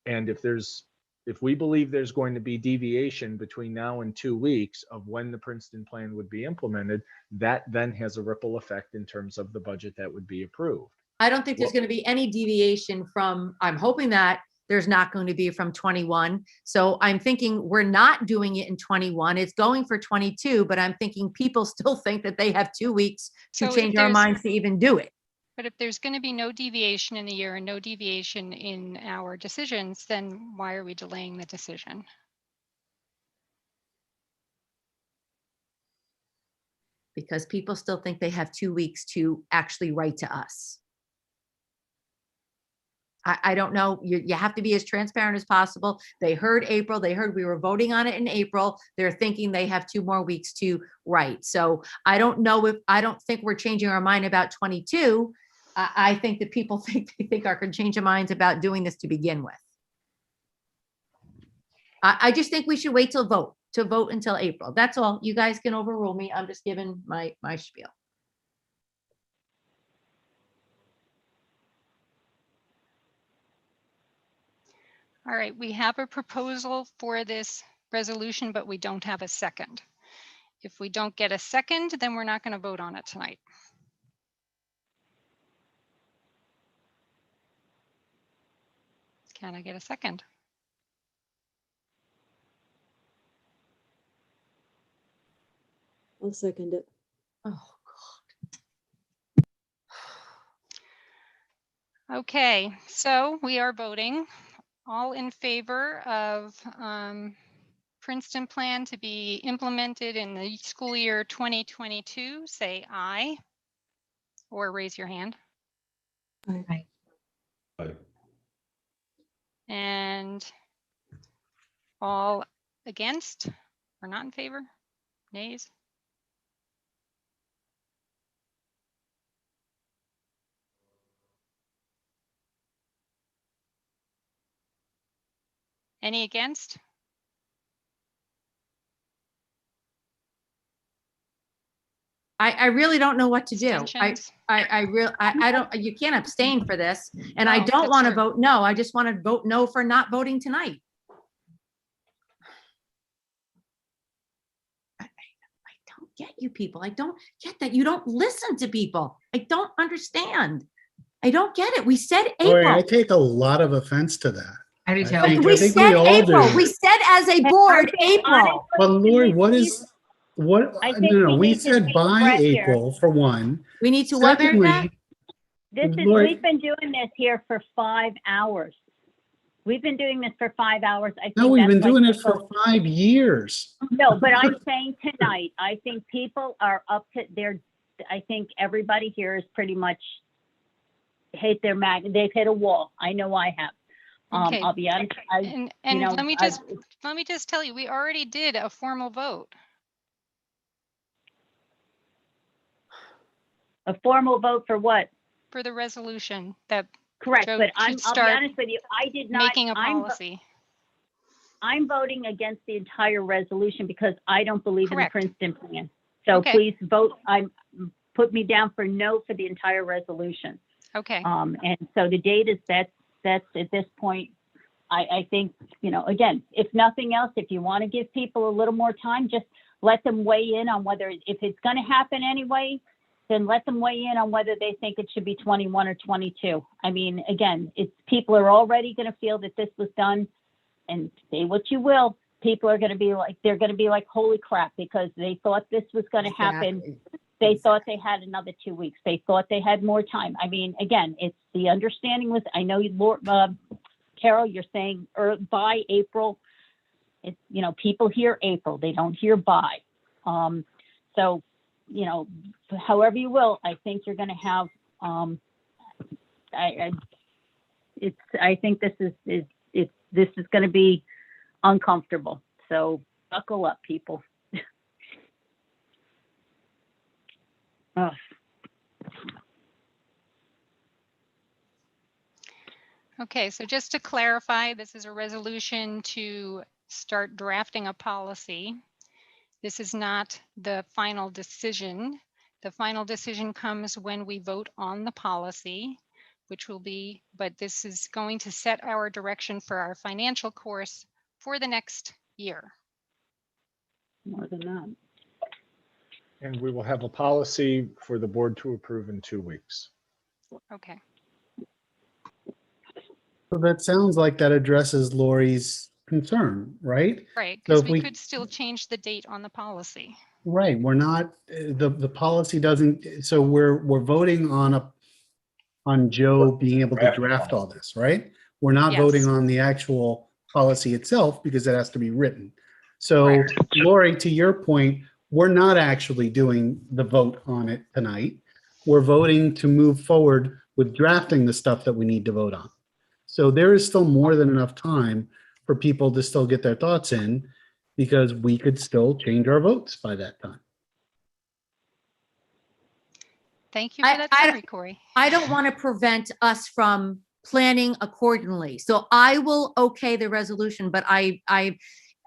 And if we believe there's going to be deviation between now and 2 weeks of when the Princeton plan would be implemented, that then has a ripple effect in terms of the budget that would be approved. I don't think there's going to be any deviation from, I'm hoping that there's not going to be from 21. So I'm thinking we're not doing it in 21. It's going for 22, but I'm thinking people still think that they have 2 weeks to So if change our there's- minds to even do it. But if there's going to be no deviation in the year and no deviation in our decisions, then why are we delaying the decision? Because people still think they have 2 weeks to actually write to us. I don't know. You have to be as transparent as possible. They heard April. They heard we were voting on it in April. They're thinking they have 2 more weeks to write. So I don't think we're changing our mind about 22. I think that people think they think are going to change their minds about doing this to begin with. I just think we should wait to vote until April. That's all. You guys can overrule me. I'm just giving my spiel. All right, we have a proposal for this resolution, but we don't have a second. If we don't get a second, then we're not going to vote on it tonight. Can I get a second? I'll second it. Oh, Okay, so we are voting. All in favor of Princeton plan to be implemented in the school year 2022, say aye, or raise your hand. Aye. Aye. And all against or not in favor? Nays? Any against? I really don't know what to do. Abstentions? I don't, you can't abstain for this. And I No, don't that's want to true. vote no. I just want to vote no for not voting tonight. I don't get you people. I don't get that you don't listen to people. I don't understand. I don't get it. We said Lori, I April. take a lot of offense to that. I do too. I think We said all April. do. We said as a board, April. But Lori, what? I think No, we we need to said take a by breath here. April for one. We need to what, Mary Beth? Secondly, We've been doing this here for 5 hours. We've been doing this for 5 hours. I think No, we've been that's doing like it for 5 years. No, but I'm saying tonight, I think people are up to I think everybody here is pretty much they've hit a wall. I know I have. Okay. I'll be honest. And let me just tell you, we already did a formal vote. A formal vote for what? For the resolution that Correct, Joe but should I'll be start honest with you, I did not. making a policy. I'm voting against the entire resolution because I don't believe Correct. in the Princeton plan. So Okay. please vote, put me down for no for the entire resolution. Okay. And so the date is that's at this point, I think, again, if nothing else, if you want to give people a little more time, just let them weigh in on whether, if it's going to happen anyway, then let them weigh in on whether they think it should be 21 or 22. I mean, again, people are already going to feel that this was done, and say what you will, people are going to be like, holy crap, because they thought this was going to happen. They thought they had another 2 weeks. They thought they had more time. I mean, again, it's the understanding was, I know, Carol, you're saying by April. It's, people hear April, they don't hear by. So, however you will, I think you're going to have, I think this is going to be uncomfortable. So buckle up, people. Ugh. Okay, so just to clarify, this is a resolution to start drafting a policy. This is not the final decision. The final decision comes when we vote on the policy, but this is going to set our direction for our financial course for the next year. More than that. And we will have a policy for the board to approve in 2 weeks. Okay. So that sounds like that addresses Lori's concern, right? Right, So because if we could still change the date on the policy. Right, we're not, the policy doesn't, so we're voting on Joe being able to draft all this, right? We're not Yes. voting on the actual policy itself because it has to be written. So Lori, to your point, we're not actually doing the vote on it tonight. We're voting to move forward with drafting the stuff that we need to vote on. So there is still more than enough time for people to still get their thoughts in, because we could still change our votes by that time. Thank you for that summary, Corey. I don't want to prevent us from planning accordingly. So I will okay the resolution, but I'm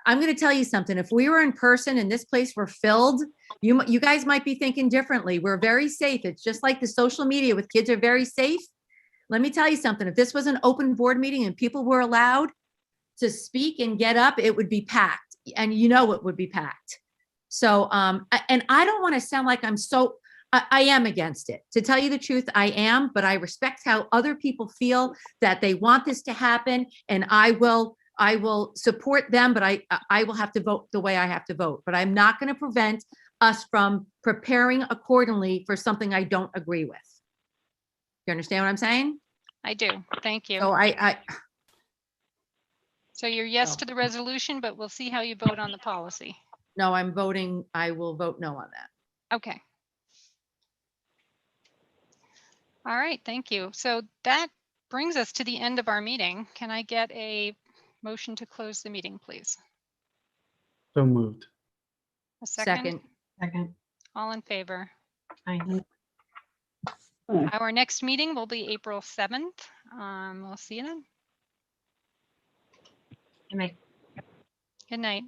going to tell you something. If we were in person and this place were filled, you guys might be thinking differently. We're very safe. It's just like the social media with kids are very safe. Let me tell you something. If this was an open board meeting and people were allowed to speak and get up, it would be packed. And it would be packed. So, and I don't want to sound like I am against it. To tell you the truth, I am, but I respect how other people feel that they want this to happen. And I will support them, but I will have to vote the way I have to vote. But I'm not going to prevent us from preparing accordingly for something I don't agree with. You understand what I'm saying? I do. Thank you. So So you're yes to the resolution, but we'll see how you vote on the policy. No, I will vote no on that. Okay. All right, thank you. So that brings us to the end of our meeting. Can I get a motion to close the meeting, please? So moved. A second? Second. All in favor? Aye. Our next meeting will be April 7th. We'll see you then. Good night. Good night.